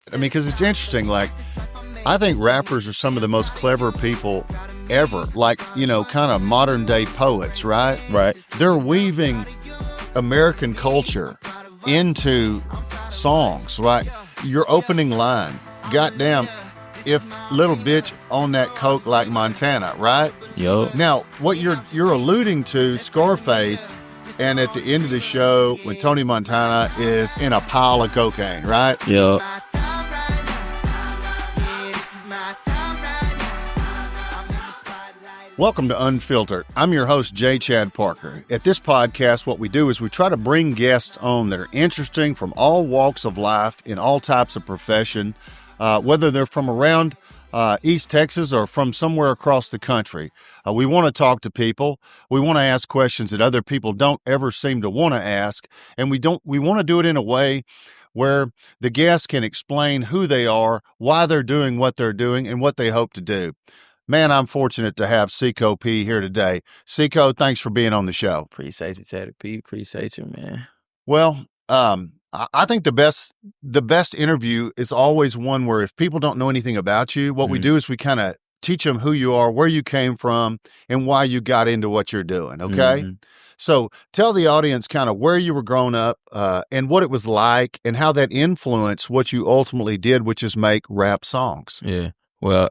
I mean, because it's interesting. Like, I think rappers are some of the most clever people ever. Like, kind of modern day poets, right? Right. They're weaving American culture into songs, right? Your opening line, goddamn, if little bitch on that coke like Montana, right? Yup. Now, what you're alluding to, Scarface, and at the end of the show, when Tony Montana is in a pile of cocaine, right? Yup. Welcome to Unfiltered. I'm your host, J. Chad Parker. At this podcast, what we do is we try to bring guests on that are interesting from all walks of life in all types of profession, whether they're from around East Texas or from somewhere across the country. We want to talk to people. We want to ask questions that other people don't ever seem to want to ask. And we want to do it in a way where the guests can explain who they are, why they're doing what they're doing, and what they hope to do. Man, I'm fortunate to have Cico P here today. Cico, thanks for being on the show. Appreciate you, Cico P. Appreciate you, man. Well, I think the best interview is always one where if people don't know anything about you, what we do is we kind of teach them who you are, where you came from, and why you got into what you're doing, okay? Mm-hmm. So tell the audience kind of where you were growing up and what it was like and how that influenced what you ultimately did, which is make rap songs. Yeah. Well,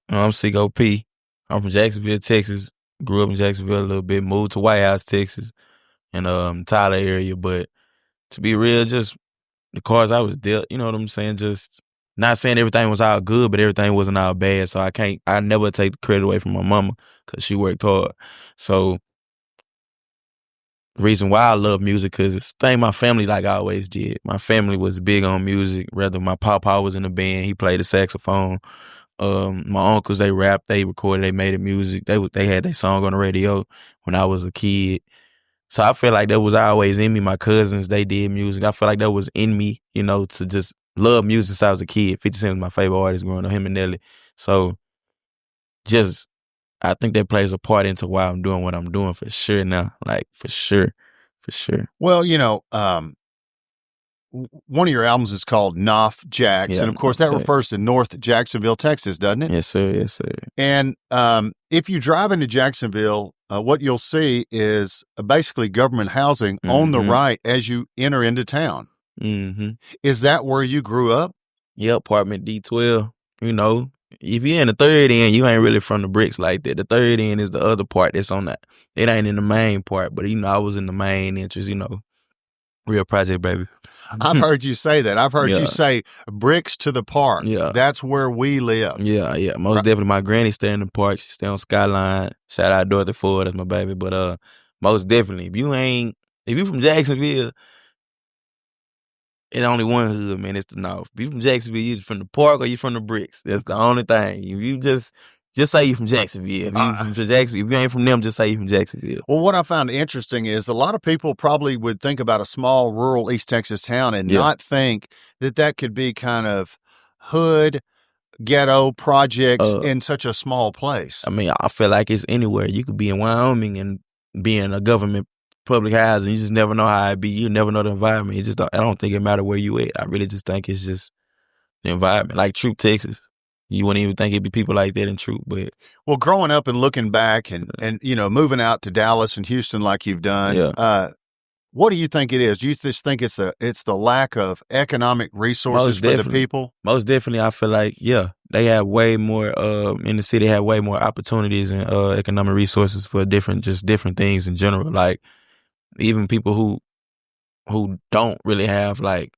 I'm Cico P. I'm from Jacksonville, Texas. Grew up in Jacksonville a little bit. Moved to White House, Texas, in Tyler area. But to be real, just the cards I was dealt, you know what I'm saying? Just not saying everything was all good, but everything wasn't all bad. So I never take the credit away from my mama because she worked hard. So the reason why I love music because it's the thing my family like I always did. My family was big on music. Rather, my papa was in the band. He played the saxophone. My uncles, they rapped, they recorded, they made the music. They had their song on the radio when I was a kid. So I feel like that was always in me. My cousins, they did music. I feel like that was in me, to just love music since I was a kid. 50 Cent was my favorite artist growing up, him and Nelly. So I think that plays a part into why I'm doing what I'm doing for sure now. Like, for sure. Well, one of your albums is called North Jax, Yeah, and of course that refers to North Jacksonville, Texas, doesn't it? Yes, sir. Yes, sir. And if you drive into Jacksonville, what you'll see is basically government housing on the right as you enter into town. Mm-hmm. Is that where you grew up? Yeah, apartment D12. If you're in the third end, you ain't really from the bricks like that. The third end is the other part that's on that. It ain't in the main part, but I was in the main entrance, real project, baby. I've heard you say that. I've heard you say bricks to the park. Yeah. That's where we live. Yeah. Most definitely. My granny stay in the park. She stay on Skyline. Shout out Dorothy Ford. That's my baby. But most definitely, if you from Jacksonville, it's only one hood, man. It's the North. If you from Jacksonville, you from the park or you from the bricks. That's the only thing. If you just say you from Jacksonville. If you ain't from them, just say you from Jacksonville. Well, what I found interesting is a lot of people probably would think about a small rural East Texas town and not think that could be kind of hood, ghetto projects in such a small place. I mean, I feel like it's anywhere. You could be in Wyoming and be in a government public housing. You just never know how it be. You never know the environment. I don't think it matter where you at. I really just think it's just the environment. Like Troop, Texas. You wouldn't even think it'd be people like that in Troop, but well, growing up and looking back and moving out to Dallas and Houston like you've done, what do you think it is? Do you just think it's the lack of economic resources for the people? Most definitely, I feel like they have way more in the city. Have way more opportunities and economic resources for different things in general. Like even people who don't really have like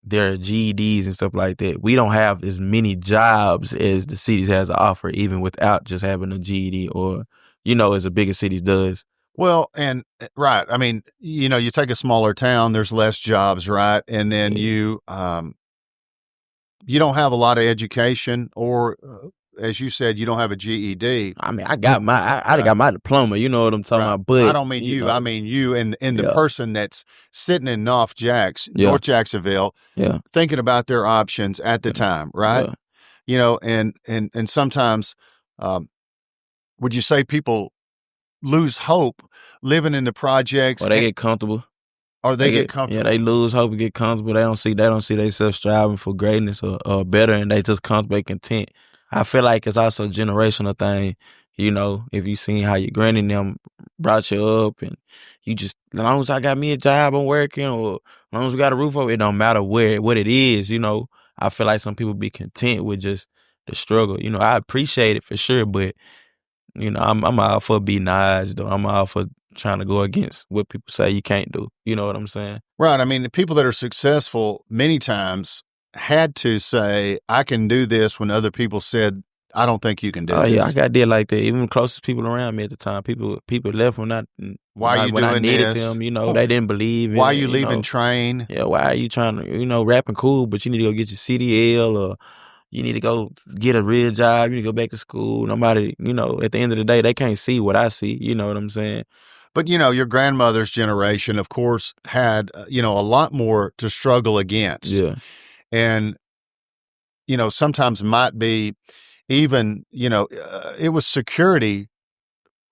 their GEDs and stuff like that. We don't have as many jobs as the cities has to offer, even without just having a GED or, as the bigger cities does. Well, and right. I mean, you take a smaller town, there's less jobs, right? And then you don't have a lot of education or, as you said, you don't have a GED. I mean, I got my diploma. You know what I'm talking about? But I don't mean you. I mean you and the person that's sitting in North Jacksonville, thinking about their options at the time, right? And sometimes, would you say people lose hope living in the projects? Or they get comfortable. Or they get Yeah, comfortable. they lose hope and get comfortable. They don't see themselves striving for greatness or better, and they just comfortable and content. I feel like it's also a generational thing. You know, if you seen how your granny and them brought you up, and you just, as long as I got me a job, I'm working, or as long as we got a roof over, it don't matter what it is. You know, I feel like some people be content with just the struggle. You know, I appreciate it for sure, but you know, I'm all for being nice though. I'm all for trying to go against what people say you can't do. You know what I'm saying? Right. I mean, the people that are successful many times had to say, I can do this when other people said, I don't think you can do Oh this. yeah, I got did like that. Even the closest people around me at the time, people left when Why are you when I doing needed this? them. You know, they didn't believe in Why are it. you leaving know. Trane? Yeah, why are you trying to, rapping cool, but you need to go get your CDL, or you need to go get a real job. You need to go back to school. Nobody, at the end of the day, they can't see what I see. You know what I'm saying? But, your grandmother's generation, of course, had, a lot more to struggle against. Yeah. And, sometimes might be even, it was security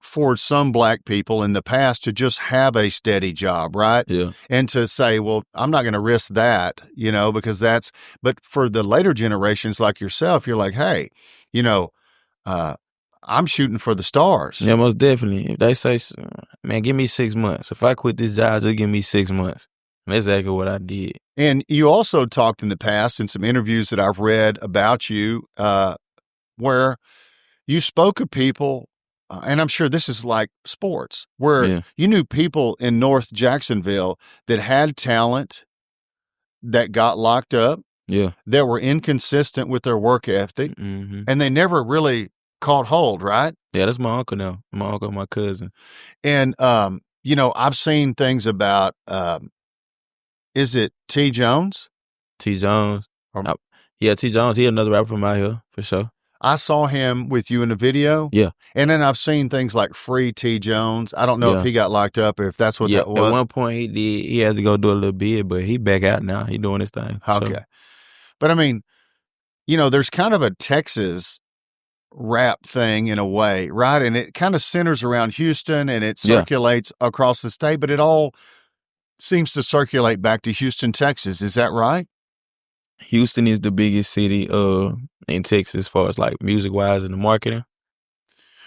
for some black people in the past to just have a steady job, right? Yeah. And to say, well, I'm not going to risk that, because but for the later generations like yourself, you're like, hey, I'm shooting for the stars. Yeah, most definitely. If they say, man, give me 6 months. If I quit this job, just give me 6 months. And that's exactly what I did. And you also talked in the past in some interviews that I've read about you, where you spoke of people, and I'm sure this is like sports, where you knew people in North Jacksonville that had talent that got locked up, that were inconsistent with their work ethic, and they never really caught hold, right? Yeah, that's my uncle now. My uncle, my cousin. And, I've seen things about, is it T. Jones? T. Jones. Yeah, T. Jones. He another rapper from out here, for sure. I saw him with you in a video. Yeah. And then I've seen things like Free T. Jones. I don't know if he got locked up or if that's what that was. At one point he did. He had to go do a little bit, but he back out now. He doing his thing. Okay. So. But I mean, there's kind of a Texas rap thing in a way, right? And it kind of centers around Houston and it circulates across the state, but it all seems to circulate back to Houston, Texas. Is that right? Houston is the biggest city in Texas as far as like music wise and the marketing.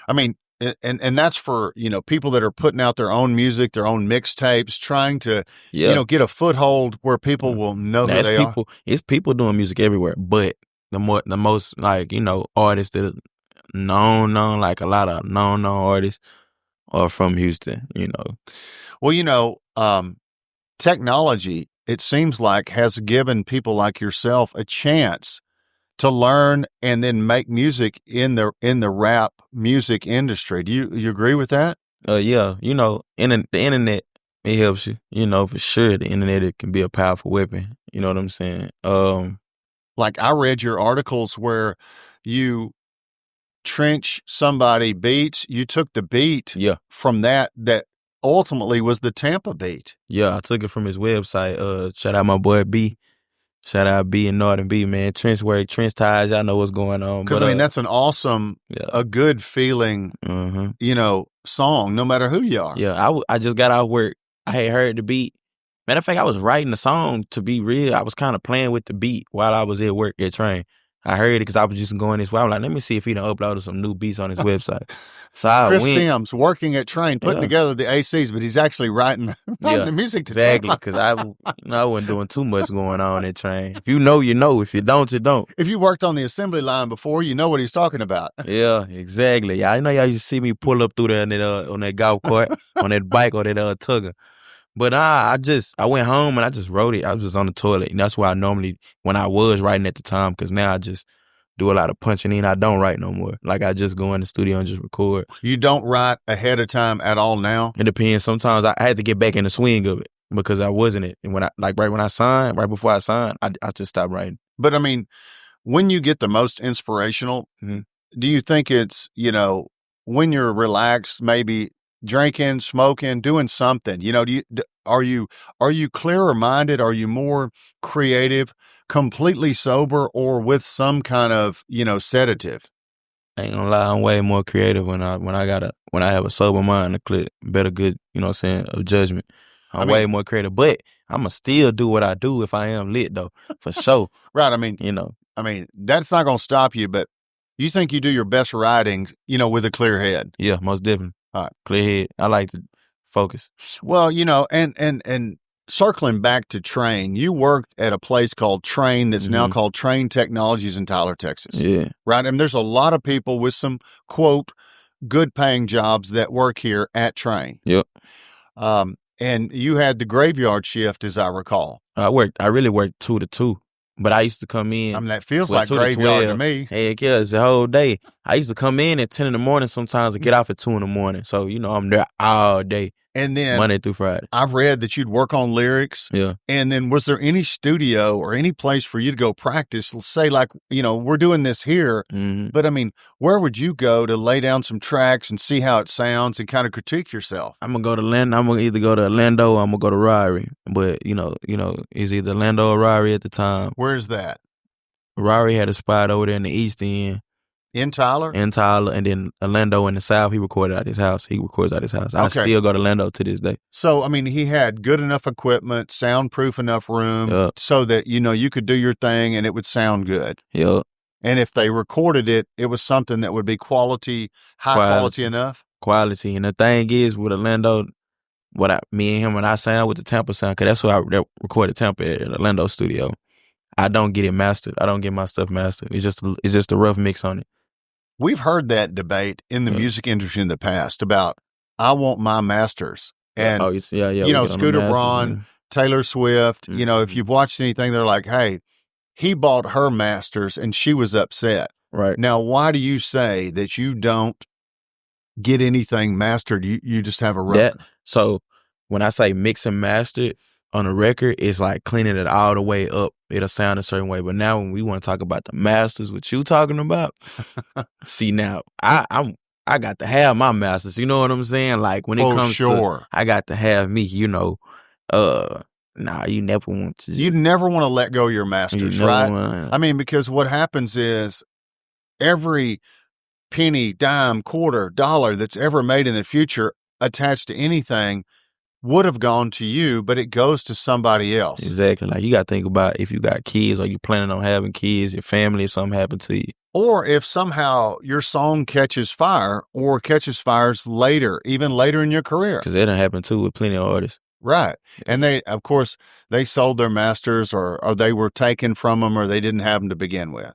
I mean, and that's for, people that are putting out their own music, their own mixtapes, trying to, get a foothold where people will know who they are. It's people doing music everywhere, but the most like, artists that are known, like a lot of known artists are from Houston, Well, technology, it seems like, has given people like yourself a chance to learn and then make music in the rap music industry. Do you agree with that? Yeah. The internet, it helps you. For sure, the internet, it can be a powerful weapon. You know what I'm saying? Like I read your articles where you trench somebody beats. You took the beat from that ultimately was the Tampa beat. Yeah, I took it from his website. Shout out my boy B. Shout out B and Northern B, man. Trench work, trench ties. Y'all know what's going on. Because that's an awesome, a good feeling, song, no matter who you are. Yeah, I just got out of work. I had heard the beat. Matter of fact, I was writing the song, to be real. I was kind of playing with the beat while I was at work at Trane. I heard it because I was just going this way. I'm like, let me see if he done uploaded some new beats on his website. So I Chris went. Sims working at Trane, putting together the ACs, but he's actually writing the music to exactly, because I wasn't doing too much going on at Trane. If you know, you know. If you don't, you don't. If you worked on the assembly line before, you know what he's talking about. Yeah, exactly. Yeah, I know y'all used to see me pull up through there on that golf cart, on that bike or that tugger. But I went home and I just wrote it. I was just on the toilet. And that's why I normally, when I was writing at the time, because now I just do a lot of punching in. I don't write no more. Like I just go in the studio and just record. You don't write ahead of time at all now? It depends. Sometimes I had to get back in the swing of it because I wasn't it. And right before I signed, I just stopped writing. But I mean, when you get the most inspirational, do you think it's, when you're relaxed, maybe drinking, smoking, doing something, are you clearer minded? Are you more creative, completely sober, or with some kind of, sedative? I ain't gonna lie, I'm way more creative when I have a sober mind, a better good, of judgment. I'm way more creative. But I'ma still do what I do if I am lit though, for sure. Right. I mean, that's not gonna stop you, but you think you do your best writing, with a clear head. Yeah, most definitely. All right. Clear head. I like to focus. Well, and circling back to Trane, you worked at a place called Trane that's now called Trane Technologies in Tyler, Texas. Yeah. Right. And there's a lot of people with some, quote, good paying jobs that work here at Trane. Yep. And you had the graveyard shift, as I recall. I really worked 2 to 2. But I used to come in. That feels like graveyard to me. Heck yeah, it's the whole day. I used to come in at 10 in the morning sometimes and get off at 2 in the morning. So, I'm there all day. And then Monday through Friday. I've read that you'd work on lyrics. Yeah. And then was there any studio or any place for you to go practice? Let's say we're doing this here, but where would you go to lay down some tracks and see how it sounds and kind of critique yourself? I'm going to either go to Orlando or I'm going to go to Rari. But, it's either Orlando or Rari at the time. Where's that? Rari had a spot over there in the East End. In Tyler? In Tyler, and then Orlando in the South, he recorded at his house. He records at his house. I still go to Orlando to this day. So, he had good enough equipment, soundproof enough room so that, you could do your thing and it would sound good. Yep. And if they recorded it, it was something that would be quality enough? Quality. And the thing is, with Orlando, me and him, when I sound with the Tampa sound, because that's who I recorded Tampa at Orlando studio, I don't get it mastered. I don't get my stuff mastered. It's just a rough mix on it. We've heard that debate in the music industry in the past about, I want my masters. And, Scooter Braun, Taylor Swift, if you've watched anything, they're like, hey, he bought her masters and she was upset. Right. Now, why do you say that you don't get anything mastered? You just have a record? So when I say mix and mastered on a record, it's like cleaning it all the way up. It'll sound a certain way. But now when we want to talk about the masters, what you talking about, see now, I got to have my masters. You know what I'm saying? Like when it comes to, I got to have me, you never want to. You never want to let go of your masters, right? Because what happens is every penny, dime, quarter, dollar that's ever made in the future attached to anything would have gone to you, but it goes to somebody else. Exactly. Like you got to think about if you got kids or you planning on having kids, your family, if something happened to you. Or if somehow your song catches fire or catches fires later, even later in your career. Because that done happened too with plenty of artists. Right. And they sold their masters or they were taken from them or they didn't have them to begin with.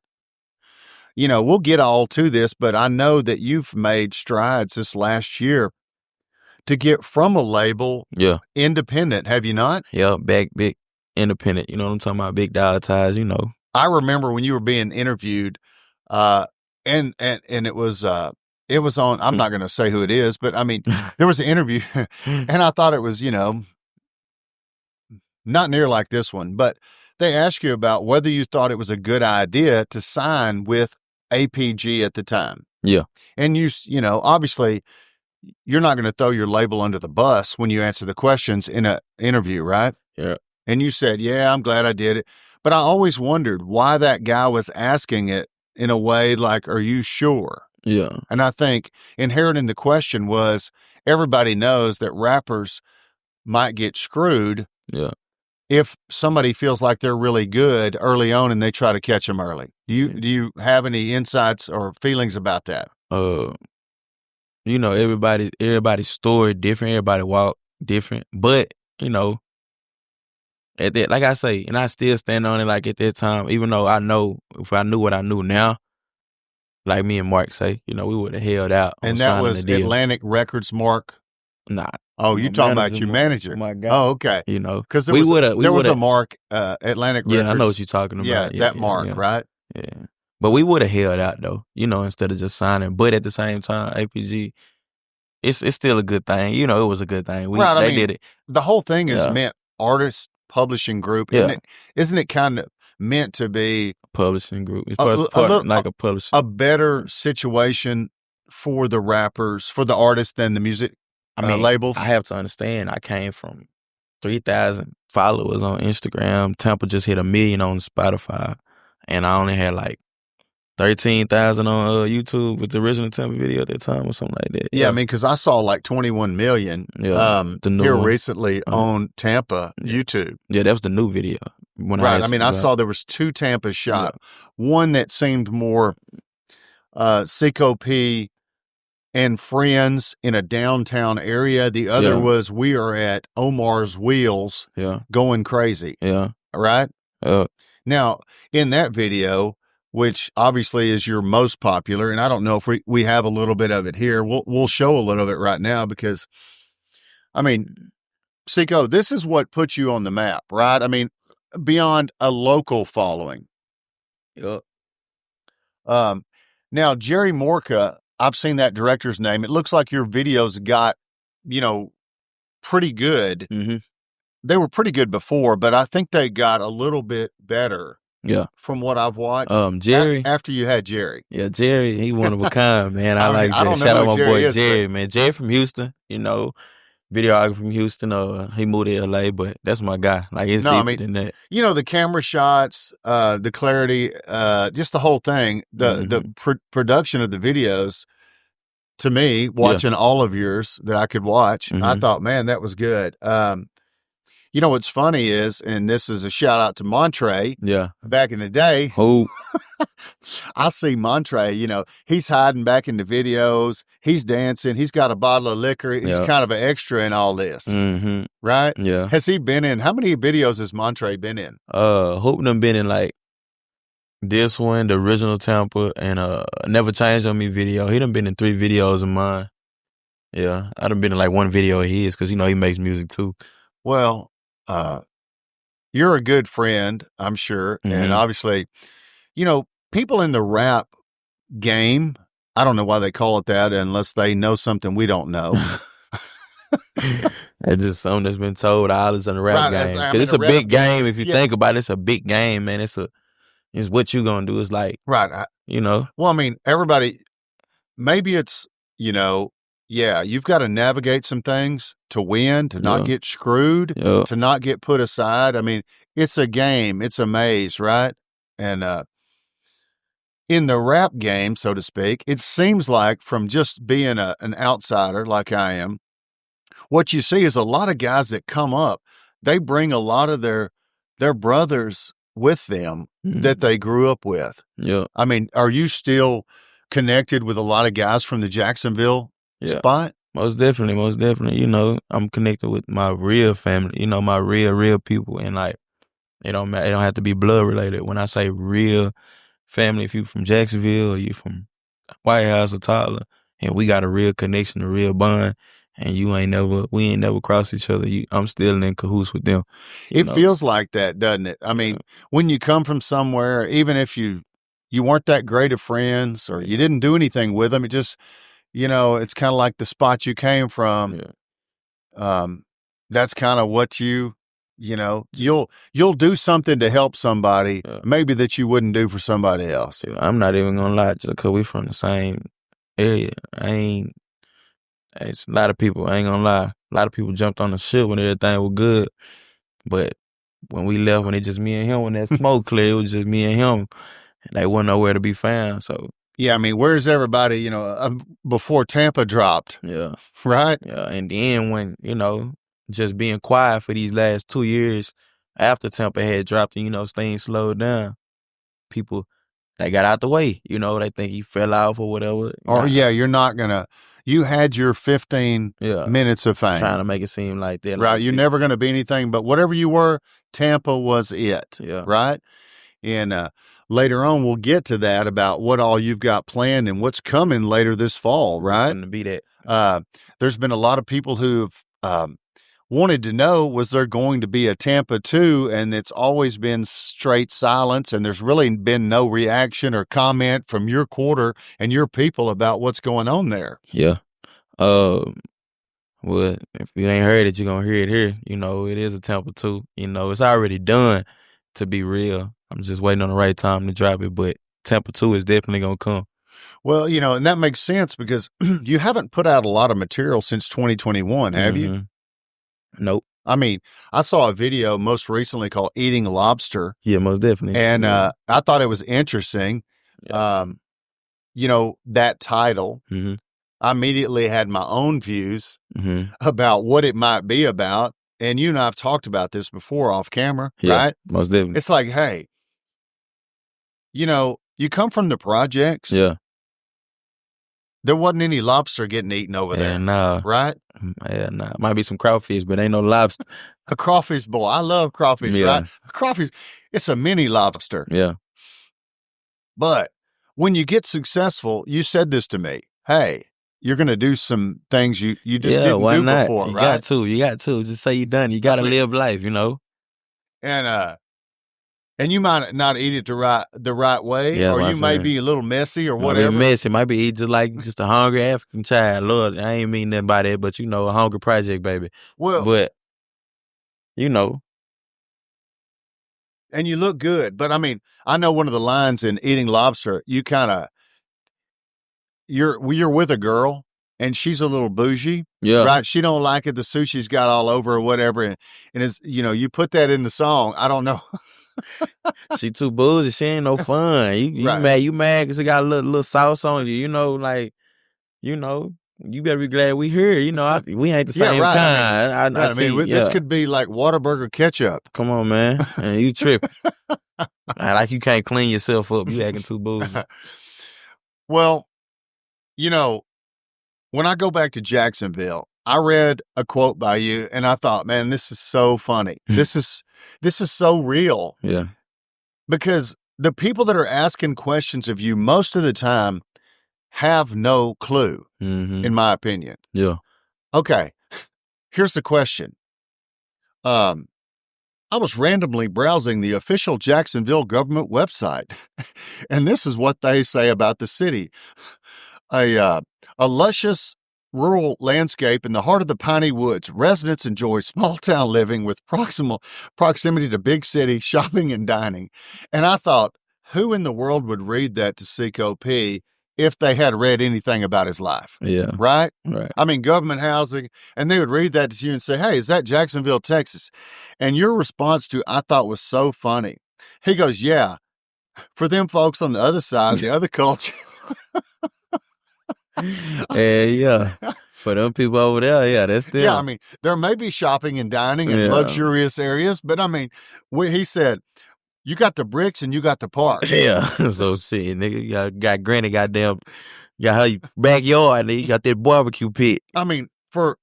We'll get all to this, but I know that you've made strides this last year to get from a label independent, have you not? Yeah, big independent. You know what I'm talking about? Big dollar ties, I remember when you were being interviewed, and it was on, I'm not going to say who it is, but there was an interview and I thought it was, not near like this one, but they asked you about whether you thought it was a good idea to sign with APG at the time. Yeah. And obviously you're not going to throw your label under the bus when you answer the questions in an interview, right? Yeah. And you said, yeah, I'm glad I did it. But I always wondered why that guy was asking it in a way like, are you sure? Yeah. And I think inherent in the question was everybody knows that rappers might get screwed if somebody feels like they're really good early on and they try to catch them early. Do you have any insights or feelings about that? Everybody's story different. Everybody walk different. But, at that, like I say, and I still stand on it like at that time, even though I know if I knew what I knew now, like me and Mark say, we would have held out. And that was Atlantic Records, Mark? Nah. Oh, you talking about your manager? My God. Oh, okay. Because there was a Mark, Atlantic Records. Yeah, I know what you're talking about. Yeah, Mark, right? Yeah. But we would have held out though, instead of just signing. But at the same time, APG, it's still a good thing. It was a good thing. They did it. The whole thing is meant artist publishing group. Isn't it kind of meant to be publishing group? It's like a publishing. A better situation for the rappers, for the artists than the music labels. I have to understand. I came from 3,000 followers on Instagram. Tampa just hit 1 million on Spotify, and I only had like 13,000 on YouTube with the original Tampa video at that time or something like that. Yeah, I mean, because I saw like 21 million the new here one. recently on Tampa YouTube. Yeah, that was the new video. Right. I mean, I saw there was 2 Tampa shot. One that seemed more Cico P and friends in a downtown area. The other was we are at Omar's Wheels going crazy. Yeah. Right? Now, in that video, which obviously is your most popular, and I don't know if we have a little bit of it here. We'll show a little bit right now because, I mean, Cico, this is what puts you on the map, right? I mean, beyond a local following. Yep. Now, Jerry Morka, I've seen that director's name. It looks like your videos got, pretty good. Mm-hmm. They were pretty good before, but I think they got a little bit better. Yeah. From what I've watched. Jerry. After you had Jerry. Yeah, Jerry, he one of a kind, man. I like Jerry. Shout out my boy Jerry, man. Jerry from Houston, videographer from Houston. He moved to LA, but that's my guy. Like, it's deeper than that. The camera shots, the clarity, just the whole thing, the production of the videos, to me, watching all of yours that I could watch, I thought, man, that was good. What's funny is, and this is a shout out to Montre. Yeah. Back in the day. Who? I see Montre, he's hiding back in the videos. He's dancing. He's got a bottle of liquor. He's kind of an extra in all this. Mm-hmm. Right? Yeah. Has he been in? How many videos has Montre been in? Hope them been in like this one, the original Tampa, and Never Change on Me video. He done been in 3 videos of mine. Yeah. I done been in like 1 video of his because, he makes music too. Well, you're a good friend, I'm sure. And obviously, people in the rap game, I don't know why they call it that unless they know something we don't know. It's just something that's been told all this in the rap game. Because it's a big game. If you think about it, it's a big game, man. It's what you gonna do. It's like, right. Well, I mean, everybody, maybe it's, you've got to navigate some things to win, to not get screwed, to not get put aside. I mean, it's a game. It's a maze, right? And in the rap game, so to speak, it seems like from just being an outsider like I am, what you see is a lot of guys that come up, they bring a lot of their brothers with them that they grew up with. Yeah. I mean, are you still connected with a lot of guys from the Jacksonville spot? Most definitely. I'm connected with my real family, my real people. And like, it don't have to be blood related. When I say real family, if you from Jacksonville or you from White House or Tyler, and we got a real connection, a real bond, and we ain't never crossed each other. I'm still in cahoots with them. It feels like that, doesn't it? I mean, when you come from somewhere, even if you weren't that great of friends or you didn't do anything with them, it just, it's kind of like the spot you came from. Yeah. That's kind of what you'll do something to help somebody, maybe that you wouldn't do for somebody else. Yeah, I'm not even gonna lie, just because we from the same area. It's a lot of people, I ain't gonna lie. A lot of people jumped on the ship when everything was good. But when we left, when it just me and him, when that smoke cleared, it was just me and him. And they wasn't nowhere to be found. So yeah, I mean, where's everybody, before Tampa dropped? Yeah. Right? Yeah. And then when, just being quiet for these last 2 years after Tampa had dropped and, things slowed down, people, they got out the way. They think he fell off or whatever. Or, you're not going to. You had your 15 minutes of fame. Trying to make it seem like that. Right. You're never going to be anything, but whatever you were, Tampa was it. Yeah. Right? And later on, we'll get to that about what all you've got planned and what's coming later this fall, right? It's going to be that. There's been a lot of people who've wanted to know, was there going to be a Tampa 2? And it's always been straight silence, and there's really been no reaction or comment from your quarter and your people about what's going on there. Yeah. Well, if you ain't heard it, you're going to hear it here. It is a Tampa 2. It's already done, to be real. I'm just waiting on the right time to drop it, but Tampa 2 is definitely going to come. Well, and that makes sense because you haven't put out a lot of material since 2021, have you? Nope. I mean, I saw a video most recently called Eating Lobster. Yeah, most definitely. And I thought it was interesting Yeah. That title, Mm-hmm. I immediately had my own views Mm-hmm. about what it might be about. And you and I have talked about this before off camera, Yeah, right? most definitely. It's like, hey, you come from the projects. Yeah. There wasn't any lobster getting eaten over there, right? Yeah, nah. Might be some crawfish, but ain't no lobster. A crawfish bowl. I love crawfish, right? A crawfish, it's a mini lobster. Yeah. But when you get successful, you said this to me, hey, you're going to do some things you just didn't do before, you right? You got to. Just say you're done. You got to live life, And you might not eat it the right way, or you may be a little messy or whatever. Messy. Might be just a hungry African child. Lord, I ain't mean nothing by that, but a hungry project, baby. Well, but and you look good. But I mean, I know one of the lines in Eating Lobster, you're with a girl and she's a little bougie. Yeah. Right. She don't like it. The sushi's got all over or whatever. And it's, you put that in the song. I don't know. She too bougie. She ain't no fun. You right. You mad because she got a little sauce on you. You better be glad we here. We ain't the same kind. I mean, this could be like Whataburger ketchup. Come on, man. And you tripping. Like you can't clean yourself up. You acting too bougie. Well, when I go back to Jacksonville, I read a quote by you and I thought, man, this is so funny. This is so real. Yeah. Because the people that are asking questions of you most of the time have no clue, in my opinion. Yeah. Okay. Here's the question. I was randomly browsing the official Jacksonville government website, and this is what they say about the city. A luscious rural landscape in the heart of the piney woods. Residents enjoy small-town living with proximity to big city, shopping, and dining. And I thought, who in the world would read that to Cico P if they had read anything about his life? Yeah. Right? Right. I mean, government housing, and they would read that to you and say, hey, is that Jacksonville, Texas? And your response to I thought was so funny. He goes, yeah, for them folks on the other side, the other culture. Yeah. For them people over there, yeah, that's them. Yeah, I mean, there may be shopping and dining in luxurious areas, but I mean, he said, you got the bricks and you got the park. Yeah. So shit, nigga, you got granny goddamn, got her backyard, nigga, you got that barbecue pit. I mean, for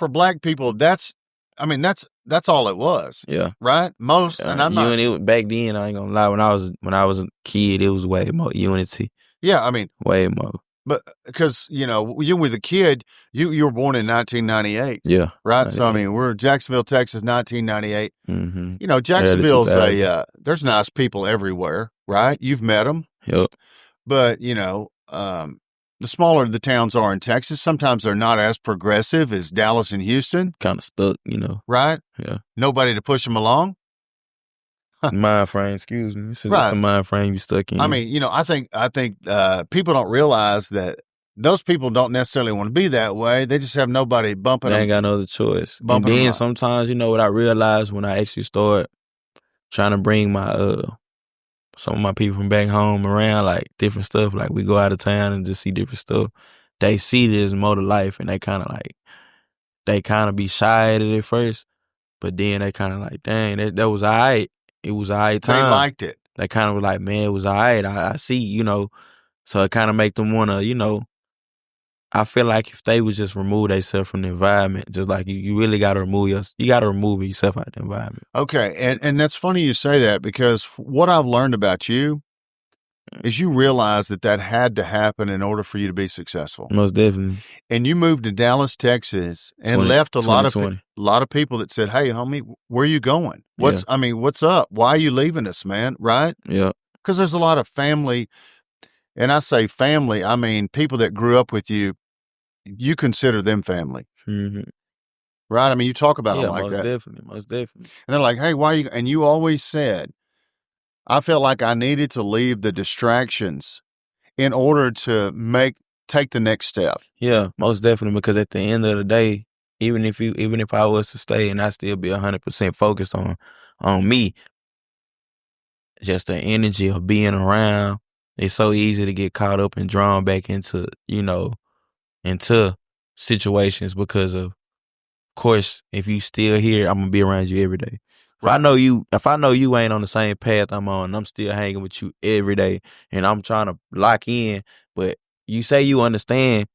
black people, that's all it was. Yeah. Right? Most, and I'm not. Back then, I ain't gonna lie, when I was a kid, it was way more unity. Yeah, I mean. Way more. But because, you were the kid, you were born in 1998. Yeah. Right? So, I mean, we're in Jacksonville, Texas, 1998. Mm-hmm. Jacksonville's there's nice people everywhere, right? You've met them. Yep. But, the smaller the towns are in Texas, sometimes they're not as progressive as Dallas and Houston. Kind of stuck, Right? Yeah. Nobody to push them along. Mind frame, excuse me. This is right. Some mind frame you stuck in. I mean, I think people don't realize that those people don't necessarily want to be that way. They just have nobody bumping them. They ain't got no other choice. And then sometimes, what I realized when I actually started trying to bring my some of my people from back home around, like different stuff, like we go out of town and just see different stuff. They see this mode of life and they kind of be shy at it at first, but then they kind of like, dang, that was all right. It was all right time. They liked it. They kind of were like, man, it was all right. I see, so it kind of make them want to, I feel like if they would just remove themselves from the environment, just like you really got to remove yourself out of the environment. Okay. And that's funny you say that because what I've learned about you is you realize that had to happen in order for you to be successful. Most definitely. And you moved to Dallas, Texas, and left a lot of people that said, "Hey, homie, where are you going? What's up? Why are you leaving us, man?" Right? Yeah. Because there's a lot of family, and I say family, I mean people that grew up with you. You consider them family, right? I mean, you talk about them like that. Most definitely. And they're like, "Hey, why are you?" And you always said, I felt like I needed to leave the distractions in order to take the next step. Yeah, most definitely. Because at the end of the day, even if I was to stay and I still be 100% focused on me, just the energy of being around it's so easy to get caught up and drawn back into, into situations because of course, if you still here, I'm gonna be around you every day. If I know you ain't on the same path I'm on, and I'm still hanging with you every day, and I'm trying to lock in, but you say you understand,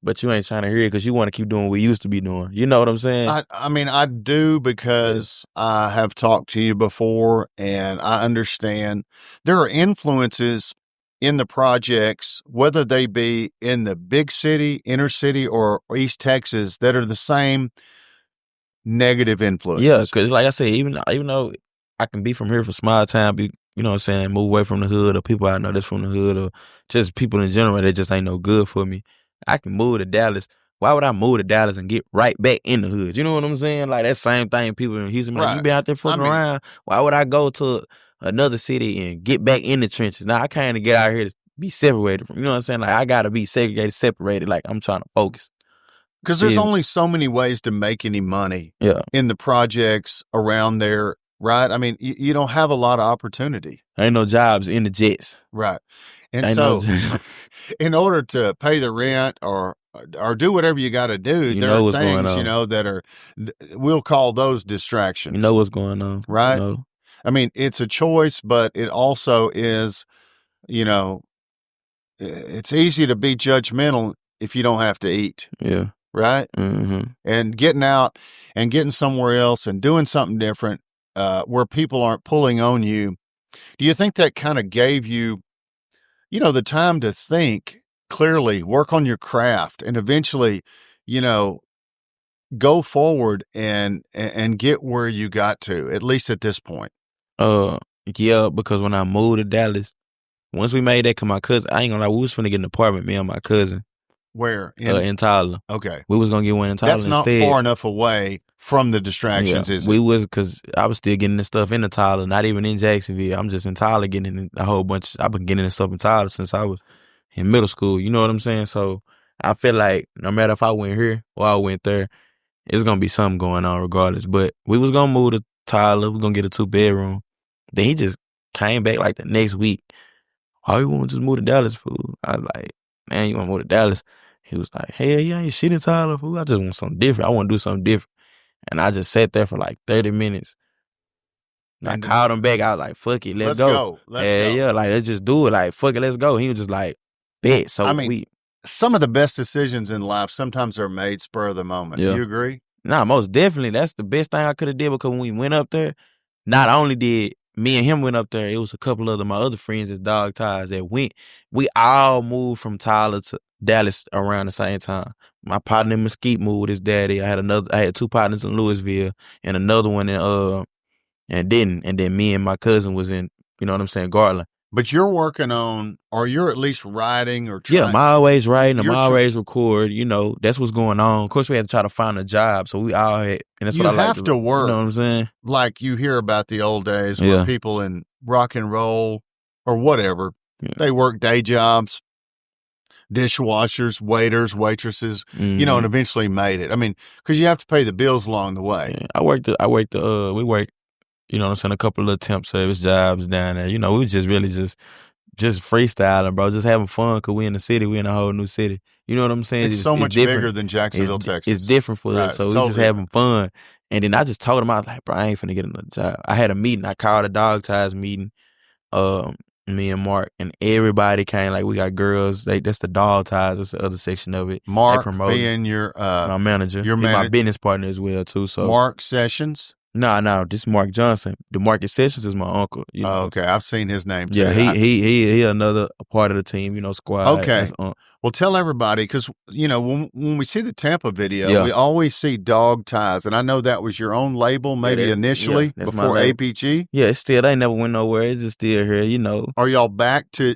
but you ain't trying to hear it because you want to keep doing what we used to be doing. You know what I'm saying? I mean, I do because I have talked to you before and I understand there are influences in the projects, whether they be in the big city, inner city, or East Texas, that are the same negative influences. Yeah, because like I said, even though I can be from here for small time, you know what I'm saying, move away from the hood, or people I know that's from the hood, or just people in general that just ain't no good for me. I can move to Dallas. Why would I move to Dallas and get right back in the hood? You know what I'm saying? Like that same thing people in Houston be like, you been out there fucking around. Why would I go to another city and get back in the trenches? Now I came to get out here to be separated from, you know what I'm saying? Like I gotta be segregated, separated. Like I'm trying to focus. Because there's only so many ways to make any money in the projects around there, right? I mean, you don't have a lot of opportunity. Ain't no jobs in the jets. Right. And so in order to pay the rent or do whatever you got to do, there are things, that are, we'll call those distractions. You know what's going on. Right? I mean, it's a choice, but it also is, it's easy to be judgmental if you don't have to eat. Yeah. Right? Mm-hmm. And getting out and getting somewhere else and doing something different where people aren't pulling on you. Do you think that kind of gave you, the time to think clearly, work on your craft, and eventually, go forward and get where you got to, at least at this point? Yeah, because when I moved to Dallas, once we made that, cause my cousin, I ain't gonna lie, we was finna get an apartment, me and my cousin. Where? In Tyler. Okay. We was gonna get one in Tyler instead. That's not far enough away from the distractions, is it? We was, because I was still getting this stuff into Tyler, not even in Jacksonville. I'm just in Tyler getting a whole bunch. I've been getting this stuff in Tyler since I was in middle school. You know what I'm saying? So I feel like no matter if I went here or I went there, it's gonna be something going on regardless. But we was gonna move to Tyler. We're gonna get a 2-bedroom. Then he just came back like the next week. Why you want to just move to Dallas, fool? I was like, man, you want to move to Dallas? He was like, hell yeah, I ain't shit in Tyler, fool. I just want something different. I want to do something different. And I just sat there for like 30 minutes. And I called him back. I was like, fuck it, let's go. Let's go. Yeah, like, let's just do it. Like, fuck it, let's go. He was just like, bet. So I mean, some of the best decisions in life sometimes are made spur of the moment. Yeah. Do you agree? Nah, most definitely. That's the best thing I could have did, because when we went up there, not only did me and him went up there, it was a couple of my other friends as dog ties that went. We all moved from Tyler to Dallas around the same time. My partner in Mesquite moved with his daddy. I had 2 partners in Louisville and another one in Denton. And then me and my cousin was in, you know what I'm saying, Garland. But you're working on, or you're at least writing or trying. Yeah, I'm always writing. I'm always record. That's what's going on. Of course, we had to try to find a job. So we all had, and that's what I like. You have to work. You know what I'm saying? Like you hear about the old days where people in rock and roll or whatever, they work day jobs, dishwashers, waiters, waitresses, and eventually made it. I mean, because you have to pay the bills along the way. Yeah. we worked, you know what I'm saying, a couple of temp service jobs down there. We was just really just freestyling, bro, just having fun, because we in the city, we in a whole new city. You know what I'm saying? It's so much bigger than Jacksonville, Texas. It's different for us, so we just having fun. And then I just told him, I was like, bro, I ain't finna get another job. I had a meeting. I called a dog ties meeting, me and Mark, and everybody came. Like, we got girls. That's the dog ties. That's the other section of it. Mark being your my manager. He's my business partner as well, too. So Mark Sessions? No, this is Mark Johnson. DeMarcus Sessions is my uncle. Oh, okay. I've seen his name too. Yeah, he another part of the team, squad. Okay. Well, tell everybody, because, when we see the Tampa video, we always see dog ties. And I know that was your own label, maybe initially, before APG. Yeah, it's still, they never went nowhere. It's just still here, Are y'all back to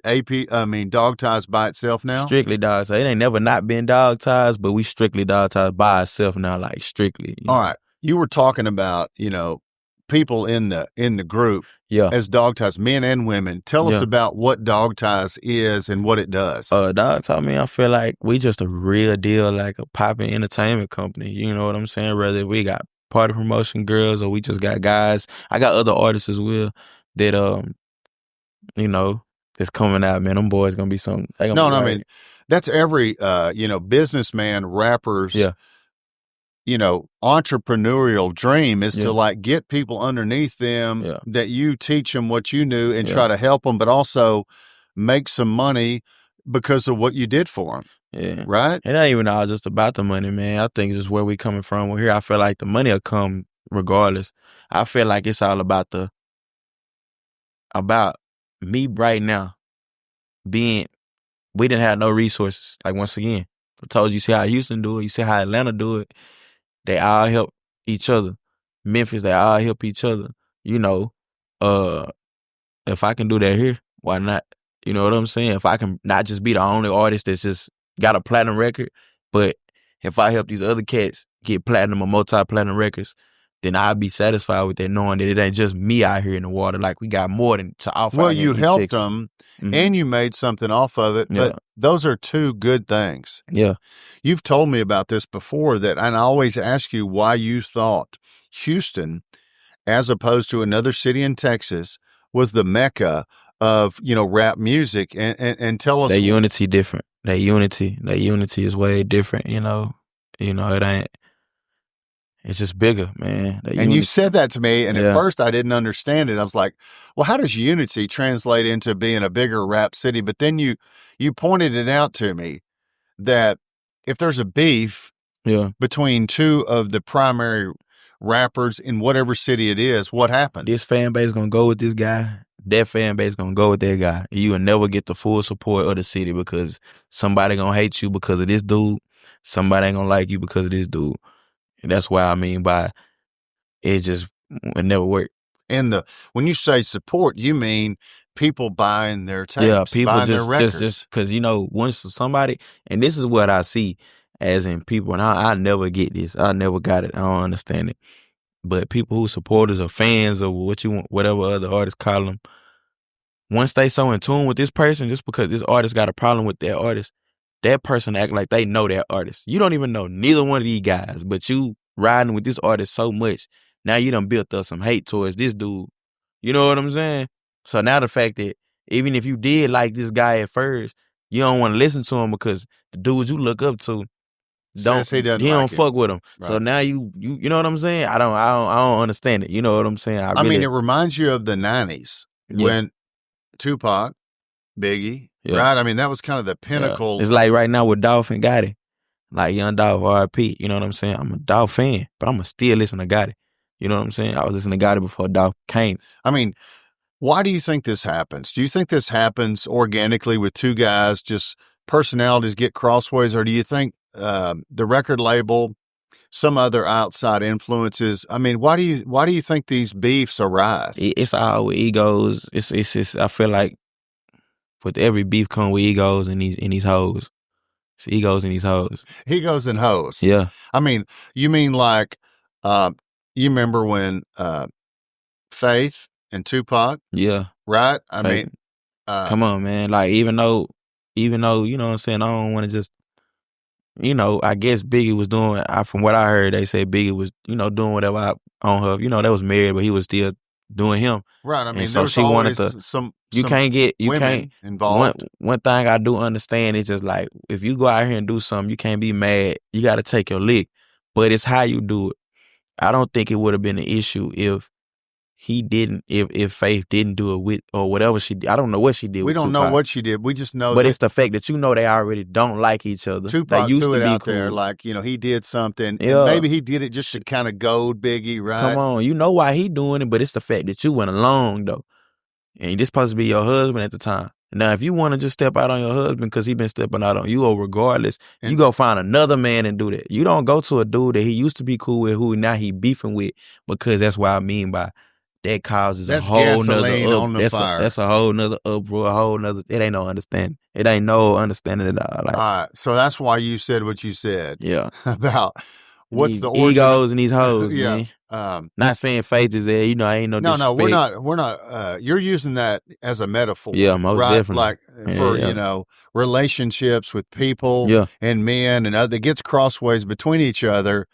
dog ties by itself now? Strictly dog ties. It ain't never not been dog ties, but we strictly dog ties by itself now, like strictly. All right. You were talking about, people in the group as dog ties, men and women. Tell us about what dog ties is and what it does. Dog ties, I feel like we just a real deal, like a popping entertainment company. You know what I'm saying? Whether we got party promotion girls or we just got guys. I got other artists as well that, that's coming out, man. Them boys gonna be something. They gonna No, be no, I right. mean, that's every, businessman, rappers, Yeah. entrepreneurial dream is Yeah. to like get people underneath them Yeah. that you teach them what you knew and Yeah. try to help them, but also make some money because of what you did for them. Yeah. Right? It ain't even all just about the money, man. I think it's just where we coming from. Well, here, I feel like the money will come regardless. I feel like it's all about me right now being, we didn't have no resources. Like, once again, I told you see how Houston do it. You see how Atlanta do it. They all help each other. Memphis, they all help each other. If I can do that here, why not? You know what I'm saying? If I can not just be the only artist that's just got a platinum record, but if I help these other cats get platinum or multi-platinum records, then I'll be satisfied with that, knowing that it ain't just me out here in the water. Like, we got more than to offer. Well, out here you in East helped Texas. them and you made something off of it, but those are two good things. Yeah. You've told me about this before, and I always ask you why you thought Houston, as opposed to another city in Texas, was the mecca of, rap music, and tell us. That unity different. That unity is way different, it ain't, it's just bigger, man. And you said that to me, and at first I didn't understand it. I was like, well, how does unity translate into being a bigger rap city? But then you pointed it out to me that if there's a beef between two of the primary rappers in whatever city it is, what happens? This fan base is going to go with this guy. That fan base is going to go with that guy. You will never get the full support of the city because somebody going to hate you because of this dude. Somebody ain't going to like you because of this dude. And that's why I mean by it never worked. And when you say support, you mean people buying their tapes, people buying their records. Just because, once somebody, and this is what I see as in people, and I never get this. I never got it. I don't understand it. But people who supporters or fans or what you want, whatever other artists call them, once they so in tune with this person, just because this artist got a problem with that artist, that person act like they know that artist. You don't even know neither one of these guys, but you riding with this artist so much, now you done built up some hate towards this dude. You know what I'm saying? So now the fact that even if you did like this guy at first, you don't want to listen to him because the dudes you look up to he don't fuck with him. Right. So now you know what I'm saying? I don't understand it. You know what I'm saying? I mean, it reminds you of the 90s when Tupac, Biggie, right? I mean, that was kind of the pinnacle. It's like right now with Dolph and Gotti. Like Young Dolph, R.I.P. You know what I'm saying? I'm a Dolph fan, but I'm going to still listen to Gotti. You know what I'm saying? I was listening to Gotti before Dolph came. I mean, why do you think this happens? Do you think this happens organically with two guys, just personalities get crossways, or do you think the record label, some other outside influences? I mean, why do you think these beefs arise? It's all with egos. It's I feel like with every beef come with egos and these hoes. It's egos and these hoes. Egos and hoes. Yeah. I mean, you mean like you remember when Faith and Tupac? Yeah. Right? I mean, come on, man. Like, even though, you know what I'm saying, I don't want to just, I guess Biggie was doing, from what I heard, they say Biggie was, doing whatever on her. They was married, but he was still doing him. Right. I mean, and so she wanted to, some involved. One thing I do understand is just like, if you go out here and do something, you can't be mad. You got to take your lick, but it's how you do it. I don't think it would have been an issue if if Faith didn't do it with, or whatever she did. I don't know what she did. We don't know what she did. We just know. But it's the fact that they already don't like each other. Tupac used threw to it be out cool. there like, he did something. Yeah. And maybe he did it just to kind of goad Biggie, right? Come on. You know why he doing it, but it's the fact that you went along, though. And this supposed to be your husband at the time. Now, if you want to just step out on your husband because he been stepping out on you, or regardless, you go find another man and do that. You don't go to a dude that he used to be cool with, who now he beefing with, because that's what I mean by that causes a whole nother fire. That's a whole nother uproar, a whole nother. It ain't no understanding. It ain't no understanding at all. Like, all right, so that's why you said what you said. Yeah, about what's these the origin egos and these hoes. Yeah. Man. Not saying Faith is there. I ain't no disrespect. No, we're not. You're using that as a metaphor. Yeah, most definitely. Like for relationships with people and men and other, that gets crossways between each other.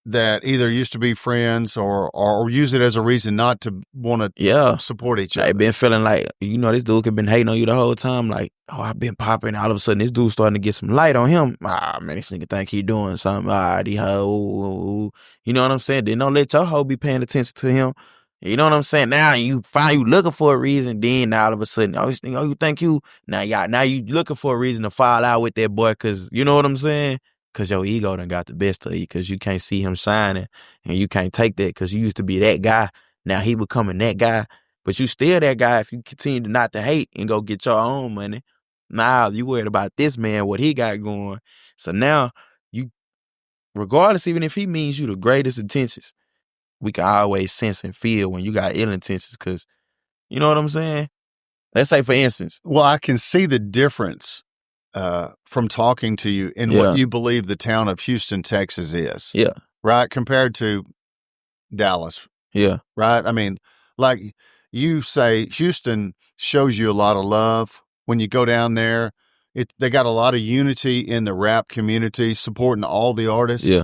that either used to be friends or use it as a reason not to want to support each other. They been feeling like, this dude could been hating on you the whole time. Like, oh, I've been popping. All of a sudden, this dude's starting to get some light on him. Ah, man, this nigga think he doing something. Ah, the hoe. You know what I'm saying? Then don't let your hoe be paying attention to him. You know what I'm saying? Now you find you looking for a reason. Then all of a sudden, you think you now you looking for a reason to fall out with that boy because you know what I'm saying? Because your ego done got the best of you because you can't see him shining and you can't take that because you used to be that guy. Now he becoming that guy. But you still that guy if you continue to not to hate and go get your own money. Now you worried about this man, what he got going. So now you, regardless, even if he means you the greatest intentions, we can always sense and feel when you got ill intentions because, you know what I'm saying? Let's say, for instance. Well, I can see the difference from talking to you in what you believe the town of Houston, Texas is. Yeah. Right? Compared to Dallas. Yeah. Right? I mean, like you say, Houston shows you a lot of love. When you go down there, they got a lot of unity in the rap community, supporting all the artists. Yeah.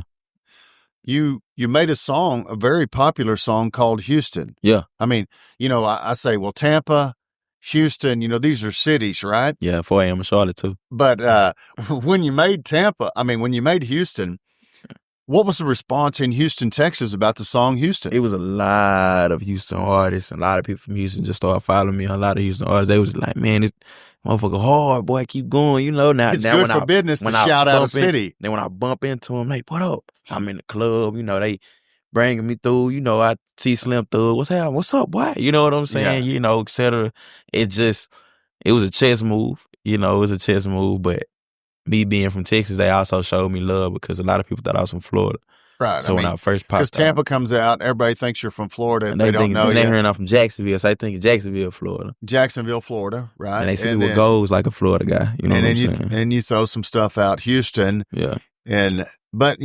You made a song, a very popular song called Houston. Yeah. I mean, I say, well, Tampa, Houston, these are cities, right? Yeah, 4 a.m. in Charlotte too. But when you made when you made Houston, what was the response in Houston, Texas about the song Houston? It was a lot of Houston artists. A lot of people from Houston just started following me. A lot of Houston artists, they was like, man, this motherfucker hard, boy, keep going. Now it's good for business to shout out a city. Then when I bump into them, like, what up? I'm in the club, they bringing me through, I see Slim through. What's up, boy? You know what I'm saying? Yeah. Et cetera. It was a chess move. It was a chess move, but me being from Texas, they also showed me love because a lot of people thought I was from Florida. Right. So when I first popped because Tampa comes out, everybody thinks you're from Florida. And they don't know you. They hearing I'm from Jacksonville, so I think Jacksonville, Florida. Jacksonville, Florida, right? And they see what goes like a Florida guy. You know what I'm saying? And you throw some stuff out, Houston. Yeah. But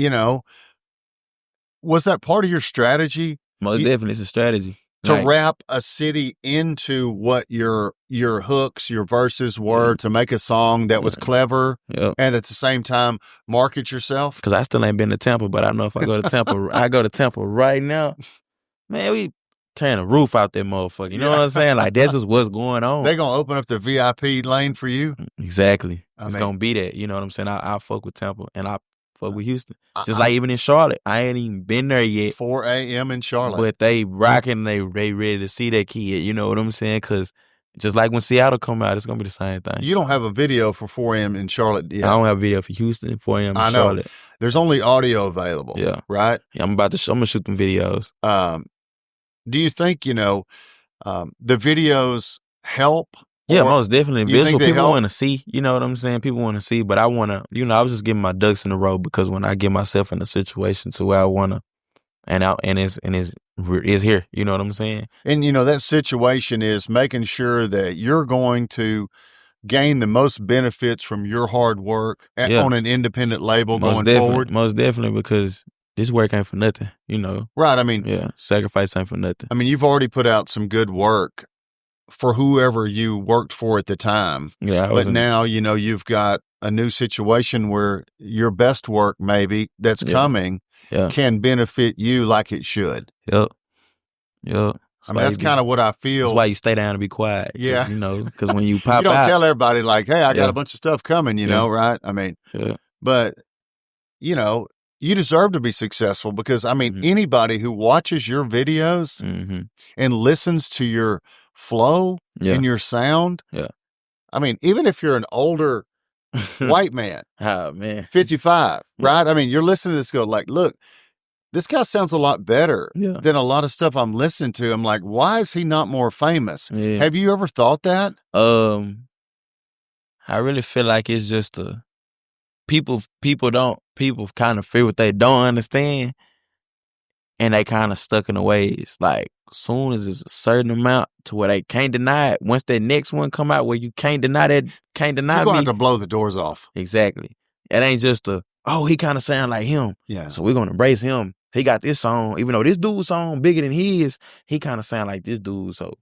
was that part of your strategy? Most definitely, it's a strategy. To wrap a city into what your hooks, your verses were, to make a song that was clever, and at the same time market yourself. Because I still ain't been to Tampa, but I know if I go to Tampa, I go to Tampa right now. Man, we tearing the roof out that motherfucker. You know what I'm saying? Like that's just what's going on. They gonna open up the VIP lane for you. Exactly. It's gonna be that. You know what I'm saying? I fuck with Tampa and I fuck with Houston. Just like even in Charlotte. I ain't even been there yet. 4 a.m. in Charlotte. But they rocking, they ready to see that kid. You know what I'm saying? Because just like when Seattle come out, it's going to be the same thing. You don't have a video for 4 a.m. in Charlotte yet. I don't have a video for Houston, 4 a.m. in Charlotte. Know. There's only audio available. Yeah. Right? Yeah, I'm going to shoot them videos. Do you think, the videos help? Yeah, most definitely. Visual people want to see, you know what I'm saying? People want to see, but I want to, I was just getting my ducks in a row because when I get myself in a situation to where I want to, and it's here, you know what I'm saying? And, that situation is making sure that you're going to gain the most benefits from your hard work on an independent label forward. Most definitely, because this work ain't for nothing, Right. Sacrifice ain't for nothing. You've already put out some good work for whoever you worked for at the time. Yeah. But now, you've got a new situation where your best work maybe that's coming can benefit you like it should. Yep. That's kind of what I feel. That's why you stay down and be quiet. Yeah. Because when you pop you don't out, tell everybody like, hey, I got a bunch of stuff coming, right? But, you deserve to be successful because, anybody who watches your videos and listens to your flow and your sound, even if you're an older white man, 55, right? You're listening to this go like, look, this guy sounds a lot better than a lot of stuff I'm listening to. I'm like, why is he not more famous? Yeah. Have you ever thought that? I really feel like it's just people kind of fear what they don't understand, and they kind of stuck in the ways. Like, soon as it's a certain amount to where they can't deny it, once that next one come out where you can't deny You're gonna have to blow the doors off. Exactly. It ain't just he kind of sound like him. Yeah. So we're gonna embrace him. He got this song, even though this dude's song bigger than his, he kind of sound like this dude. So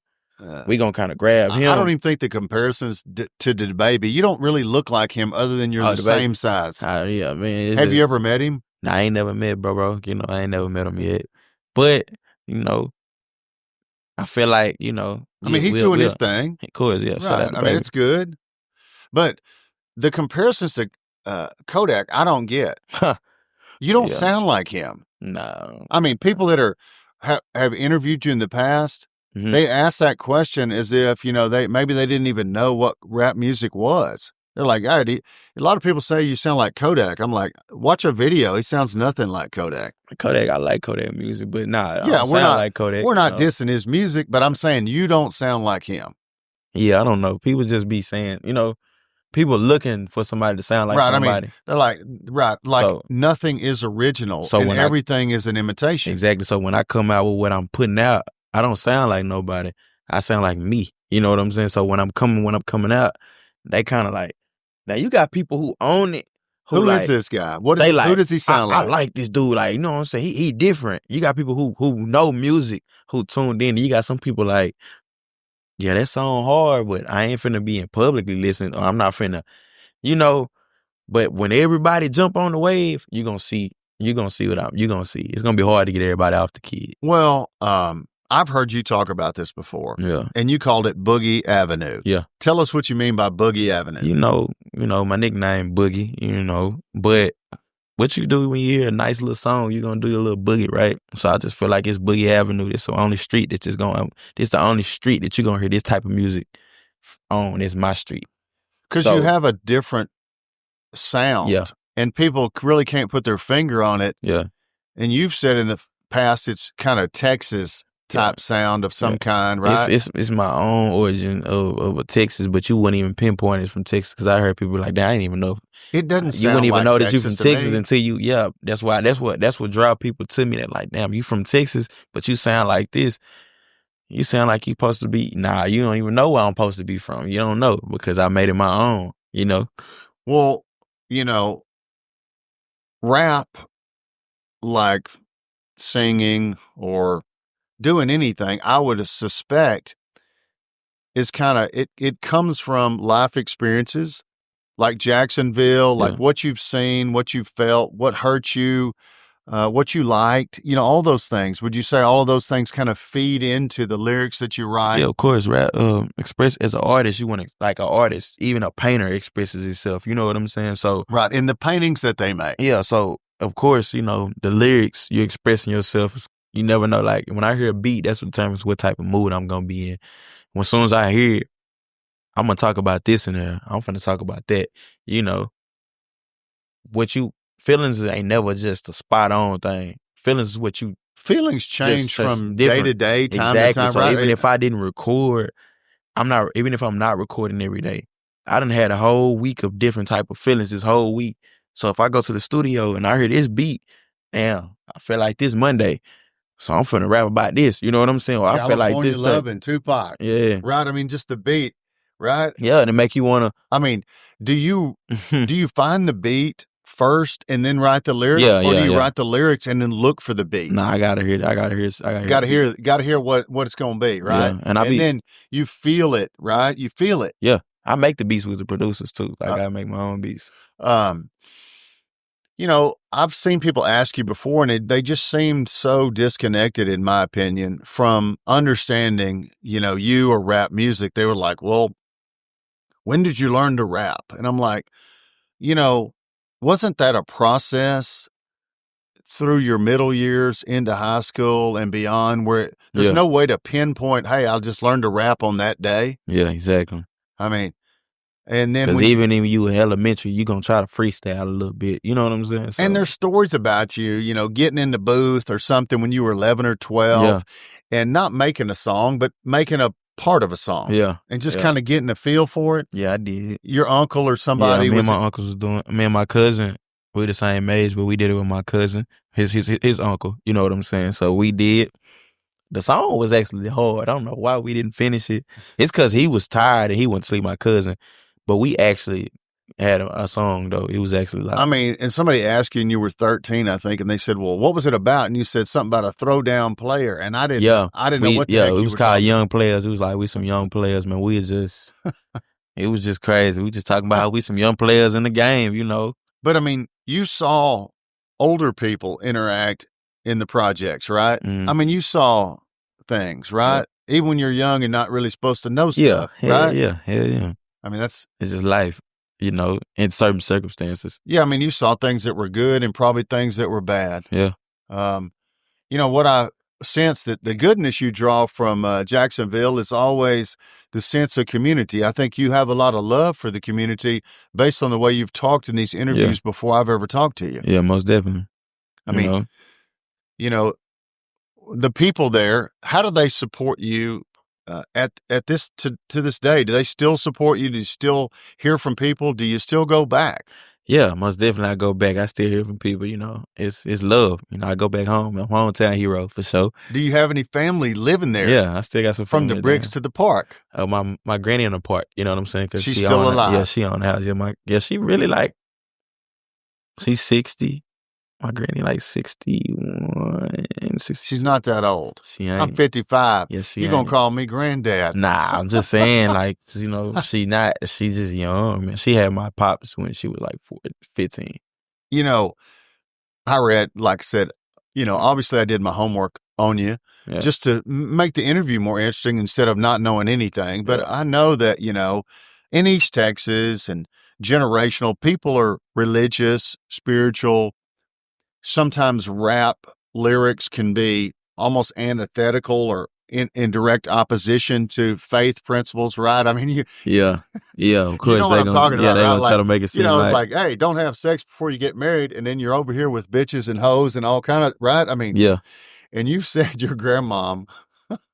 we gonna kind of grab him. I don't even think the comparisons to the baby. You don't really look like him other than you're the same size. Yeah, man. Have you ever met him? Nah, I ain't never met bro. You know, I ain't never met him yet. But, you know, I feel like, you know, I mean, he's doing his thing. Of course, yeah. Shout out Right. to I mean, baby. it's good. But the comparisons to Kodak, I don't get. You don't sound like him. No. I mean, people that have interviewed you in the past, they ask that question as if, you know, maybe they didn't even know what rap music was. They're like, a lot of people say you sound like Kodak. I'm like, watch a video. He sounds nothing like Kodak. Kodak, I like Kodak music, but I don't sound like Kodak. We're not dissing his music, but I'm saying you don't sound like him. Yeah, I don't know. People just be saying, you know, people looking for somebody to sound like somebody. I mean, they're like, nothing is original, and everything is an imitation. Exactly. So when I come out with what I'm putting out, I don't sound like nobody. I sound like me. You know what I'm saying? So when I'm coming out, they kind of like, now you got people who own it. Who is this guy? Who does he sound like? I like this dude. Like, you know what I'm saying? He different. You got people who know music, who tuned in. You got some people like, yeah, that song hard, but I ain't finna be in publicly listening. Or I'm not finna, you know. But when everybody jump on the wave, you're gonna see what you're gonna see. It's gonna be hard to get everybody off the kid. Well, I've heard you talk about this before. Yeah. And you called it Boogie Avenue. Yeah. Tell us what you mean by Boogie Avenue. You know, my nickname Boogie, you know, but what you do when you hear a nice little song, you're gonna do your little boogie, right? So I just feel like it's Boogie Avenue. It's the only street that's just this the only street that you're gonna hear this type of music on. It's my street. Because you have a different sound. Yeah. And people really can't put their finger on it. Yeah. And you've said in the past it's kind of Texas type sound of some kind, right? It's my own origin of a Texas, but you wouldn't even pinpoint it from Texas because I heard people like that. I didn't even know. It doesn't sound you wouldn't even like know Texas that you from Texas me. until you. Yeah, that's what draw people to me. That like, damn, you from Texas, but you sound like this. You sound like you supposed to be. Nah, you don't even know where I'm supposed to be from. You don't know because I made it my own. You know. Well, you know, rap, like singing or doing anything, I would suspect is kind of, it comes from life experiences like Jacksonville, like what you've seen, what you've felt, what hurt you, what you liked, you know, all those things. Would you say all of those things kind of feed into the lyrics that you write? Yeah, of course. Rap, express as an artist, you want to, like an artist, even a painter expresses himself. You know what I'm saying? So right, in the paintings that they make. Yeah, so of course, you know, the lyrics, you're expressing yourself. You never know. Like when I hear a beat, that's what determines what type of mood I'm gonna be in. As soon as I hear it, I'm gonna talk about this in there. I'm finna talk about that. You know, feelings ain't never just a spot on thing. Feelings is what you. Feelings change from day to day, time to time. So right? Even if I didn't record, even if I'm not recording every day, I done had a whole week of different type of feelings this whole week. So if I go to the studio and I hear this beat, damn, I feel like this Monday. So I'm finna rap about this. You know what I'm saying? Or I feel like this. Love and Tupac. Yeah. Right. I mean, just the beat. Right. Yeah. And it make you wanna. I mean, do you find the beat first and then write the lyrics, or do you write the lyrics and then look for the beat? Nah, I gotta hear it. Gotta hear what it's gonna be, right? Yeah. And then you feel it, right? You feel it. Yeah. I make the beats with the producers too. Like I make my own beats. You know, I've seen people ask you before, and they just seemed so disconnected, in my opinion, from understanding, you know, you or rap music. They were like, well, when did you learn to rap? And I'm like, you know, wasn't that a process through your middle years into high school and beyond where there's no way to pinpoint, hey, I'll just learn to rap on that day? Yeah, exactly. I mean, and then because even when you in elementary, you gonna try to freestyle a little bit. You know what I'm saying? So, and there's stories about you, you know, getting in the booth or something when you were 11 or 12 and not making a song, but making a part of a song. Yeah. And just kind of getting a feel for it. Yeah, I did. Your uncle or somebody me and my uncles was doing. Me and my cousin, we're the same age, but we did it with my cousin, his uncle. You know what I'm saying? So we did. The song was actually hard. I don't know why we didn't finish it. It's because he was tired and he went to sleep, my cousin. But we actually had a song, though. It was actually like... I mean, and somebody asked you and you were 13, I think, and they said, well, what was it about? And you said something about a throwdown player. And I didn't know what the heck you were it was called Young Players. It was like, we some young players, man. We just... it was just crazy. We just talking about how we some young players in the game, you know. But, I mean, you saw older people interact in the projects, right? Mm. I mean, you saw things, right? Yeah. Even when you're young and not really supposed to know Yeah, stuff, right? hell yeah. I mean, It's just life, in certain circumstances. yeah, I mean, you saw things that were good and probably things that were bad. Yeah. What I sense that the goodness you draw from Jacksonville is always the sense of community. I think you have a lot of love for the community based on the way you've talked in these interviews before I've ever talked to you. Yeah, most definitely. I mean, the people there, how do they support you at this to this day? Do they still support you? Do you still hear from people? Do you still go back? Yeah, most definitely I go back. I still hear from people, It's love. I go back home. I'm a hometown hero for sure. Do you have any family living there? Yeah, I still got some family from the bricks to the park. My granny in the park, you know what I'm saying? Cause she's still alive. Yeah, she on the house. She really she's 60. My granny 61, 60. She's not that old. She ain't. I'm 55. Yeah, she You gonna call me granddad? Nah, I'm just saying, she's just young, man. She had my pops when she was 15. I read, like I said, obviously I did my homework on you just to make the interview more interesting instead of not knowing anything. But I know that, in East Texas and generational, people are religious, spiritual. Sometimes rap lyrics can be almost antithetical or in direct opposition to faith principles, right? I mean, of course. You know what I'm talking about, they right? gonna try to make it seem it's like, hey, don't have sex before you get married, and then you're over here with bitches and hoes and all kind of, right? I mean, and you said your grandmom.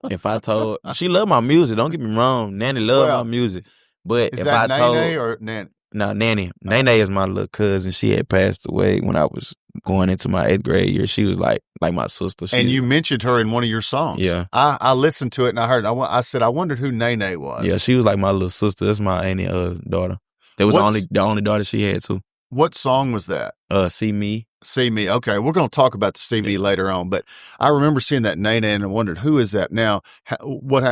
If I told, she loved my music. Don't get me wrong, Nanny loved my music. But is if that I told, Nene or Nanny? No, Nanny. Nene is my little cousin. She had passed away when I was going into my 8th grade year. She was like my sister. And you mentioned her in one of your songs. Yeah. I listened to it and I heard, I said, I wondered who Nene was. Yeah, she was like my little sister. That's my auntie daughter. That was the only daughter she had too. What song was that? See Me. See Me. Okay, we're going to talk about the See Me later on, but I remember seeing that Nene and I wondered, who is that now?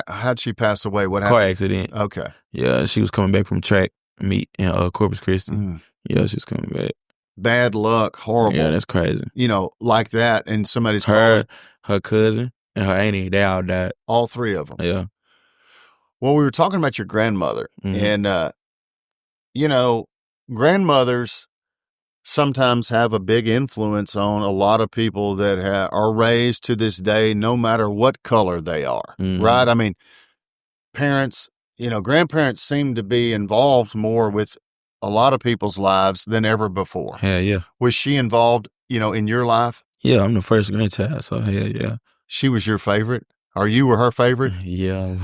How'd she pass away? What happened? Car accident. Okay. Yeah, she was coming back from track meet in Corpus Christi. Yeah, she's coming back. Bad luck, horrible. Yeah, that's crazy. Like that, and somebody's her cousin, and her auntie, they all died. All three of them. Yeah. Well, we were talking about your grandmother, and grandmothers sometimes have a big influence on a lot of people that are raised to this day, no matter what color they are, right? I mean, parents, grandparents seem to be involved more with a lot of people's lives than ever before. Hell yeah. Was she involved, in your life? Yeah, I'm the first grandchild, so hell yeah. She was your favorite? Or you were her favorite? Yeah.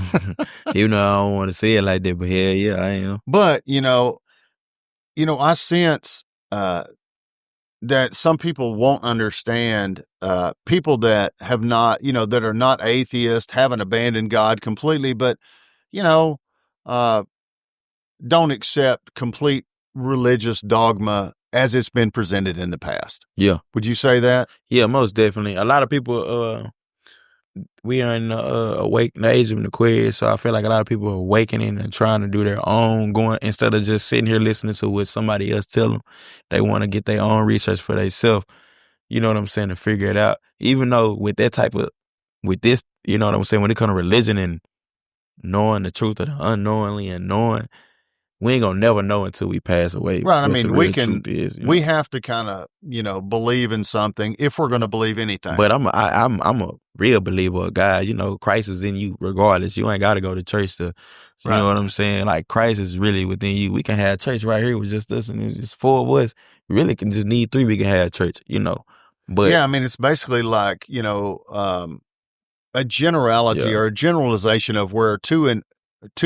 Even though I don't want to say it like that, but hell yeah, I am. But, I sense that some people won't understand people that have not, that are not atheists, haven't abandoned God completely, but, don't accept complete religious dogma as it's been presented in the past. Yeah. Would you say that? Yeah, most definitely. A lot of people, we are in the age of the Aquarius, so I feel like a lot of people are awakening and trying to do their own, going instead of just sitting here listening to what somebody else tell them. They want to get their own research for themselves. You know what I'm saying? To figure it out. Even though with this, you know what I'm saying? When it comes to religion and knowing the truth of the unknowingly and knowing, we ain't gonna never know until we pass away. Right. I mean, we have to kind of, believe in something if we're going to believe anything. But I'm a real believer of God. Christ is in you regardless. You ain't got to go to church to, you know what I'm saying? Like Christ is really within you. We can have church right here with just us and it's just 4 of us. We really can just need 3. We can have church, But yeah, I mean, it's basically like, a generality or a generalization of where two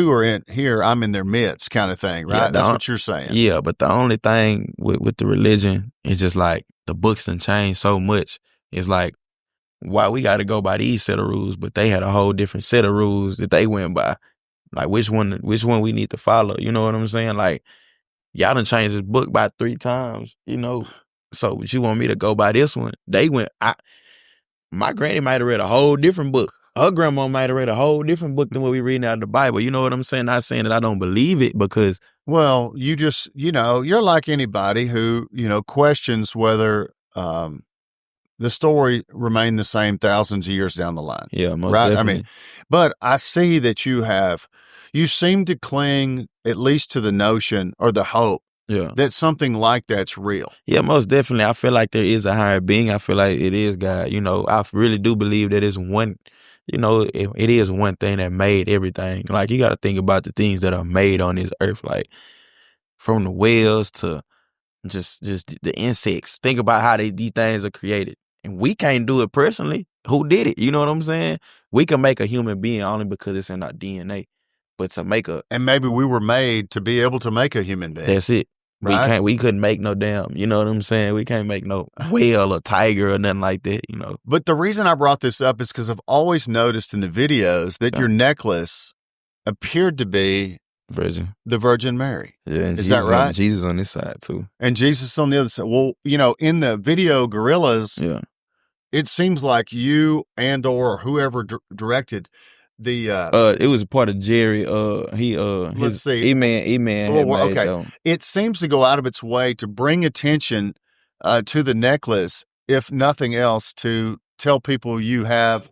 are in here, I'm in their midst kind of thing, right? Yeah, That's what you're saying. Yeah, but the only thing with the religion is just like the books done changed so much. It's like, why we got to go by these set of rules, but they had a whole different set of rules that they went by. Like which one we need to follow? You know what I'm saying? Like y'all done changed this book by 3 times, So but you want me to go by this one? My granny might have read a whole different book. Her grandma might have read a whole different book than what we reading out of the Bible. You know what I'm saying? Not saying that I don't believe it because... Well, you just, you're like anybody who, questions whether the story remained the same thousands of years down the line. Yeah, most right? definitely. I mean, but I see that you seem to cling at least to the notion or the hope that something like that's real. Yeah, most definitely. I feel like there is a higher being. I feel like it is God. I really do believe that it's one, it is one thing that made everything. Like, you got to think about the things that are made on this earth, like from the whales to just the insects. Think about how these things are created. And we can't do it personally. Who did it? You know what I'm saying? We can make a human being only because it's in our DNA. But to make and maybe we were made to be able to make a human being. That's it. Right? We couldn't make no damn, you know what I'm saying? We can't make no whale or tiger or nothing like that, But the reason I brought this up is because I've always noticed in the videos that your necklace appeared to be the Virgin Mary. Yeah, and is that right? Jesus on this side too. And Jesus on the other side. Well, in the video Gorillas, it seems like you or whoever directed the it was a part of Jerry. Let's see. E-Man. Okay. It seems to go out of its way to bring attention to the necklace, if nothing else, to tell people you have,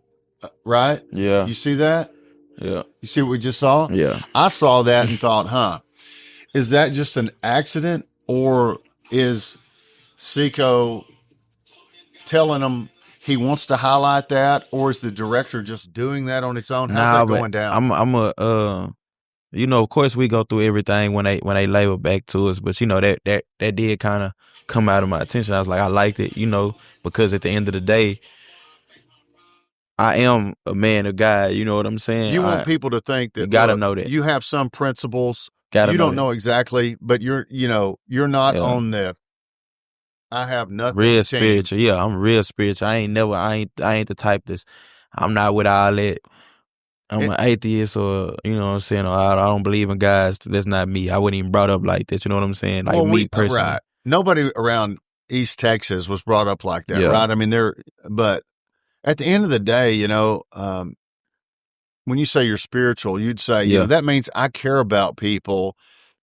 right? Yeah. You see that? Yeah. You see what we just saw? Yeah. I saw that and thought, is that just an accident, or is Cico telling them he wants to highlight that, or is the director just doing that on its own? How's that going down? Of course we go through everything when they label back to us, but that did kind of come out of my attention. I was like, I liked it, because at the end of the day, I am a man of God. You know what I'm saying? You want people to think that you gotta know that you have some principles. You don't know exactly, but you're not on the I have nothing. Real spiritual. Yeah, I'm real spiritual. I ain't the type that's, I'm not with all that. I'm an atheist, or, you know what I'm saying, or I don't believe in God. That's not me. I wasn't even brought up like that. You know what I'm saying? Like, me personally. Right. Nobody around East Texas was brought up like that, right? I mean, but at the end of the day, when you say you're spiritual, you'd say, that means I care about people.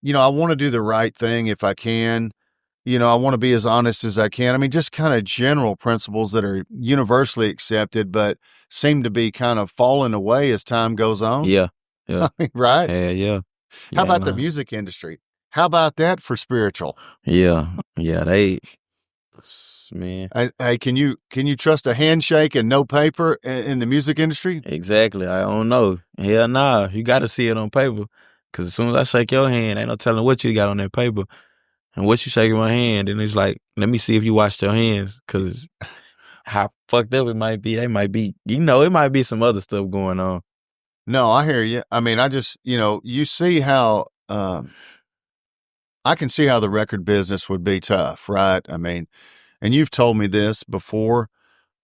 I want to do the right thing if I can. I want to be as honest as I can. I mean, just kind of general principles that are universally accepted, but seem to be kind of falling away as time goes on. Yeah. Yeah. I mean, right? Yeah. How about the music industry? How about that for spiritual? Yeah. Yeah. Man. Hey, can you trust a handshake and no paper in the music industry? Exactly. I don't know. Hell nah. You got to see it on paper. Because as soon as I shake your hand, ain't no telling what you got on that paper. And what you shaking my hand, and it's like, let me see if you washed your hands, because how fucked up it might be. They might be, it might be some other stuff going on. No, I hear you. I mean, I just, you see how, I can see how the record business would be tough, right? I mean, and you've told me this before.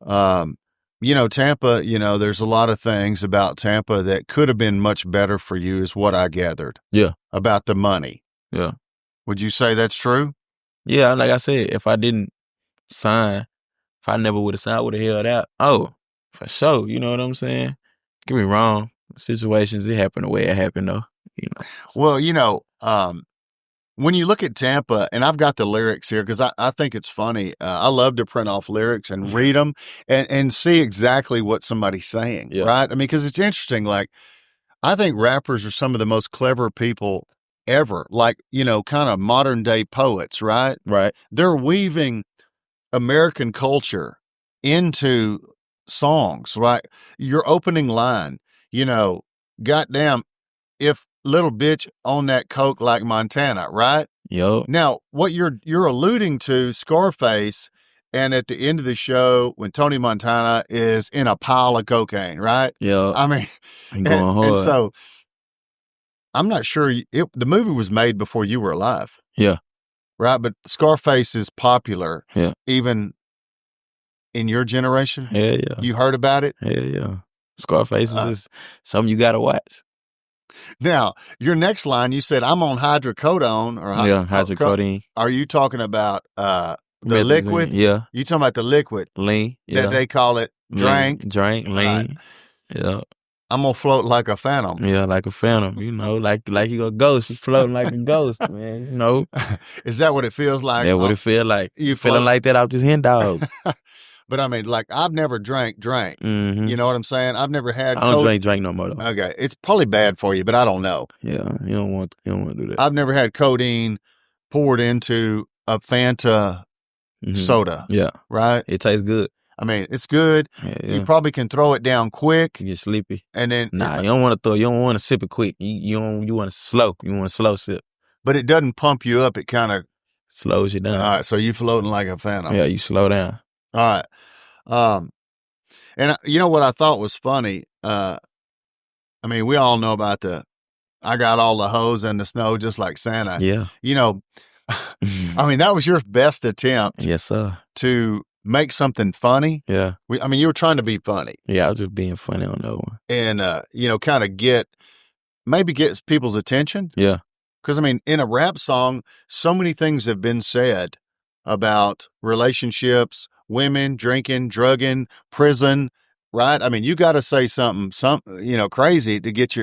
Tampa, there's a lot of things about Tampa that could have been much better for you, is what I gathered. Yeah. About the money. Yeah. Would you say that's true? Yeah, like I said, if I didn't sign, if I never would have signed, I would have held out. Oh, for sure. You know what I'm saying? Get me wrong. Situations, it happened the way it happened, though. Well, when you look at Tampa, and I've got the lyrics here because I think it's funny. I love to print off lyrics and read them and see exactly what somebody's saying, right? I mean, because it's interesting. Like, I think rappers are some of the most clever people ever, like, kind of modern day poets, right? Right. They're weaving American culture into songs, right? Your opening line, goddamn, if little bitch on that coke like Montana, right? Yo. Now, what you're alluding to, Scarface, and at the end of the show, when Tony Montana is in a pile of cocaine, right? Yeah. I mean, and so I'm not sure the movie was made before you were alive. Yeah. Right. But Scarface is popular. Yeah. Even in your generation. Yeah. Yeah. You heard about it? Yeah. Yeah. Scarface is something you got to watch. Now, your next line, you said, I'm on hydrocodone or hydrocodone. Are you talking about the liquid? Yeah. You talking about the liquid? Lean. Yeah. That they call it drink. Lean. Right. Yeah. I'm gonna float like a phantom. Yeah, like a phantom, like you a ghost. You floating like a ghost, man, Is that what it feels like? That's what it feel like. You feeling like that out this hen dog. But I mean, like, I've never drank. Mm-hmm. You know what I'm saying? I've never had. I don't drink no more though. Okay, it's probably bad for you, but I don't know. Yeah, you don't want to do that. I've never had codeine poured into a Fanta soda. Yeah, right. It tastes good. I mean, it's good. Yeah. You probably can throw it down quick. You get sleepy. And then you don't want to throw. You don't want to sip it quick. You want to slow. You want a slow sip. But it doesn't pump you up. It kind of slows you down. All right, so you floating like a phantom. Yeah, you slow down. All right. And you know what I thought was funny? I mean, we all know about I got all the hoes in the snow just like Santa. Yeah. I mean, that was your best attempt. Yes, sir. To make something funny. Yeah. I mean, you were trying to be funny. Yeah, I was just being funny on that one. And, kind of get people's attention. Yeah. Because, I mean, in a rap song, so many things have been said about relationships, women, drinking, drugging, prison, right? I mean, you got to say something, crazy to get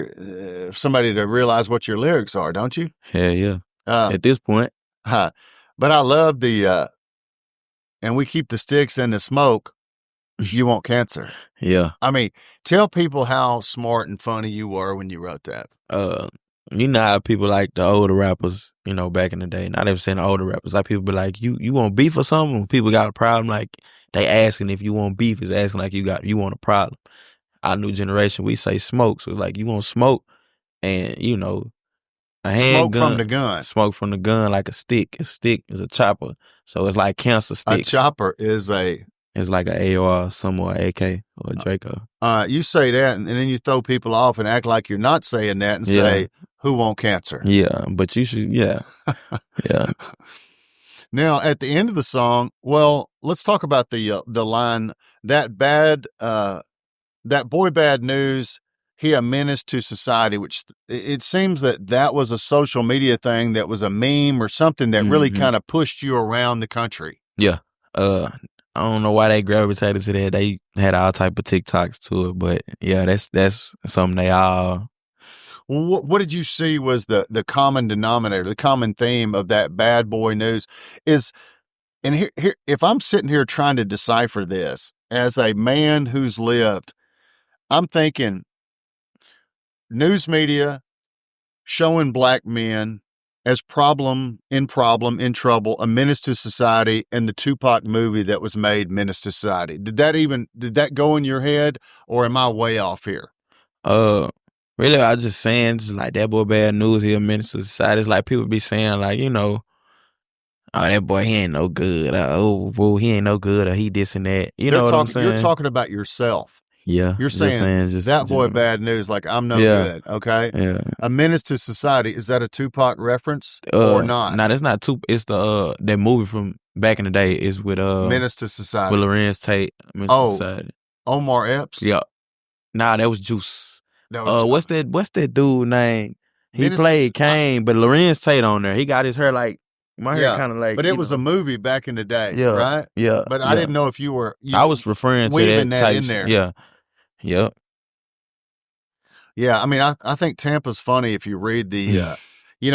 somebody to realize what your lyrics are, don't you? Yeah. At this point. But I love and we keep the sticks in the smoke. You want cancer. Yeah. I mean, tell people how smart and funny you were when you wrote that. You know how people like the older rappers, back in the day. Not even saying the older rappers. Like people be like, you want beef or something? When people got a problem, like they asking if you want beef, is asking like you want a problem. Our new generation, we say smoke. So it's like you want smoke and a handgun. Smoke from the gun. Smoke from the gun like a stick. A stick is a chopper. So it's like cancer sticks. A chopper is it's like an AR, some or AK or a Draco. You say that and then you throw people off and act like you're not saying that and say, who want cancer? Yeah, but you should, yeah. Now, at the end of the song, well, let's talk about the line, that boy bad news, he a menace to society, which it seems that was a social media thing that was a meme or something that really kind of pushed you around the country. Yeah. I don't know why they gravitated to that. They had all type of TikToks to it, but yeah, that's something they all. Well, what did you see was the common denominator, the common theme of that bad boy news is, and here, if I'm sitting here trying to decipher this as a man who's lived, I'm thinking news media showing black men as in trouble, a menace to society, and the Tupac movie that was made, Menace to Society. Did that go in your head, or am I way off here? Really, I just saying, just like that boy bad news, he a menace to society. It's like people be saying, like, oh, that boy, he ain't no good. He ain't no good, or he this and that. Know what I'm saying? You're talking about yourself. Yeah. You're saying that boy bad news, like I'm no good, okay? Yeah. A menace to society, is that a Tupac reference or not? No, that's not Tupac. It's that movie from back in the day is with Menace to Society. With Lorenz Tate. Menace to Society. Omar Epps? Yeah. Nah, that was Juice. What's that dude name? He played Kane, but Lorenz Tate on there. He got his hair like my hair kind of like. But it was a movie back in the day, right? Yeah. But I didn't know if you were. I was referring to that type in there. Yeah. Yep. Yeah, I mean, I think Tampa's funny if you read the,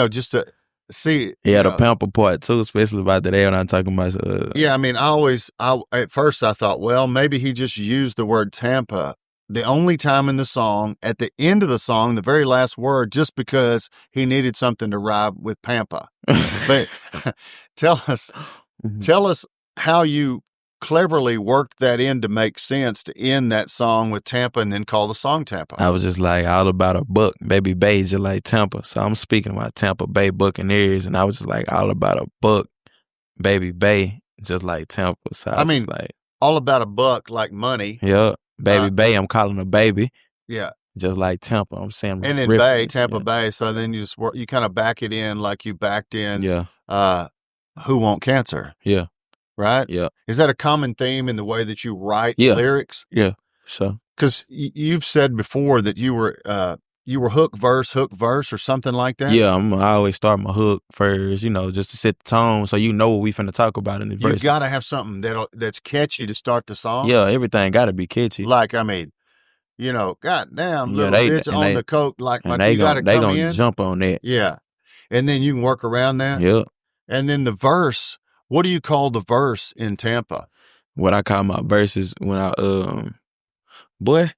just to see. Yeah, the Pampa part too, especially about today when I'm talking about. Yeah, I mean, at first I thought, well, maybe he just used the word Tampa the only time in the song, at the end of the song, the very last word, just because he needed something to rhyme with Pampa. But tell us how you cleverly worked that in to make sense to end that song with Tampa and then call the song Tampa. I was just like all about a buck, baby Bay, just like Tampa. So I'm speaking about Tampa Bay Buccaneers, and I was just like all about a buck, baby Bay, just like Tampa. So I mean, like all about a buck, like money. Yeah, baby Bay. I'm calling her baby. Yeah, just like Tampa. I'm saying, and then Bay, Tampa Bay. So then you kind of back it in like you backed in. Yeah. Who want cancer? Yeah. Right? Yeah. Is that a common theme in the way that you write lyrics? Yeah. So, because you've said before that you were hook verse or something like that. Yeah, I always start my hook first, just to set the tone, so what we finna talk about in the verses. You gotta have something that's catchy to start the song. Yeah, everything gotta be catchy. Like, I mean, goddamn Yeah, little bitch on the coke, like you got to they come gonna in. jump on that. Yeah. And then you can work around that. Yep. And then the verse, what do you call the verse in Tampa? What I call my verses when I boy,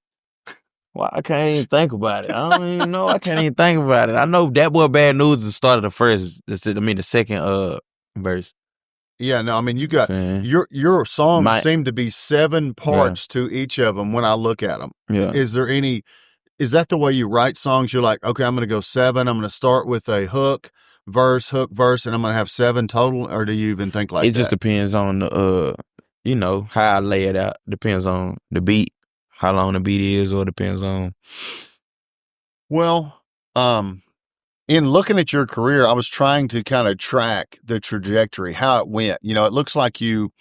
well, I can't even think about it. I don't even know. I can't even think about it. I know that boy Bad News is the start of the first. The second verse. Yeah, no, I mean you got your songs seem to be 7 parts to each of them when I look at them. Yeah. Is that the way you write songs? You're like, okay, I'm going to go 7. I'm going to start with a hook, verse, and I'm going to have 7 total, or do you even think like that? It just depends on the how I lay it out. Depends on the beat, how long the beat is, or depends on. Well, in looking at your career, I was trying to kind of track the trajectory, how it went. It looks like you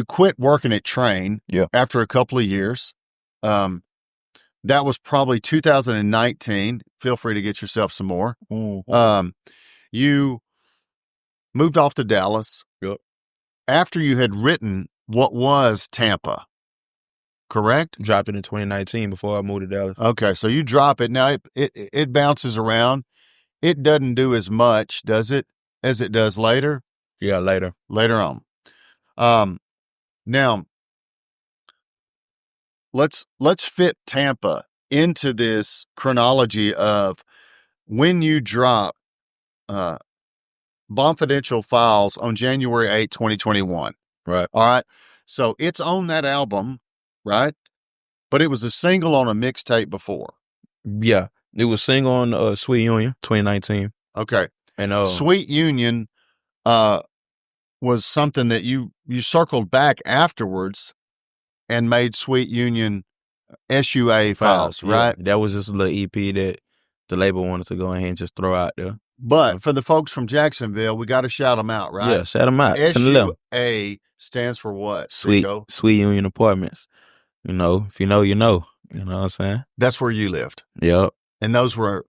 quit working at Trane after a couple of years. That was probably 2019. Feel free to get yourself some more. Mm-hmm. You moved off to Dallas after you had written what was Tampa, correct? Dropped it in 2019 before I moved to Dallas. Okay, so you drop it. Now it bounces around. It doesn't do as much, does it, as it does later? Yeah, later. Later on. Now, let's fit Tampa into this chronology of when you drop Bonfidential Files on January 8, 2021. Right. All right. So it's on that album, right? But it was a single on a mixtape before. Yeah. It was single on Sweet Union, 2019. Okay. And Sweet Union was something that you circled back afterwards and made Sweet Union SUA Files, right? Yeah, that was just a little EP that the label wanted to go ahead and just throw out there. But for the folks from Jacksonville, we got to shout them out, right? Yeah, shout them out. SUA stands for what? Sweet Union Apartments. If you know, you know. You know what I'm saying? That's where you lived. Yep. And those were,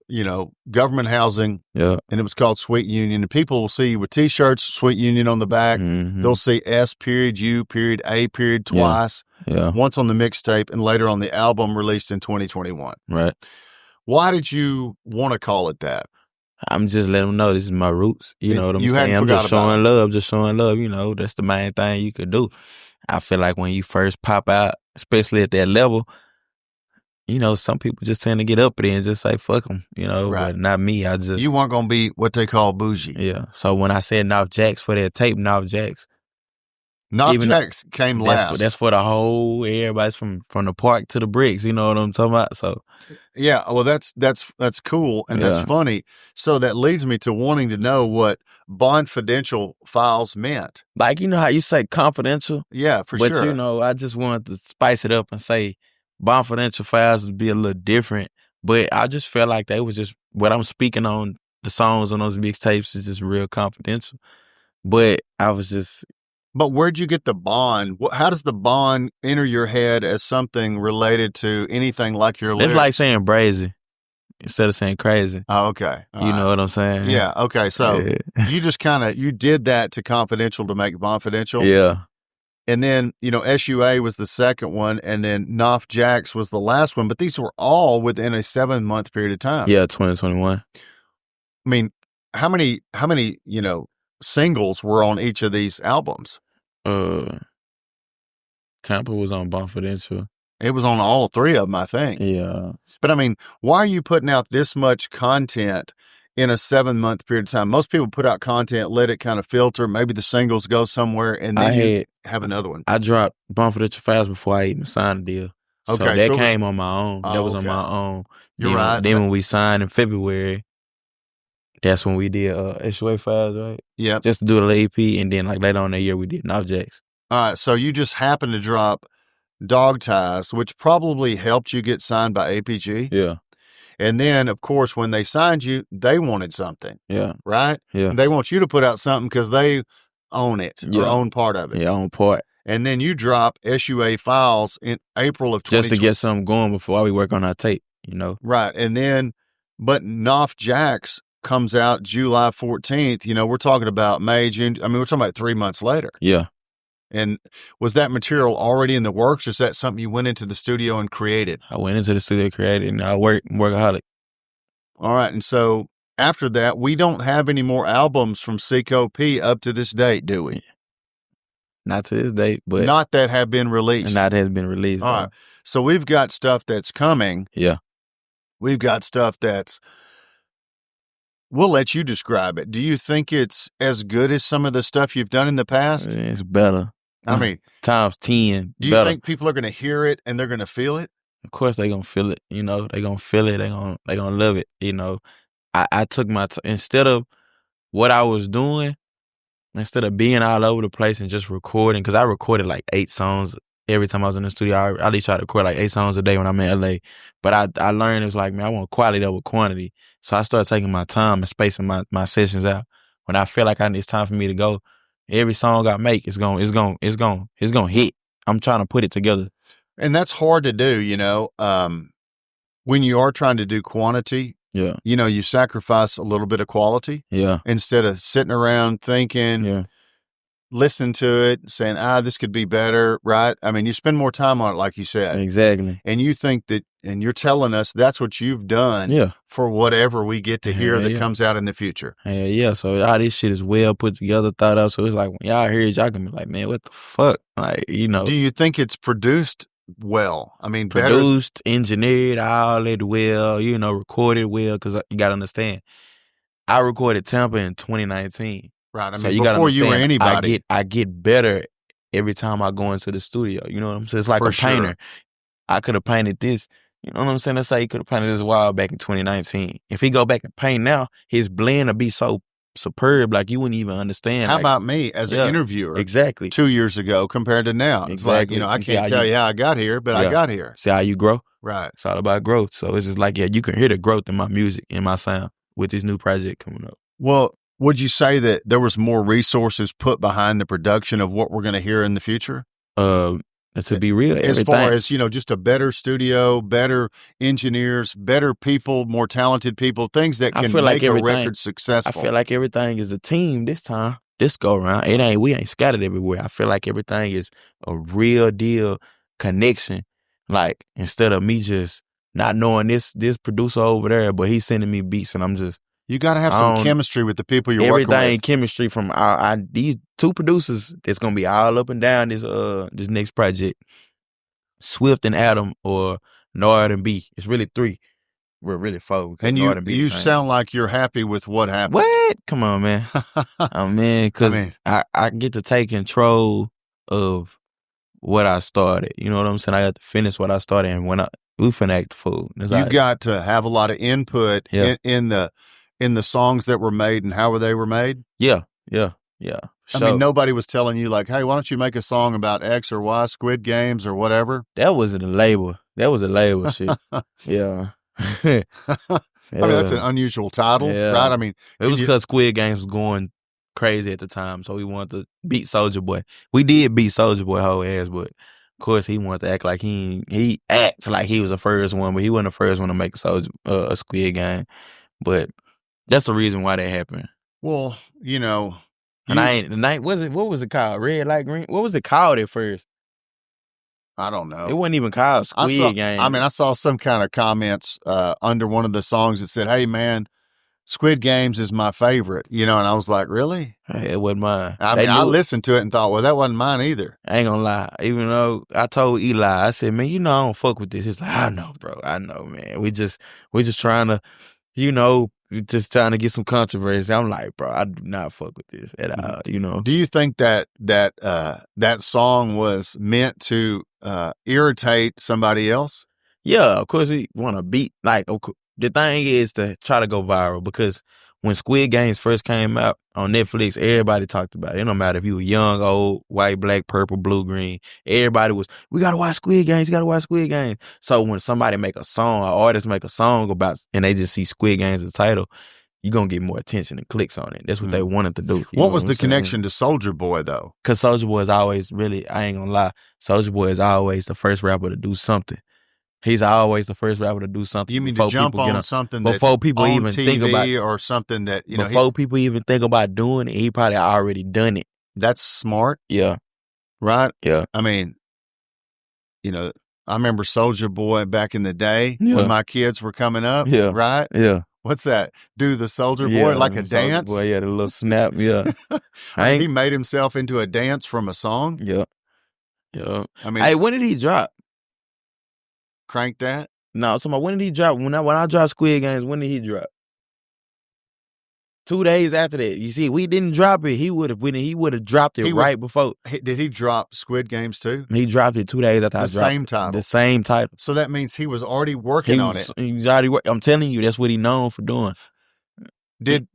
government housing. Yeah. And it was called Sweet Union. And people will see you with T-shirts, Sweet Union on the back. Mm-hmm. They'll see S period, U period, A period twice. Yeah. Once on the mixtape and later on the album released in 2021. Right. Why did you want to call it that? I'm just letting them know this is my roots. You know what I'm saying? I'm just showing love, That's the main thing you could do. I feel like when you first pop out, especially at that level, some people just tend to get up there and just say, fuck them, right. But not me. You weren't going to be what they call bougie. Yeah. So when I said North Jacks for that tape, North Jacks came last. That's for the whole, everybody's from the park to the bricks. You know what I'm talking about? So yeah, well, that's cool and that's funny. So that leads me to wanting to know what Bonfidential Files meant. Like, how you say confidential? Yeah, for sure. But I just wanted to spice it up and say Bonfidential Files would be a little different. But I just felt like they was just what I'm speaking on the songs on those mixtapes is just real confidential. But I was just. But where'd you get the bond? How does the bond enter your head as something related to anything like your lyrics? It's like saying brazy instead of saying crazy. Oh, okay. You know what I'm saying? Yeah. Okay. So you just you did that to Confidential to make Bonfidential. Yeah. And then, SUA was the second one, and then Noff Jax was the last one. But these were all within a 7-month period of time. Yeah, 2021. I mean, how many, singles were on each of these albums? Tampa was on Bonfidential. It was on all 3 of them, I think. Yeah. But I mean, why are you putting out this much content in a 7-month period of time? Most people put out content, let it kind of filter. Maybe the singles go somewhere, and then you have another one. I dropped Bonfidential Files before I even signed the deal. Okay, so that came on my own. That was on my own. You're right. Then when we signed in February, that's when we did SUA Files, right? Yeah. Just to do a little EP, and then like later on that year we did North Jacks. All right, so you just happened to drop Dog Ties, which probably helped you get signed by APG. Yeah. And then, of course, when they signed you, they wanted something. Yeah. Right? Yeah. And they want you to put out something because they own it or own part of it. Yeah, own part. And then you drop SUA Files in April of 2020. Just to get something going before we work on our tape, Right. And then, but Noff Jax comes out July 14th. We're talking about May, June. I mean, we're talking about 3 months later. Yeah. And was that material already in the works, or is that something you went into the studio and created? I went into the studio, created, and I workaholic. All right. And so after that, we don't have any more albums from Cico P up to this date, do we? Not to this date, but not that have been released. Not has been released. All right. So we've got stuff that's coming. Yeah. We've got stuff that's, we'll let you describe it. Do you think it's as good as some of the stuff you've done in the past? It's better. I mean, times 10. Do you think people are going to hear it and they're going to feel it? Of course they're going to feel it. You know, they're going to feel it. They're going to love it. You know, I took my instead of what I was doing, instead of being all over the place and just recording, because I recorded like 8 songs every time I was in the studio. I at least try to record like 8 songs a day when I'm in LA. But I learned it's like, man, I want quality over quantity. So I started taking my time and spacing my sessions out. When I feel like it's time for me to go, every song I make it's gonna hit. I'm trying to put it together. And that's hard to do, you know. When you are trying to do quantity, yeah, you know, you sacrifice a little bit of quality. Yeah. Instead of sitting around thinking, listening to it, saying, this could be better, right? I mean, you spend more time on it, like you said. Exactly. And you think that, and you're telling us that's what you've done for whatever we get to hear that comes out in the future. Yeah. So all this shit is well put together, thought out. So it's like, when y'all hear it, y'all can be like, man, what the fuck? Like, you know. Do you think it's produced well? I mean, produced, engineered, all it well, you know, recorded well, because you got to understand, I recorded Tampa in 2019. Right. I mean, so you before you were anybody. I get better every time I go into the studio. You know what I'm saying? It's like a painter. I could have painted this. You know what I'm saying? Let's say he could have painted this a while back in 2019. If he go back and paint now, his blend will be so superb, like you wouldn't even understand. How about me as an interviewer? Exactly. 2 years ago compared to now. It's like, you know, I can't tell you how I got here, but I got here. See how you grow? Right. It's all about growth. So it's just like, you can hear the growth in my music, in my sound with this new project coming up. Well, would you say that there was more resources put behind the production of what we're going to hear in the future? To be real, as far as, you know, just a better studio, better engineers, better people, more talented people, things that can make a record successful. I feel like everything is a team this time. This go around, we ain't scattered everywhere. I feel like everything is a real deal connection. Like, instead of me just not knowing this producer over there, but he's sending me beats and I'm just. You got to have some chemistry with the people you're working with. Everything chemistry from these 2 producers that's going to be all up and down this next project. Swift and Adam, or Nord and B. It's really 3. We're really 4. And you sound like you're happy with what happened. What? Come on, man. Because I get to take control of what I started. You know what I'm saying? I got to finish what I started, and we finna act the fool. You got to have a lot of input in the songs that were made and how they were made? Yeah. I mean, nobody was telling you like, hey, why don't you make a song about X or Y, Squid Games or whatever? That was a label. Shit. Yeah. I mean, that's an unusual title, right? I mean, it was because Squid Games was going crazy at the time, so we wanted to beat Soulja Boy. We did beat Soulja Boy whole ass, but of course he wanted to act like he acts like he was the first one, but he wasn't the first one to make a Squid Game. But that's the reason why that happened. Well, you know. What was it called? Red, light, green? What was it called at first? I don't know. It wasn't even called Squid Game. I mean, I saw some kind of comments under one of the songs that said, hey, man, Squid Games is my favorite, you know, and I was like, really? Hey, it wasn't mine. I mean, I listened to it and thought, well, that wasn't mine either. I ain't gonna lie. Even though I told Eli, I said, man, you know, I don't fuck with this. He's like, I know, bro. I know, man. We just trying to, you know, just trying to get some controversy. I'm like, bro, I do not fuck with this at all, you know. Do you think that song was meant to irritate somebody else? Yeah, of course we want to beat. Like, the thing is to try to go viral, because when Squid Games first came out on Netflix, everybody talked about it. It don't matter if you were young, old, white, black, purple, blue, green. Everybody was, we got to watch Squid Games. You got to watch Squid Games. So when somebody make a song, or artists make a song about, and they just see Squid Games as a title, you're going to get more attention and clicks on it. That's what they wanted to do. What was the connection to Soulja Boy, though? Because Soulja Boy is always really, I ain't going to lie, Soulja Boy is always the first rapper to do something. He's always the first rapper to do something. You mean to jump on something before people on even TV think about, or something that, you know. Before people even think about doing it, he probably already done it. That's smart. Yeah. right? Yeah. I mean, you know, I remember Soulja Boy back in the day Yeah. when my kids were coming up, Yeah. right? Yeah. What's that? Do the Soulja Boy like a Soulja dance? Boy, yeah, the little snap, yeah. I mean, he made himself into a dance from a song. Yeah. Yeah. I mean, hey, when did he drop? Crank That? No, so when did he drop? When I dropped Squid Games, when did he drop? 2 days after that. You see, we didn't drop it. He would have dropped it right before. Did he drop Squid Games too? He dropped it 2 days after I dropped it. The same title. The same title. So that means he was already working on it. He was already working. I'm telling you, that's what he's known for doing. Did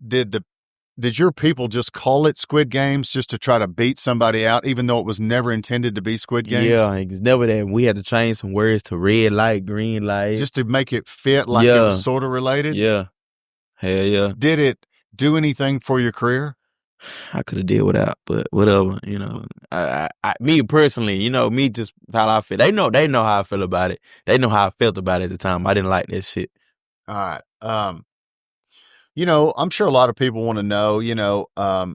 your people just call it Squid Games just to try to beat somebody out, even though it was never intended to be Squid Games? Yeah, it's never that. We had to change some words to red light, green light. Just to make it fit like it was sort of related? Yeah. Hell yeah. Did it do anything for your career? I could have did without, but whatever, you know. I me personally, you know, me just how I feel. They know how I feel about it. They know how I felt about it at the time. I didn't like that shit. All right. You know, I'm sure a lot of people want to know, you know, have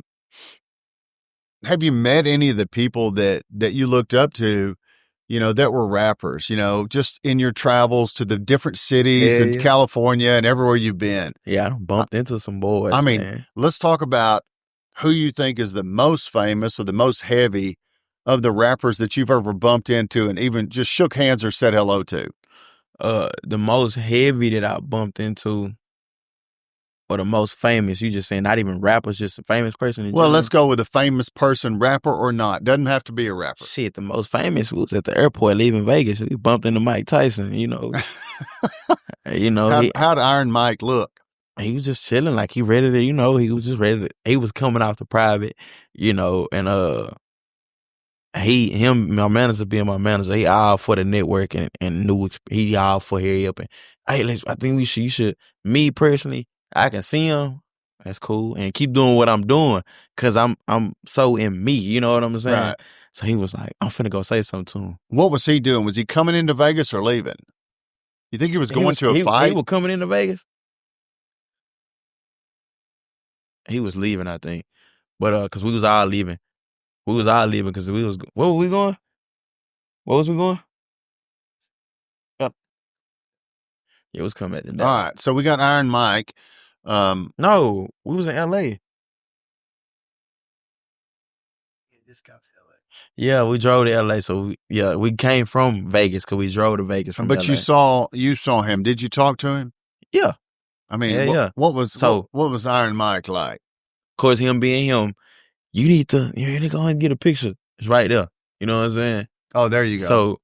you met any of the people that you looked up to, you know, that were rappers, you know, just in your travels to the different cities in California and everywhere you've been? Yeah, I bumped into some boys. I mean, man. Let's talk about who you think is the most famous or the most heavy of the rappers that you've ever bumped into and even just shook hands or said hello to. The most heavy that I bumped into, or the most famous, you just saying not even rappers, just a famous person in general? Let's go with a famous person, rapper or not. Doesn't have to be a rapper. Shit, the most famous was at the airport leaving Vegas. We bumped into Mike Tyson, you know. You know. How'd Iron Mike look? He was just chilling, like he ready to, you know, he was just ready to, he was coming off the private, you know, and my manager being my manager, he all for the network and he all for hurry up and, hey, I think you should, me personally, I can see him, that's cool, and keep doing what I'm doing, cause I'm so in me, you know what I'm saying? Right. So he was like, I'm finna go say something to him. What was he doing? Was he coming into Vegas or leaving? You think he was going to a fight? He was coming into Vegas. He was leaving, I think. But cause we was all leaving. We was all leaving because we was, where were we going? Where was we going? Yeah, it was coming at the day. All right. So we got Iron Mike. No, we was in LA. Just got to LA. Yeah, we drove to LA. So we came from Vegas because we drove to Vegas from LA. But you saw him. Did you talk to him? Yeah. I mean, what was Iron Mike like? Of course, him being him, you need to go ahead and get a picture. It's right there. You know what I'm saying? Oh, there you go. So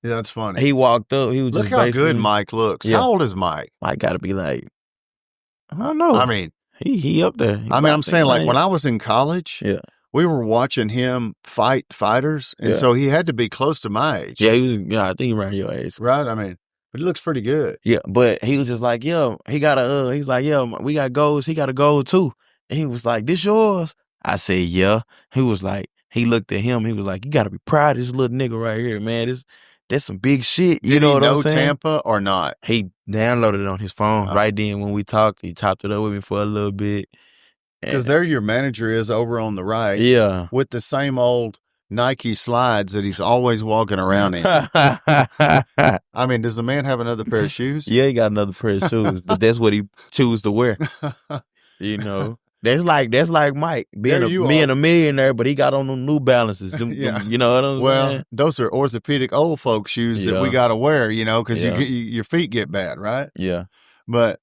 yeah, that's funny. He walked up. He was Look just how good Mike looks. Yeah. How old is Mike? Mike got to be like, I don't know. I mean, he up there. I'm saying like when I was in college, we were watching him fight fighters, and so he had to be close to my age. Yeah, he was. Yeah, I think around your age, right? I mean, but he looks pretty good. Yeah, but he was just like, he got a. He's like, we got goals. He got a goal too, and he was like, this yours? I said, yeah. He was like, he looked at him. He was like, you got to be proud of this little nigga right here, man. That's some big shit. You know what I'm saying? Did he know Tampa or not? He downloaded it on his phone right then when we talked. He chopped it up with me for a little bit. Because there your manager is over on the right. Yeah. With the same old Nike slides that he's always walking around in. I mean, does the man have another pair of shoes? Yeah, he got another pair of shoes, but that's what he choose to wear. You know? That's like Mike being a millionaire, but he got on them New Balances. You know what I'm saying? Well, those are orthopedic old folk shoes that we got to wear, you know, because your feet get bad, right? Yeah. But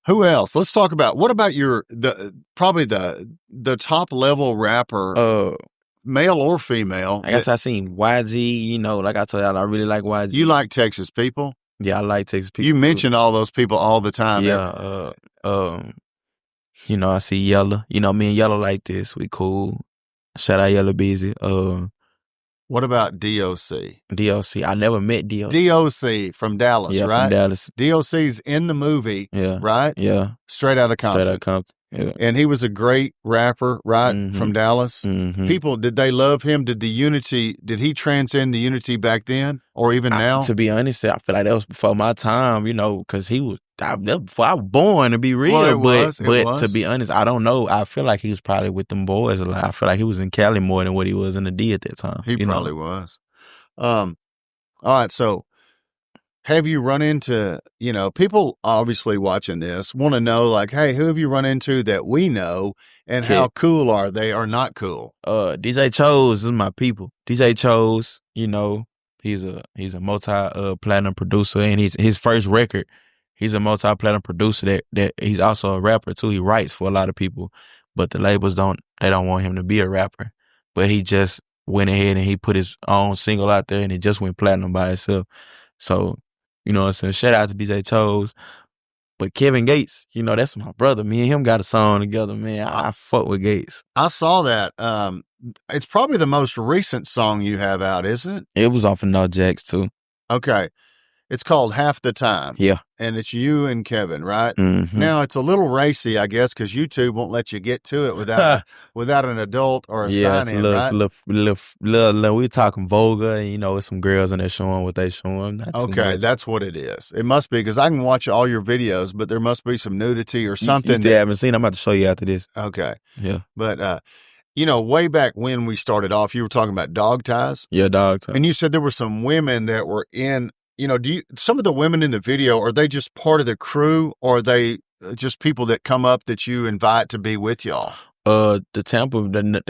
who else? Let's talk about, what about probably the top level rapper, male or female? I guess I seen YG, you know, like I told y'all, I really like YG. You like Texas people? Yeah, I like Texas people. You mention all those people all the time. Yeah. You know, I see Yella. You know, me and Yella like this. We cool. Shout out Yella Busy. What about DOC? DOC. I never met DOC. DOC from Dallas, right? From Dallas. DOC's in the movie, right? Yeah. Straight Outta Compton. Yeah. And he was a great rapper, right? Mm-hmm. From Dallas. Mm-hmm. People, did they love him? Did he transcend the unity back then or even now? To be honest, I feel like that was before my time, you know, because before I was born, to be real. Well, but it was. To be honest, I don't know. I feel like he was probably with them boys a lot. I feel like he was in Cali more than what he was in the D at that time. He probably was. All right, so have you run into, people obviously watching this want to know, like, hey, who have you run into that we know, and how cool are they or not cool? DJ Chose is my people. DJ Chose, he's a multi-platinum producer, and his first record, he's a multi-platinum producer that he's also a rapper too. He writes for a lot of people, but the labels don't want him to be a rapper. But he just went ahead and he put his own single out there, and it just went platinum by itself. So, what I'm saying? Shout out to DJ Chose. But Kevin Gates, that's my brother. Me and him got a song together, man. I fuck with Gates. I saw that. It's probably the most recent song you have out, isn't it? It was off of No Jacks too. Okay. It's called Half the Time. Yeah. And it's you and Kevin, right? Mm-hmm. Now, it's a little racy, I guess, because YouTube won't let you get to it without an adult or a sign-in, right? It's a little, we talking vulgar, and, with some girls in there showing what they showing. Okay, that's what it is. It must be, because I can watch all your videos, but there must be some nudity or something. You still haven't seen. I'm about to show you after this. Okay. Yeah. But, way back when we started off, you were talking about dog ties. Yeah, dog ties. And you said there were some women that were in... some of the women in the video, are they just part of the crew, or are they just people that come up that you invite to be with y'all? The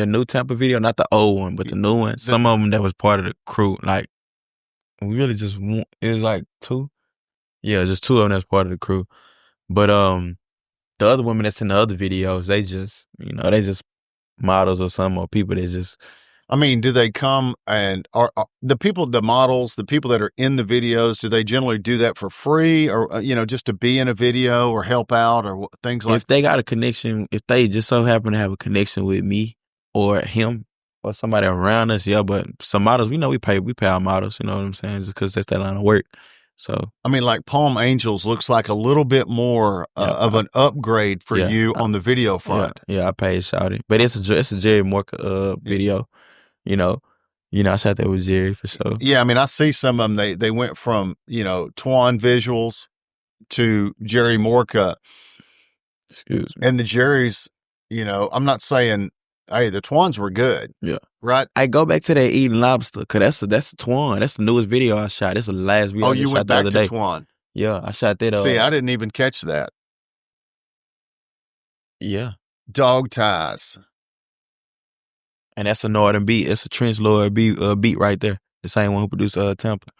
new Tampa video, not the old one, but the new one. Some of them that was part of the crew. Like, we really just it was like two. Yeah, just two of them that's part of the crew. But the other women that's in the other videos, they just they just models or something, or people that just. I mean, do they come and are the models, the people that are in the videos, do they generally do that for free, or, just to be in a video or help out or things like that? If they got a connection, if they just so happen to have a connection with me or him or somebody around us, yeah, but some models, we pay our models, you know what I'm saying, just because that's that line of work. So, I mean, like Palm Angels looks like a little bit more of an upgrade for you on the video front. Yeah, I paid Shouty. But it's a Jerry Morka video. I sat there with Jerry for sure. Yeah, I mean, I see some of them. They went from Twan visuals to Jerry Morka. Excuse me. And the Jerry's, I'm not saying, hey, the Twans were good. Yeah, right. I go back to that eating lobster, because that's Twan. That's the newest video I shot. That's the last video. Oh, you went back to Twan. Yeah, I shot that. See, I didn't even catch that. Yeah, dog ties. And that's a Northern beat. It's a Trench Lord beat right there. The same one who produced Tampa.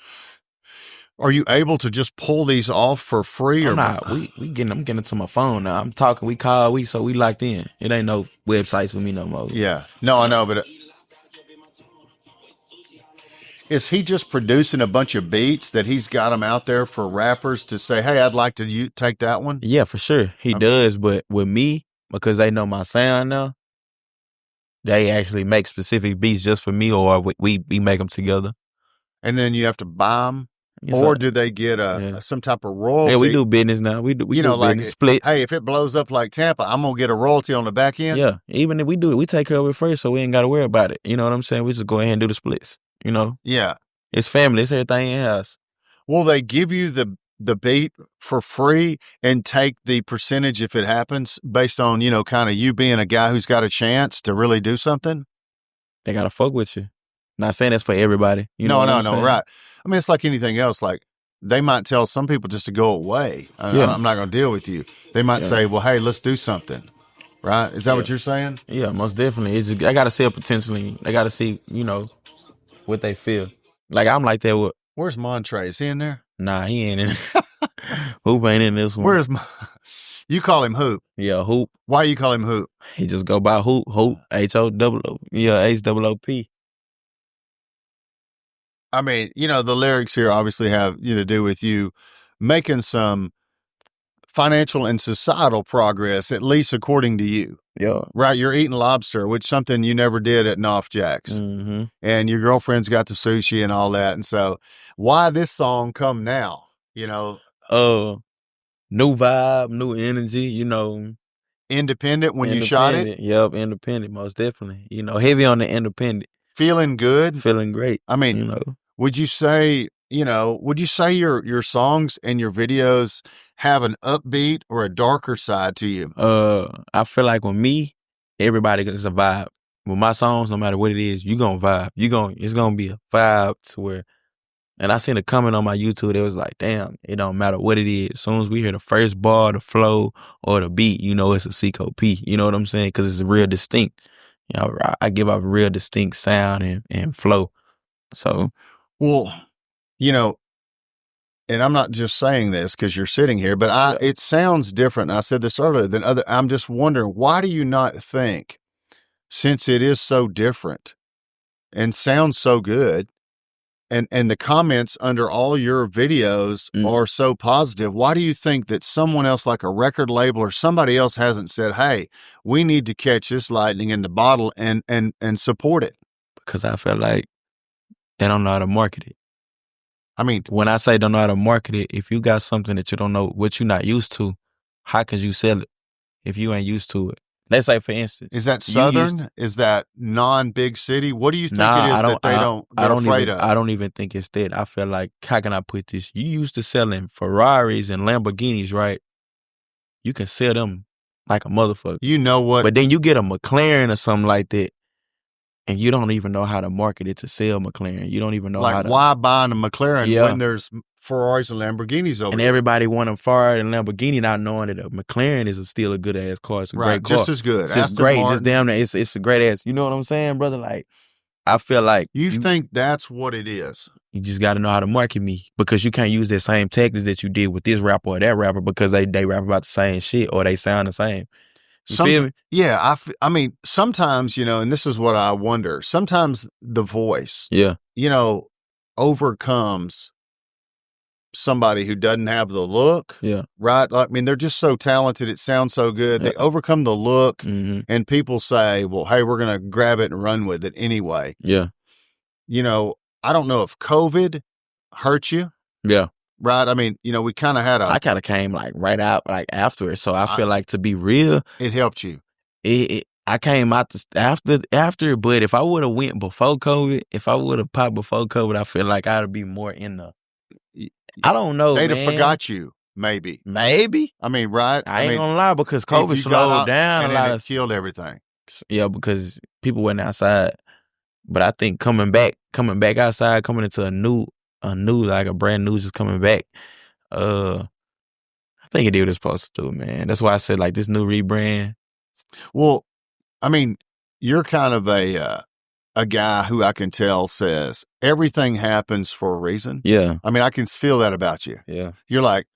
Are you able to just pull these off for free? Or not? I'm getting it to my phone now. I'm talking. So we locked in. It ain't no websites for me no more. Yeah. No, I know, but is he just producing a bunch of beats that he's got them out there for rappers to say, hey, I'd like to take that one? Yeah, for sure. He does. But with me, because they know my sound now, they actually make specific beats just for me, or we make them together. And then you have to buy them? Or do they get some type of royalty? Yeah, we do business now. We do like business splits. Hey, if it blows up like Tampa, I'm going to get a royalty on the back end? Yeah, even if we do it, we take care of it first, so we ain't got to worry about it. You know what I'm saying? We just go ahead and do the splits, Yeah. It's family. It's everything in-house. Will they give you the beat for free and take the percentage if it happens based on, kind of you being a guy who's got a chance to really do something? They got to fuck with you. Not saying that's for everybody. No, right. I mean, it's like anything else. Like, they might tell some people just to go away. I'm not going to deal with you. They might say, well, hey, let's do something. Right? Is that what you're saying? Yeah, most definitely. It's just, I got to see it potentially. They got to see, what they feel. Like, I'm like that with... Where's Montre? Is he in there? Nah, he ain't in it. Hoop ain't in this one. Where's you call him Hoop? Yeah, Hoop. Why you call him Hoop? He just go by Hoop. H-O-O-O. Yeah, H-O-O-P. I mean, the lyrics here obviously have to do with you making some financial and societal progress, at least according to you. Yeah. Right? You're eating lobster, which is something you never did at North Jacks. Mm-hmm. And your girlfriend's got the sushi and all that. And so why this song come now? New vibe, new energy, Independent when you shot it? Yep, independent, most definitely. Heavy on the independent. Feeling good? Feeling great. I mean, would you say, would you say your songs and your videos have an upbeat or a darker side to you? I feel like with me, everybody gets a vibe. With my songs, no matter what it is, you gonna vibe. It's gonna be a vibe to where. And I seen a comment on my YouTube. It was like, damn, it don't matter what it is. As soon as we hear the first bar, the flow, or the beat, it's a Cico P. You know what I'm saying? Because it's real distinct. I give off a real distinct sound and flow. So, well, and I'm not just saying this because you're sitting here, but it sounds different. And I said this earlier than other. I'm just wondering, why do you not think, since it is so different and sounds so good, and the comments under all your videos are so positive, why do you think that someone else, like a record label or somebody else, hasn't said, hey, we need to catch this lightning in the bottle and support it? Because I feel like they don't know how to market it. I mean, when I say don't know how to market it, if you got something that you don't know, what you're not used to, how can you sell it if you ain't used to it? Let's say, for instance, is that Southern? Is that non-big city? What do you think it is that they're afraid of? I don't even think it's that. I feel like, how can I put this? You used to selling Ferraris and Lamborghinis, right? You can sell them like a motherfucker. You know what? But then you get a McLaren or something like that, and you don't even know how to market it to sell McLaren. You don't even know how to. Why buying a McLaren when there's Ferraris and Lamborghinis over and there? Everybody want a Ferrari and Lamborghini, not knowing that a McLaren is still a good ass car. It's a great car. Just as good. It's just great. Just damn near. It's a great ass. You know what I'm saying, brother? Like, I feel like you think that's what it is. You just got to know how to market me, because you can't use that same tactics that you did with this rapper or that rapper, because they rap about the same shit or they sound the same. You feel me? Yeah, I mean, sometimes, and this is what I wonder. Sometimes the voice, overcomes somebody who doesn't have the look. Yeah. Right? I mean, they're just so talented. It sounds so good. They overcome the look, and people say, well, hey, we're going to grab it and run with it anyway. Yeah. I don't know if COVID hurt you. Yeah. Right? I mean, we kind of had I kind of came right out after it. So I feel like, to be real, it helped you. I came out after, but if I would have went before COVID, if I would have popped before COVID, I feel like I'd be more in the. I don't know. They'd have forgot you, maybe. Maybe. I mean, right? I ain't gonna lie, because COVID slowed down a lot of. Killed everything. Yeah, because people went outside. But I think coming back outside, coming into a new, like a brand new, just coming back. I think it did what it's supposed to do, man. That's why I said, like, this new rebrand. Well, I mean, you're kind of a guy who I can tell says everything happens for a reason. Yeah. I mean, I can feel that about you. Yeah. You're like,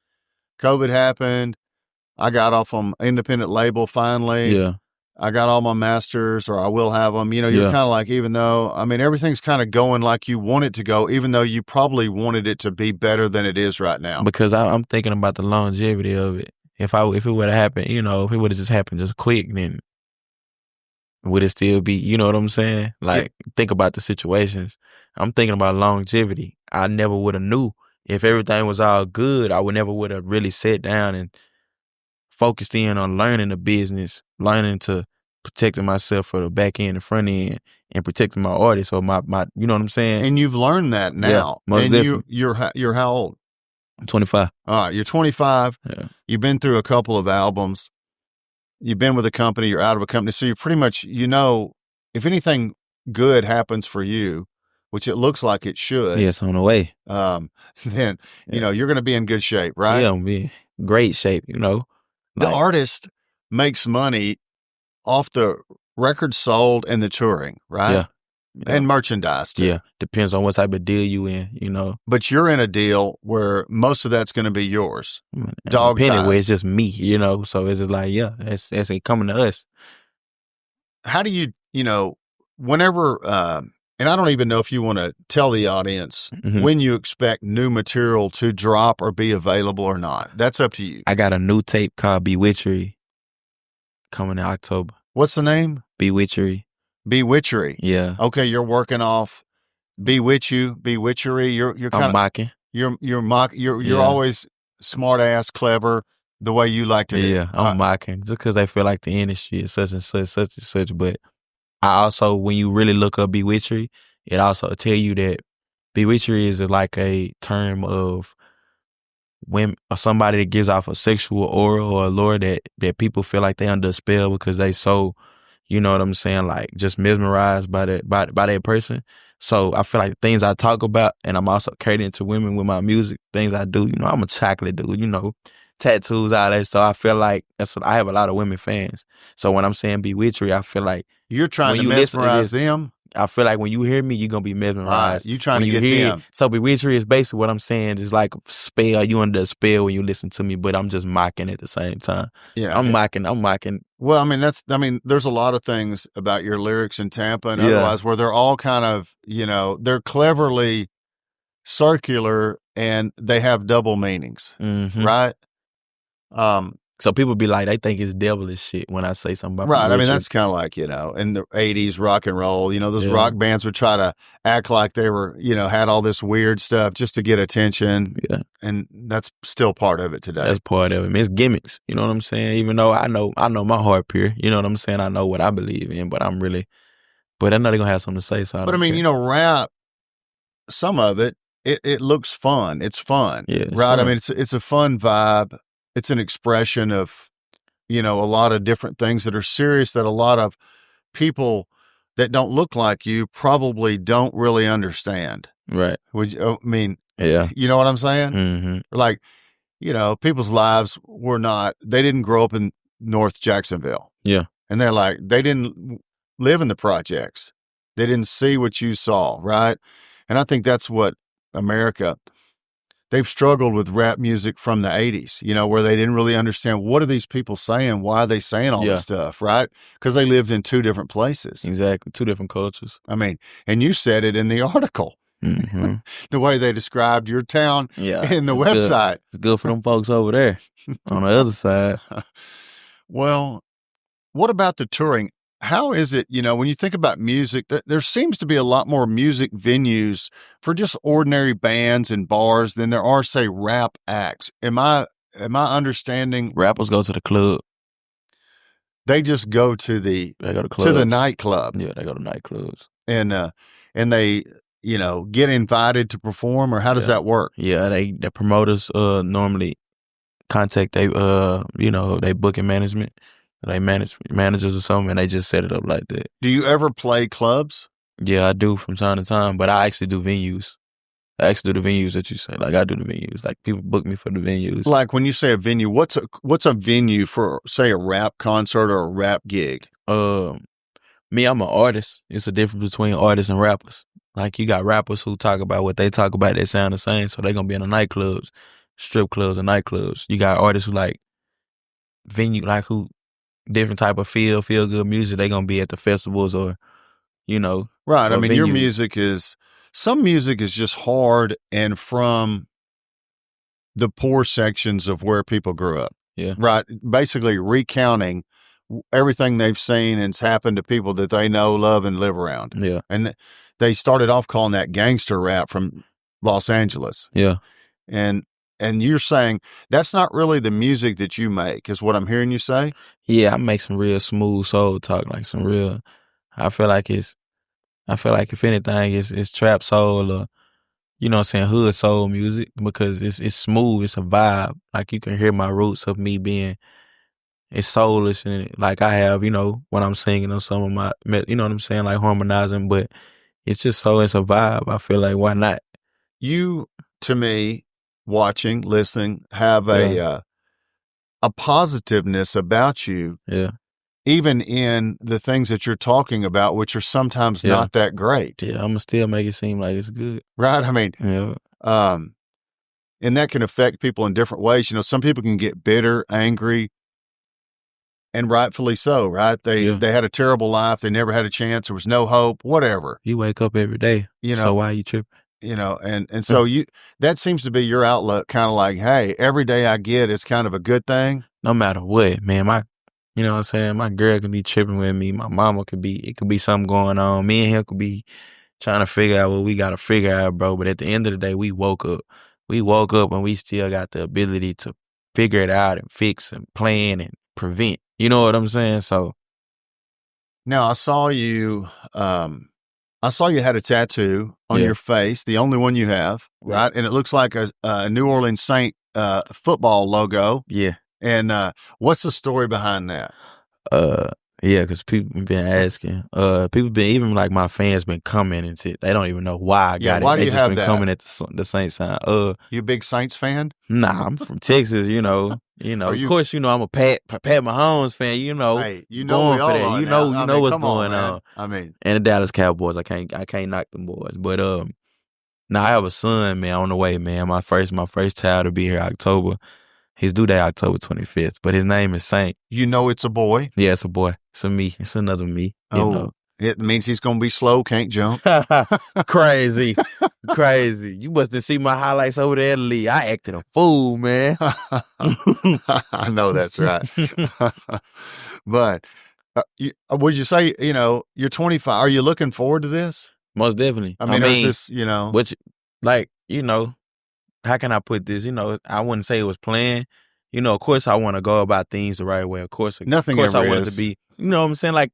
COVID happened. I got off on independent label finally. Yeah. I got all my masters, or I will have them. You're kind of like, even though, I mean, everything's kind of going like you want it to go, even though you probably wanted it to be better than it is right now. Because I'm thinking about the longevity of it. If it would have happened, if it would have just happened just quick, then would it still be, you know what I'm saying? Like, think about the situations. I'm thinking about longevity. I never would have knew. If everything was all good, I never would have really sat down and focused in on learning the business, learning to protecting myself for the back end and front end, and protecting my artists or my you know what I'm saying? And you've learned that now. Yeah, most and definitely. You're how old? I'm 25. All right, you're 25. Yeah. You've been through a couple of albums. You've been with a company, you're out of a company. So you're pretty much, if anything good happens for you, which it looks like it should. Yes, on the way. Then, you're going to be in good shape, right? Yeah, I'm in great shape, The artist makes money off the records sold and the touring, right? Yeah. And merchandise, too. Yeah. Depends on what type of deal you in, But you're in a deal where most of that's going to be yours. Dog ties. Where it's just me, So it's just like, that's it coming to us. How do you, whenever, and I don't even know if you want to tell the audience when you expect new material to drop or be available or not. That's up to you. I got a new tape called Bewitchery coming in October. What's the name? Bewitchery. Bewitchery. Yeah. Okay, you're working off Bewitchery. You're kind of mocking. You're always smart ass, clever, the way you like to be. Yeah, I'm mocking just because I feel like the industry is such and such. But I also, when you really look up Bewitchery, it also tell you that Bewitchery is like a term of when somebody that gives off a sexual aura or allure that people feel like they under a spell because they so, you know what I'm saying, like just mesmerized by that person. So I feel like the things I talk about, and I'm also catering to women with my music, things I do, I'm a chocolate dude, tattoos, all that. So I feel like I have a lot of women fans. So when I'm saying bewitchery, I feel like You're trying when to you listen to mesmerize this, them. I feel like when you hear me, you're gonna be mesmerized. You trying when to you get hear them. So bewitchery is basically what I'm saying. It's like spell. You under a spell when you listen to me, but I'm just mocking at the same time. Yeah, I'm mocking. Well, there's a lot of things about your lyrics in Tampa and Yeah. otherwise where they're all kind of, they're cleverly circular and they have double meanings, right? So people be like, they think it's devilish shit when I say something about right. bewitchery. That's kind of like, in the 80s rock and roll, those rock bands would try to act like they were, had all this weird stuff just to get attention. Yeah. And that's still part of it today. That's part of it. It's gimmicks. You know what I'm saying? Even though I know my heart pure. You know what I'm saying? I know what I believe in, but I know they're going to have something to say. So but rap, some of it looks fun. It's fun. Yeah, it's right. fun. It's a fun vibe. It's an expression of, a lot of different things that are serious that a lot of people that don't look like you probably don't really understand. Right. Yeah. You know what I'm saying? Mm-hmm. Like, people's lives they didn't grow up in North Jacksonville. Yeah. And they're like, they didn't live in the projects. They didn't see what you saw, right? And I think that's what they've struggled with rap music from the 80s, where they didn't really understand what are these people saying? Why are they saying all this stuff, right? Because they lived in two different places. Exactly. Two different cultures. And you said it in the article. Mm-hmm. The way they described your town in the website. Good. It's good for them folks over there on the other side. Well, what about the touring? How is it, when you think about music, there seems to be a lot more music venues for just ordinary bands and bars than there are, say, rap acts. Am I understanding? Rappers go to the club. They just go to the nightclub. Yeah, they go to nightclubs. And they, get invited to perform, or how does that work? Yeah, the promoters normally contact they booking management. They managers or something, and they just set it up like that. Do you ever play clubs? Yeah, I do from time to time, but I actually do venues. I actually do the venues that you say. Like, I do the venues. Like, people book me for the venues. Like, when you say a venue, what's a venue for, say, a rap concert or a rap gig? Me, I'm an artist. It's a difference between artists and rappers. Like, you got rappers who talk about what they talk about, they sound the same, so they're going to be in the nightclubs, strip clubs and nightclubs. You got artists who like venue, like who different type of feel good music. They gonna be at the festivals or, right. Or your venues. some music is just hard and from the poor sections of where people grew up. Yeah. Right. Basically recounting everything they've seen and it's happened to people that they know, love, and live around. Yeah. And they started off calling that gangster rap from Los Angeles. Yeah. And you're saying that's not really the music that you make, is what I'm hearing you say? Yeah, I make some real smooth soul talk, like some real. I feel like if anything, it's trap soul or, hood soul music, because it's smooth. It's a vibe. Like, you can hear my roots of me being, it's soulish, and like I have, when I'm singing on some of my, you know what I'm saying, like harmonizing, but it's just it's a vibe. I feel like, why not? You, to me, watching, listening, have a positiveness about you. Yeah. Even in the things that you're talking about, which are sometimes not that great. Yeah, I'm gonna still make it seem like it's good. Right. Yeah. And that can affect people in different ways. Some people can get bitter, angry, and rightfully so, right? They had a terrible life. They never had a chance. There was no hope, whatever. You wake up every day. So why are you tripping? And so that seems to be your outlook, kind of like, hey, every day I get is kind of a good thing. No matter what, man, you know what I'm saying? My girl could be tripping with me. My mama it could be something going on. Me and him could be trying to figure out what we got to figure out, bro. But at the end of the day, we woke up. We woke up and we still got the ability to figure it out and fix and plan and prevent. You know what I'm saying? So now I saw you I saw you had a tattoo on your face, the only one you have, right? And it looks like a New Orleans Saint football logo. Yeah. And what's the story behind that? Yeah, because people been asking. People been, even like my fans been commenting. They don't even know why I got why it. do They you just have been that? coming at the Saints sign. You a big Saints fan? Nah, I'm from Texas. Of course, I'm a Pat Mahomes fan. Hey, going we for all that. are You now. know what's come going on. and the Dallas Cowboys. I can't knock them boys. But now I have a son, man, on the way, man. My first child will be here October. His due date October 25th, but his name is Saint. You know it's a boy? Yeah, it's a boy. It's a me. It's another me. It means he's going to be slow, can't jump. Crazy. You must have seen my highlights over there, Lee. I acted a fool, man. I know that's right. But would you say, you're 25. Are you looking forward to this? Most definitely. I mean, is this, Which, how can I put this? I wouldn't say it was planned. Of course I want to go about things the right way. Of course I want it to be, you know what I'm saying? Like,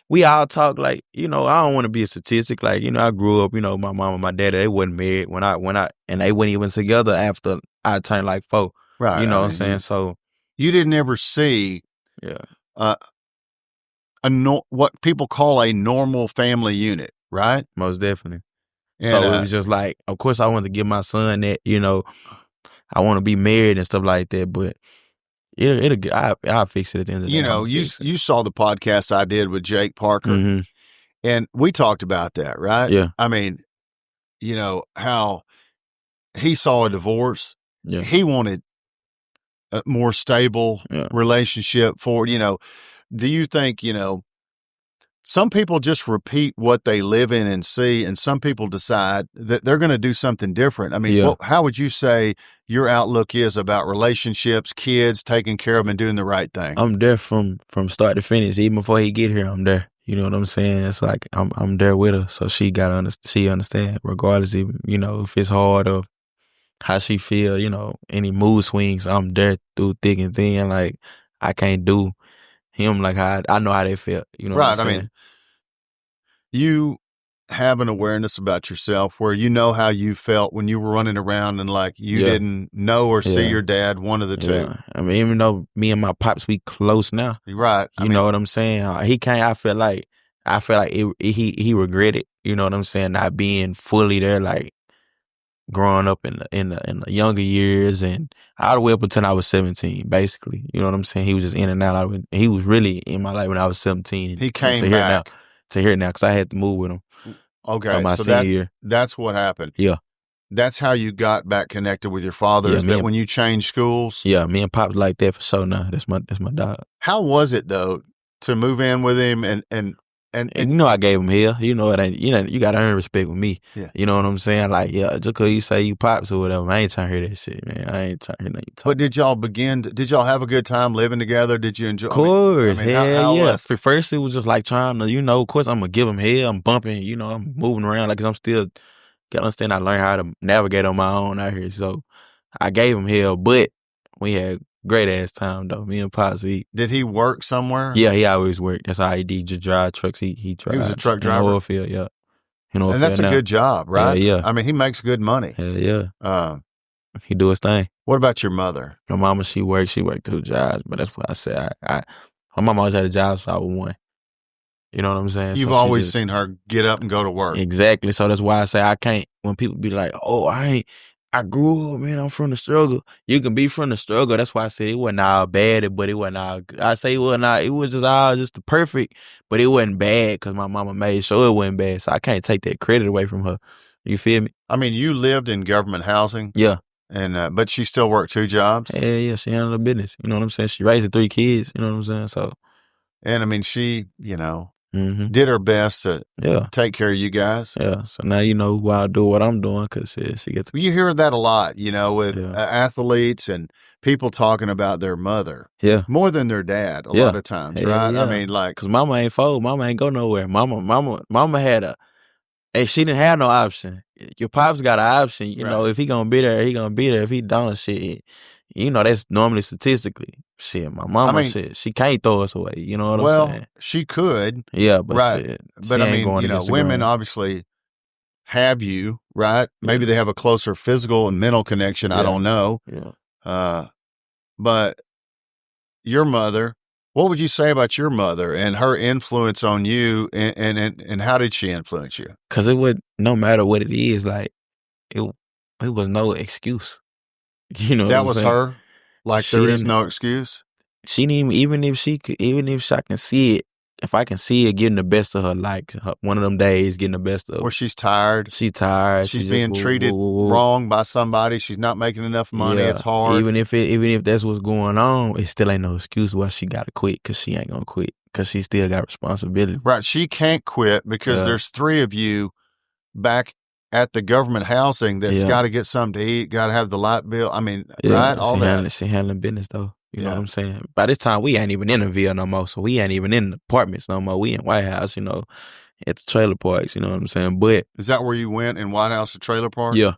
we all talk like, I don't want to be a statistic. Like, I grew up, my mom and my dad, they wasn't married and they weren't even together after I turned like 4. Right. You know what I'm saying? So you didn't ever see what people call a normal family unit, right? Most definitely. And, so it was just like, of course I wanted to give my son that, I want to be married and stuff like that, but I'll fix it at the end of the day. You saw the podcast I did with Jake Parker, and we talked about that, right? Yeah. I mean, how he saw a divorce. Yeah. He wanted a more stable relationship for, do you think, some people just repeat what they live in and see, and some people decide that they're going to do something different. I mean, how would you say your outlook is about relationships, kids, taking care of them and doing the right thing? I'm there from start to finish. Even before he get here, I'm there. You know what I'm saying? It's like I'm there with her, so she understand, regardless, even if it's hard or how she feel. Any mood swings, I'm there through thick and thin. Like, I can't do him like how I know how they feel. You know what I'm saying? I mean, you have an awareness about yourself where you know how you felt when you were running around and like you didn't know or see your dad, one of the two. I mean, even though me and my pops, we close now. Right. You know what I'm saying? He can't. I feel like he regretted. You know what I'm saying? Not being fully there, like growing up in the younger years and all the way up until I was 17, basically. You know what I'm saying? He was just in and out. He was really in my life when I was 17. He came back. To here now, because I had to move with him. Okay, my senior year. That's what happened. Yeah. That's how you got back connected with your father, is that when you changed schools? Yeah, me and Pop's like that for sure now. That's my dog. How was it, though, to move in with him and I gave him hell. It ain't, you got to earn respect with me. Yeah. You know what I'm saying? Like, just because you say you Pops or whatever, I ain't trying to hear that shit, man. I ain't trying to hear nothing you talk. But did y'all have a good time living together? Did you enjoy? Of course. Hell yeah. Was... First, it was just like trying to, of course, I'm going to give him hell. I'm bumping, I'm moving around. Like, 'cause I'm still, got to understand, I learned how to navigate on my own out here. So I gave him hell, but we had great ass time though. Me and Pops. Did he work somewhere? Yeah, he always worked. That's how he did. Just drive trucks. He drive. He was a truck driver. In the oil field, yeah. And that's a good job, right? Yeah. I mean, he makes good money. Hell yeah. He do his thing. What about your mother? My mama, she worked 2 jobs, but that's what I said. My mama always had a job, so I was one. You know what I'm saying? You've always seen her get up and go to work. Exactly. So that's why I say I can't. When people be like, "Oh, I grew up, man. I'm from the struggle." You can be from the struggle. That's why I say it wasn't all bad, but it wasn't all good. I say it wasn't all, it was just all just the perfect, but it wasn't bad because my mama made sure it wasn't bad. So I can't take that credit away from her. You feel me? I mean, you lived in government housing. Yeah. And but she still worked 2 jobs. Yeah. She handled her business. You know what I'm saying? She raised 3 kids. You know what I'm saying? So. And I mean, she, did her best to take care of you guys. Yeah. So now you know why I do what I'm doing, because she gets. You hear that a lot, with athletes and people talking about their mother. Yeah. More than their dad a lot of times, right? Yeah. I mean, like. Because mama ain't fold. Mama ain't go nowhere. Mama had she didn't have no option. Your pops got an option. You know, if he gonna be there, he gonna be there. If he don't, shit, You know, that's normally statistically. Shit, my mama, she can't throw us away. You know what I'm saying? Well, she could. Yeah, but right. shit, But she ain't going against the women grain. obviously have you, right? Maybe they have a closer physical and mental connection. I don't know. Yeah. But your mother, what would you say about your mother and her influence on you, and how did she influence you? Because it would, no matter what it is, like, it was no excuse. You know what I'm saying? That was her? Like, there is no excuse? She didn't even if I can see it, if I can see it getting the best of her, like one of them days getting the best of her. Or she's tired. She's tired. She's being treated wrong by somebody. She's not making enough money. Yeah. It's hard. Even if that's what's going on, it still ain't no excuse why she got to quit, because she ain't going to quit, because she still got responsibility. Right. She can't quit because there's 3 of you back at the government housing that's got to get something to eat, got to have the light bill. I mean, right? All that. She handling business, though. You know what I'm saying? By this time, we ain't even in the Ville no more, so we ain't even in the apartments no more. We in White House, you know, at the trailer parks, you know what I'm saying? But is that where you went, in White House, the trailer park? Yeah.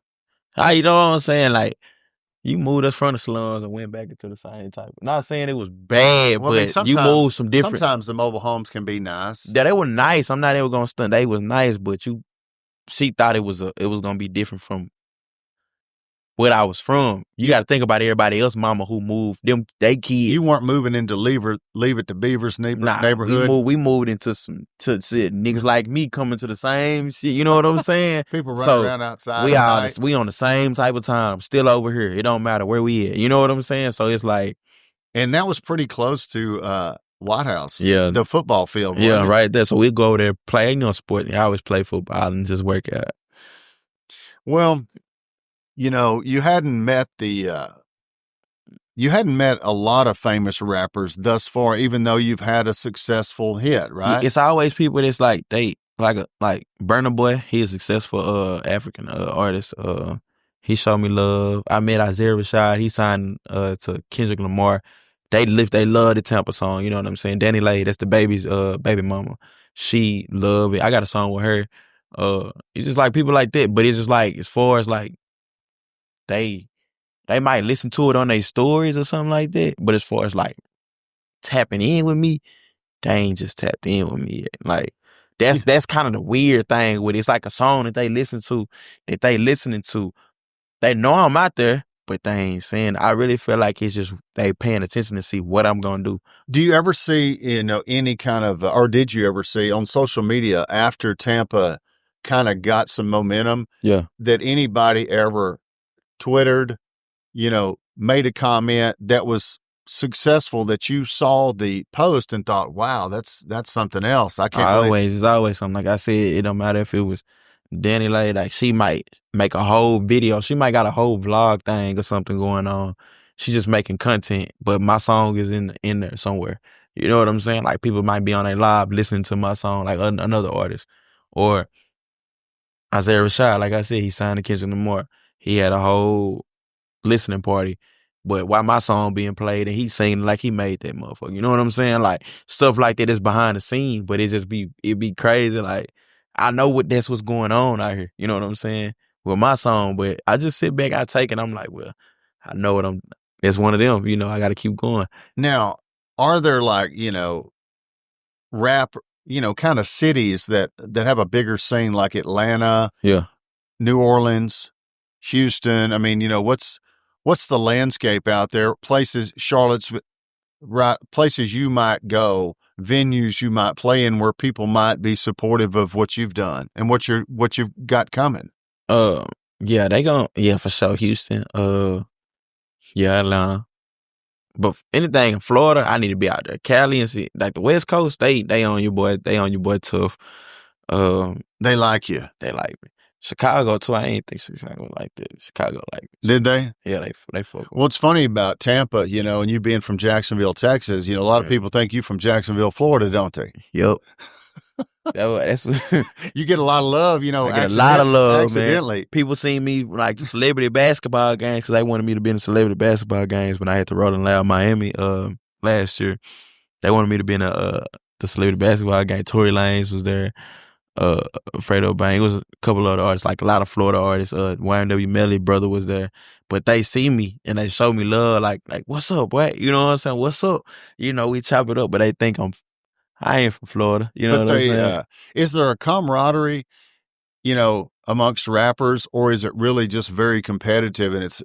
You know what I'm saying? Like, you moved us from the slums and went back into the same type. Not saying it was bad, but you moved some different. Sometimes the mobile homes can be nice. Yeah, they were nice. I'm not ever gonna stunt. They was nice, but she thought it was gonna be different from what I was from. You got to think about everybody else, mama, who moved them. They kids. You weren't moving into Leave It to Beaver's neighborhood. We moved into to niggas like me coming to the same shit. You know what I'm saying? People running around outside. We on the same type of time. Still over here. It don't matter where we at. You know what I'm saying? So it's like, and that was pretty close to White House. Yeah, the football field. Yeah, right there. So we go over there, play. You know, sport. I always play football and just work out. Well, you know, you hadn't met a lot of famous rappers thus far, even though you've had a successful hit, right? It's always people that's like, they like Burna Boy. He is a successful African artist. He showed me love. I met Isaiah Rashad. He signed to Kendrick Lamar. They love the Tampa song. You know what I'm saying? Danny Lay, that's the baby's baby mama. She love it. I got a song with her. It's just like people like that. But it's just like, as far as like, they might listen to it on their stories or something like that. But as far as like tapping in with me, they ain't just tapped in with me yet. Like, that's kind of the weird thing with it. It's like a song that they listening to. They know I'm out there, but they ain't saying. I really feel like it's just they paying attention to see what I'm gonna do. Do you ever see, any kind of, or did you ever see on social media after Tampa kind of got some momentum? Yeah. That anybody ever Twittered, made a comment that was successful, that you saw the post and thought, wow, that's something else. I can't It's always something. Like I said, it don't matter if it was Danny Lay, like she might make a whole video. She might got a whole vlog thing or something going on. She just making content, but my song is in there somewhere. You know what I'm saying? Like, people might be on a live listening to my song, like another artist. Or Isaiah Rashad, like I said, he signed to Kendrick Lamar. He had a whole listening party, but while my song being played and he singing like he made that motherfucker. You know what I'm saying? Like, stuff like that is behind the scenes, but it be crazy. Like, I know that's what's going on out here. You know what I'm saying? With my song, but I just sit back, I take it, I'm like, well, I know what it's one of them, I got to keep going. Now, are there like, rap, kind of cities that have a bigger scene, like Atlanta, New Orleans, Houston? I mean, what's the landscape out there? Places, Charlottesville, right? Places you might go, venues you might play in where people might be supportive of what you've done and what you've got coming. For sure. Houston, Atlanta. But anything in Florida, I need to be out there. Cali and like the West Coast, they on your boy. They on your boy tough. They like you. They like me. Chicago too. I ain't think Chicago like that. Chicago like me too. Did they? Yeah, they fuck. Well, it's funny about Tampa, and you being from Jacksonville, Texas. A lot of people think you from Jacksonville, Florida, don't they? Yep. That's you get a lot of love. I get a lot of love, accidentally. Man. People see me like the celebrity basketball games because they wanted me to be in the celebrity basketball games when I had to Rolling Loud Miami last year. They wanted me to be in the celebrity basketball game. Tory Lanez was there. Fredo Bang. It was a couple other artists, like a lot of Florida artists. YMW Melly brother was there, but they see me and they show me love. Like what's up, boy? You know what I'm saying? What's up? You know, we chop it up, but they think I ain't from Florida. You know But what I'm saying? Is there a camaraderie, amongst rappers, or is it really just very competitive and it's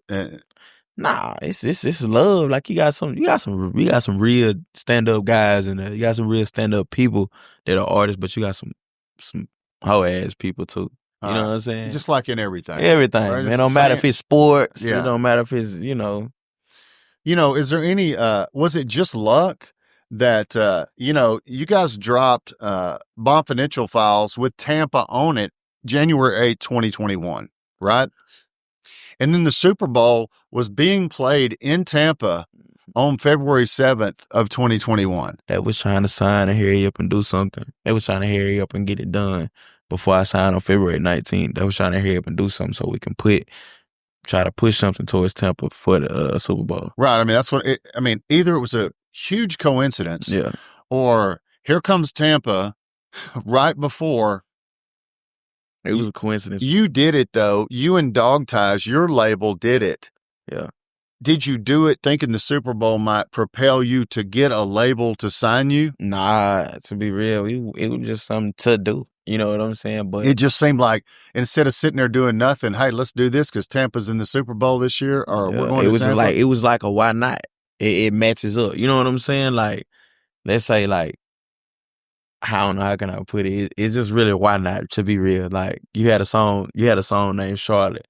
Nah, it's love. Like you got some real stand up guys and you got some real stand up people that are artists, but you got some hoe ass people too. You know what I'm saying? Just like in everything. Everything, right? man. It don't matter if it's sports. Yeah. It don't matter if it's is there any was it just luck that you guys dropped Bonfidential Files with Tampa on it January 8th, 2021, right? And then the Super Bowl was being played in Tampa on February 7th of 2021. They was trying to sign and hurry up and do something. They was trying to hurry up and get it done before I signed on February 19th. They was trying to hurry up and do something so we can try to push something towards Tampa for the Super Bowl. Right. I mean, that's either it was a huge coincidence, or here comes Tampa right before. It was a coincidence. You did it, though. You and Dog Ties, your label, did it. Yeah. Did you do it thinking the Super Bowl might propel you to get a label to sign you? Nah, to be real, it was just something to do. You know what I'm saying? But it just seemed like instead of sitting there doing nothing, hey, let's do this because Tampa's in the Super Bowl this year, or we're going to Tampa. It was like a why not? It matches up. You know what I'm saying? Like, let's say I don't know how can I put it. It's just really why not, to be real. Like you had a song named Charlotte,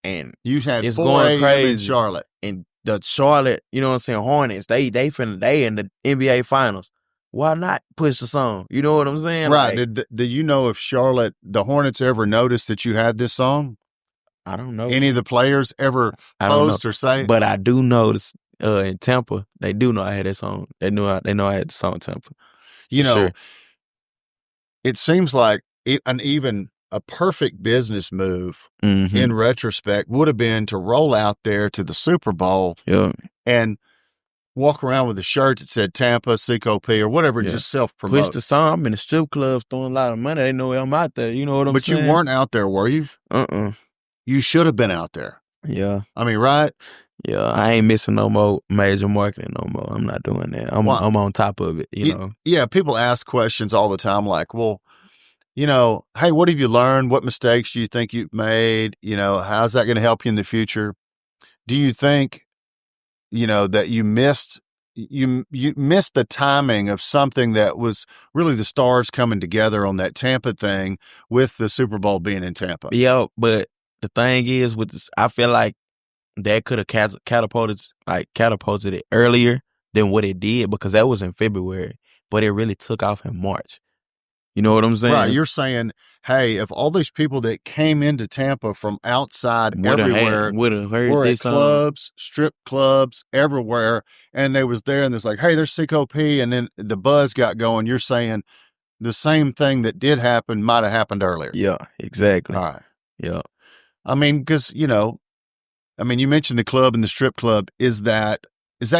and you had it's 4 going crazy in Charlotte, and the Charlotte, you know what I'm saying, Hornets, they in the NBA Finals. Why not push the song? You know what I'm saying? Right. Do you know if the Hornets ever noticed that you had this song? I don't know. Any of the players ever posed or say? But I do notice in Tampa, they do know I had that song. They know I had the song in Tampa. Sure. It seems like even a perfect business move in retrospect would have been to roll out there to the Super Bowl and walk around with a shirt that said Tampa, Cico P, or whatever, just self-promote. Push the song. I'm in the strip clubs throwing a lot of money. They know I'm out there. You know what I'm saying? But you weren't out there, were you? You should have been out there. Yeah. I mean, right? Yeah, I ain't missing no more major marketing no more. I'm not doing that. I'm on top of it, you know? Yeah, people ask questions all the time like, well, hey, what have you learned? What mistakes do you think you've made? How's that going to help you in the future? Do you think, that you missed the timing of something that was really the stars coming together on that Tampa thing with the Super Bowl being in Tampa? Yeah, but the thing is with this, I feel like that could have catapulted it earlier than what it did because that was in February, but it really took off in March. You know what I'm saying? Right. You're saying, hey, if all these people that came into Tampa from outside everywhere were at clubs, strip clubs, everywhere, and they was there and it's like, hey, there's Cico P, and then the buzz got going, you're saying the same thing that did happen might have happened earlier. Yeah, exactly. All right. Yeah. I mean, because, you mentioned the club and the strip club. Is that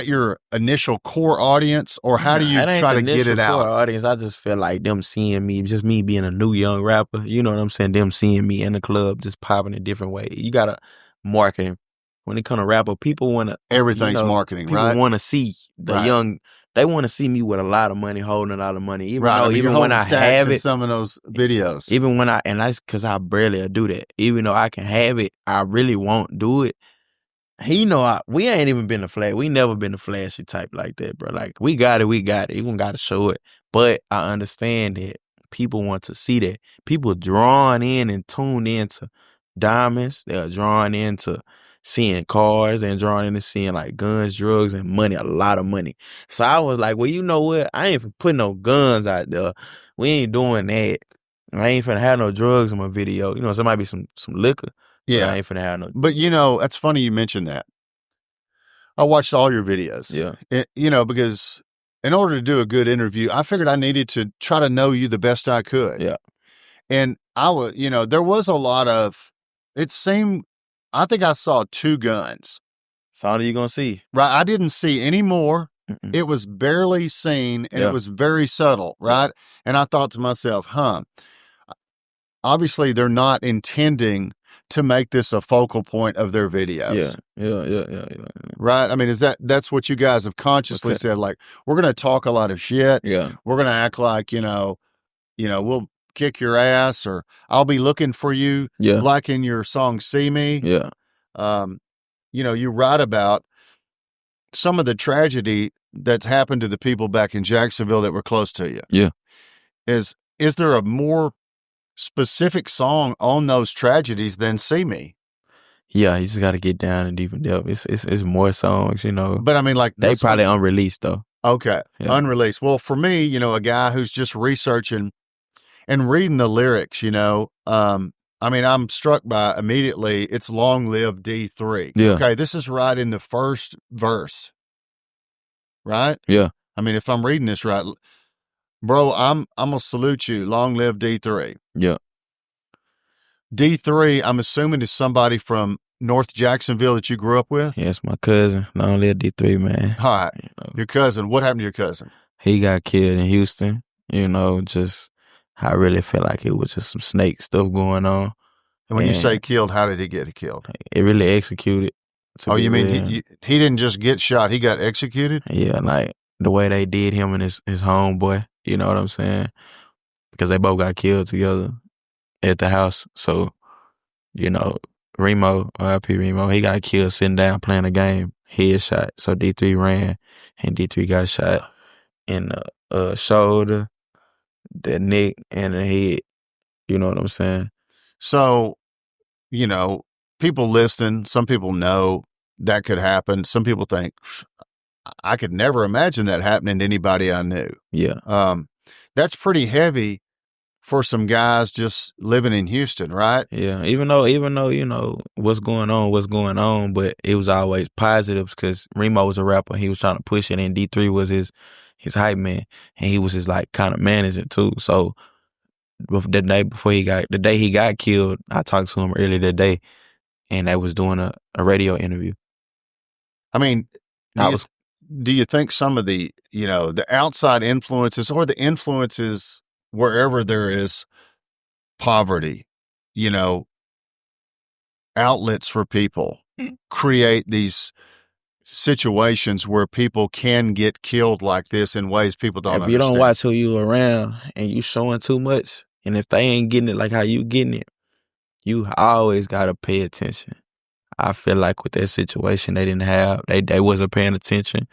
your initial core audience, or how do you try to get it out? Core audience, I just feel like them seeing me, just me being a new young rapper. You know what I'm saying? Them seeing me in the club, just popping a different way. You gotta marketing when it comes to rapper. People want to everything's marketing. Right? People want to see the young. They want to see me with a lot of money, holding a lot of money. Even when I have it, some of those videos. Even when and that's because I barely do that. Even though I can have it, I really won't do it. We ain't even been we never been a flashy type like that, bro. Like, we got it. You don't got to show it. But I understand that people want to see that. People drawing in and tuned into diamonds. They're drawing into seeing cars and drawing into seeing like guns, drugs, and money, a lot of money. So I was like, well, you know what? I ain't putting no guns out there. We ain't doing that. I ain't finna have no drugs in my video. There might be some liquor. Yeah. I ain't finna have no. But, that's funny you mentioned that. I watched all your videos. Yeah. Because in order to do a good interview, I figured I needed to try to know you the best I could. Yeah. And I was, there was a lot of, it seemed, I think I saw 2 guns. So all you gonna see? Right. I didn't see any more. It was barely seen, and it was very subtle. Right. And I thought to myself, obviously they're not intending to make this a focal point of their videos. Yeah. Right? I mean, that's what you guys have consciously said, like, we're going to talk a lot of shit. Yeah. We're going to act like, we'll kick your ass, or I'll be looking for you. Yeah. Like in your song, See Me. Yeah. You write about some of the tragedy that's happened to the people back in Jacksonville that were close to you. Yeah. Is there a more specific song on those tragedies than See Me? Yeah, you just got to get down and deep in depth. It's more songs, But I mean, like, they probably unreleased though. Okay, yeah. Unreleased. Well, for me, a guy who's just researching and reading the lyrics, I'm struck by immediately, it's Long Live D3. Yeah. Okay, this is right in the first verse, right? Yeah. I mean, if I'm reading this right, bro, I'm gonna salute you. Long live D3. Yeah. D3, I'm assuming, is somebody from North Jacksonville that you grew up with? Yeah, it's my cousin. Long live D3, man. All right. Your cousin. What happened to your cousin? He got killed in Houston. Just I really felt like it was just some snake stuff going on. And when you say killed, how did he get killed? It really executed. Oh, you mean he didn't just get shot, he got executed? Yeah, like the way they did him and his homeboy, you know what I'm saying? Because they both got killed together at the house. So, Remo, RIP Remo, he got killed sitting down playing a game, headshot. So D3 ran and D3 got shot in the shoulder, the neck, and the head. You know what I'm saying? So, people listening, some people know that could happen. Some people think, I could never imagine that happening to anybody I knew. Yeah. That's pretty heavy for some guys just living in Houston, right? Yeah. Even though, what's going on, but it was always positives because Remo was a rapper. He was trying to push it, and D3 was his hype man, and he was his like kind of manager too. So the day he got killed, I talked to him earlier that day, and they was doing a radio interview. I mean, do you think some of the, the outside influences or the influences wherever there is poverty, outlets for people create these situations where people can get killed like this in ways people don't understand? If you don't watch who you around and you showing too much, and if they ain't getting it like how you getting it, you always got to pay attention. I feel like with that situation, they didn't have, they wasn't paying attention.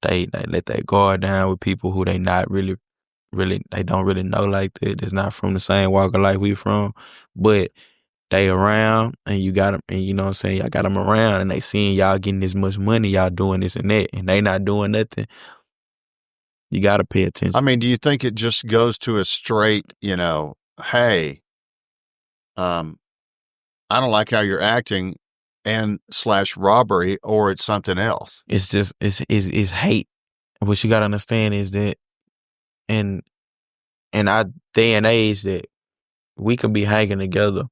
They let their guard down with people who they not really, they don't really know like that. It's not from the same walk of life we from, but they around and you got them, and you know what I'm saying, y'all got them around and they seeing y'all getting this much money, y'all doing this and that, and they not doing nothing. You got to pay attention. I mean, do you think it just goes to a straight, hey, I don't like how you're acting, and / robbery, or it's something else? It's just, it's hate. What you got to understand is that in our day and age that we could be hanging together.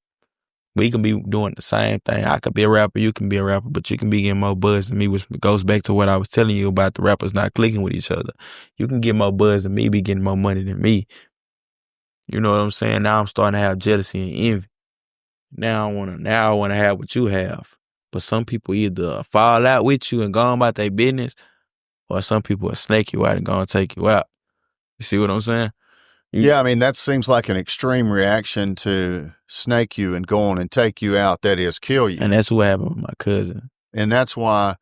We can be doing the same thing. I could be a rapper, you can be a rapper, but you can be getting more buzz than me, which goes back to what I was telling you about the rappers not clicking with each other. You can get more buzz than me, be getting more money than me. You know what I'm saying? Now I'm starting to have jealousy and envy. Now I want to have what you have. But some people either fall out with you and go on about their business, or some people will snake you out and go and take you out. You see what I'm saying? Yeah, I mean, that seems like an extreme reaction to snake you and go on and take you out, that is, kill you. And that's what happened with my cousin. And that's why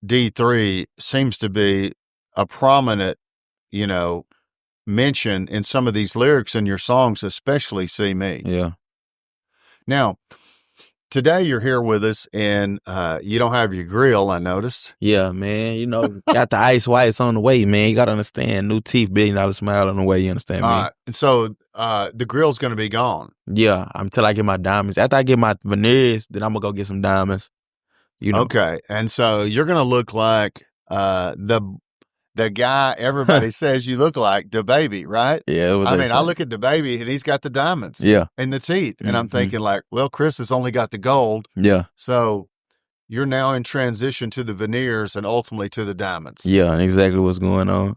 D3 seems to be a prominent, mention in some of these lyrics in your songs, especially See Me. Yeah. Now, today you're here with us, and you don't have your grill, I noticed. Yeah, man. Got the ice whites on the way, man. You got to understand. New teeth, $1 billion smile on the way. You understand me? All right. And so the grill's going to be gone. Yeah, until I get my diamonds. After I get my veneers, then I'm going to go get some diamonds. Okay. And so you're going to look like the guy everybody says you look like, the baby, right? Yeah. I look at the baby and he's got the diamonds. Yeah. And the teeth. And I'm thinking like, well, Chris has only got the gold. Yeah. So you're now in transition to the veneers and ultimately to the diamonds. Yeah, and exactly what's going on,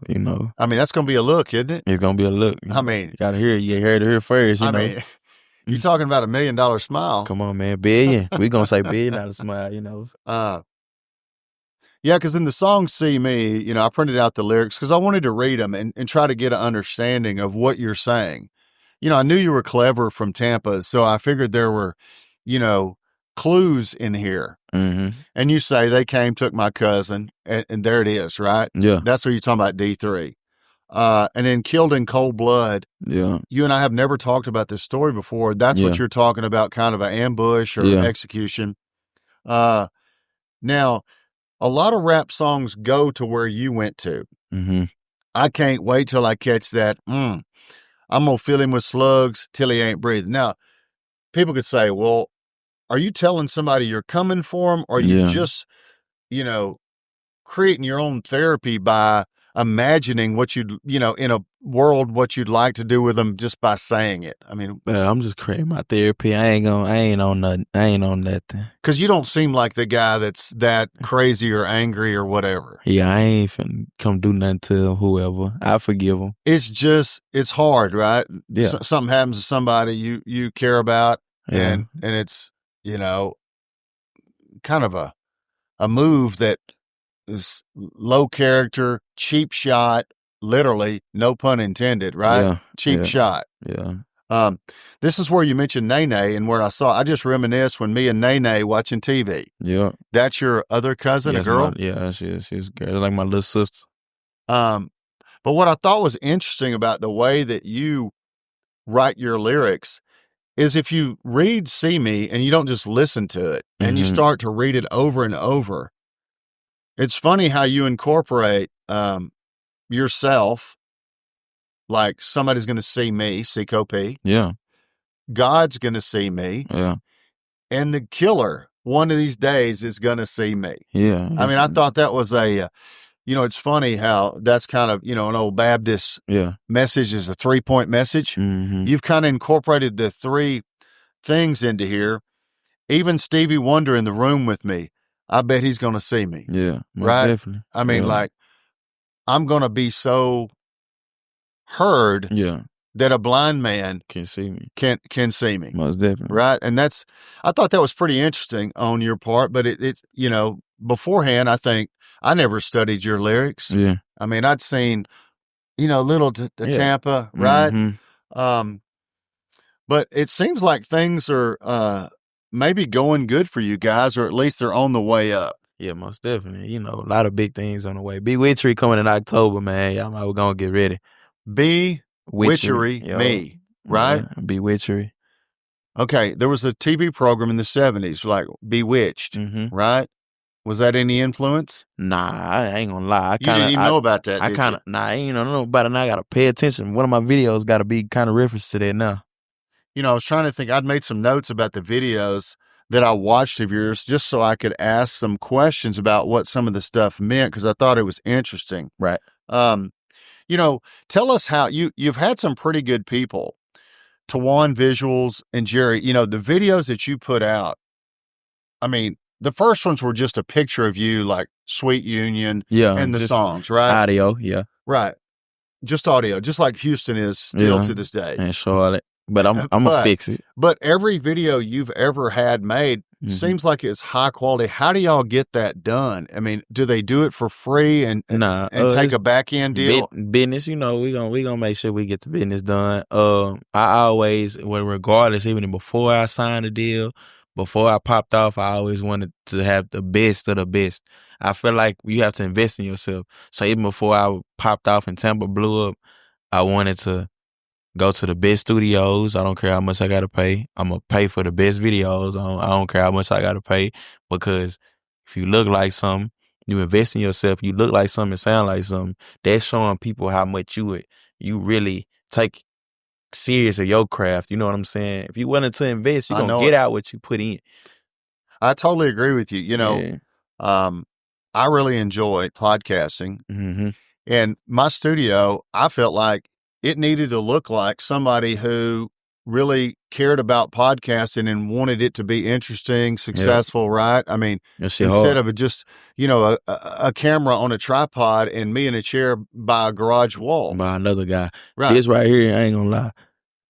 I mean, that's going to be a look, isn't it? It's going to be a look. I mean. You got to hear it. You heard it here first, You talking about $1 million smile? Come on, man, billion. We gonna say $1 billion smile, you know. Yeah, because in the song "See Me," you know, I printed out the lyrics because I wanted to read them and try to get an understanding of what you're saying. You know, I knew you were clever from Tampa, so I figured there were, you know, clues in here. Mm-hmm. And you say they came, took my cousin, and there it is, right? Yeah. That's what you're talking about, D3. And then killed in cold blood. Yeah. You and I have never talked about this story before. That's what you're talking about, kind of an ambush or execution. Now, a lot of rap songs go to where you went to. Mm-hmm. I can't wait till I catch that. I'm going to fill him with slugs till he ain't breathing. Now, people could say, well, are you telling somebody you're coming for them, or are you just, you know, creating your own therapy by imagining what you'd, you know, in a world, what you'd like to do with them just by saying it? I mean, I'm just creating my therapy. I ain't on nothing. Because you don't seem like the guy that's that crazy or angry or whatever. Yeah, I ain't finna come do nothing to whoever. I forgive them. It's just, it's hard, right? Yeah. Something happens to somebody you care about, and it's, you know, kind of a move that is low character, cheap shot, literally, no pun intended, right? Yeah. Cheap shot. Yeah. This is where you mentioned Nene, and where I just reminisce when me and Nene watching TV. Yeah. That's your other cousin, a girl? She's girl, like my little sister. But what I thought was interesting about the way that you write your lyrics is if you read See Me and you don't just listen to it and you start to read it over and over, it's funny how you incorporate yourself, like somebody's going to see me, Cico P. Yeah. God's going to see me. Yeah. And the killer one of these days is going to see me. Yeah. I mean, I thought that was a, you know, it's funny how that's kind of, you know, an old Baptist message is a 3-point message. Mm-hmm. You've kind of incorporated the 3 things into here. Even Stevie Wonder in the room with me, I bet he's going to see me. Yeah. Right? Definitely. I mean, like, I'm going to be so heard that a blind man can see me. Can see me. Most definitely. Right? And that's, I thought that was pretty interesting on your part, but it you know, beforehand, I think I never studied your lyrics. Yeah. I mean, I'd seen, you know, little to Tampa, right? Mm-hmm. But it seems like things are maybe going good for you guys, or at least they're on the way up. Yeah, most definitely. You know, a lot of big things on the way. Be Witchery coming in October, man. Y'all might, we're going to get ready. Be Witchery me, right? Yeah, Be Witchery. Okay, there was a TV program in the 70s, like Bewitched, right? Was that any influence? Nah, I ain't gonna lie. You didn't even know about that, I ain't know about it, and I gotta pay attention. One of my videos gotta be kind of reference to that now. You know, I was trying to think, I'd made some notes about the videos that I watched of yours just so I could ask some questions about what some of the stuff meant, because I thought it was interesting. Right. You know, tell us how you've had some pretty good people, Tawan Visuals and Jerry, you know, the videos that you put out. I mean, the first ones were just a picture of you, like Sweet Union and the songs, right? Audio, right. Just audio, just like Houston is still to this day. And Charlotte. But I'm gonna fix it. But every video you've ever had made seems like it's high quality. How do y'all get that done? I mean, do they do it for free and take a back end deal? Business, you know, we gonna make sure we get the business done. I always, well, regardless, even before I signed a deal, before I popped off, I always wanted to have the best of the best. I feel like you have to invest in yourself. So even before I popped off and Tampa blew up, I wanted to go to the best studios. I don't care how much I got to pay. I'm going to pay for the best videos. I don't care how much I got to pay, because if you look like something, you invest in yourself, you look like something, sound like something, that's showing people how much you really take serious of your craft. You know what I'm saying? If you wanted to invest, you're going to get out what you put in. I totally agree with you. You know, I really enjoy podcasting. And my studio, I felt like it needed to look like somebody who really cared about podcasting and wanted it to be interesting, successful, right? I mean, instead of just, you know, a camera on a tripod and me in a chair by a garage wall. By another guy. Right. This right here, I ain't gonna lie.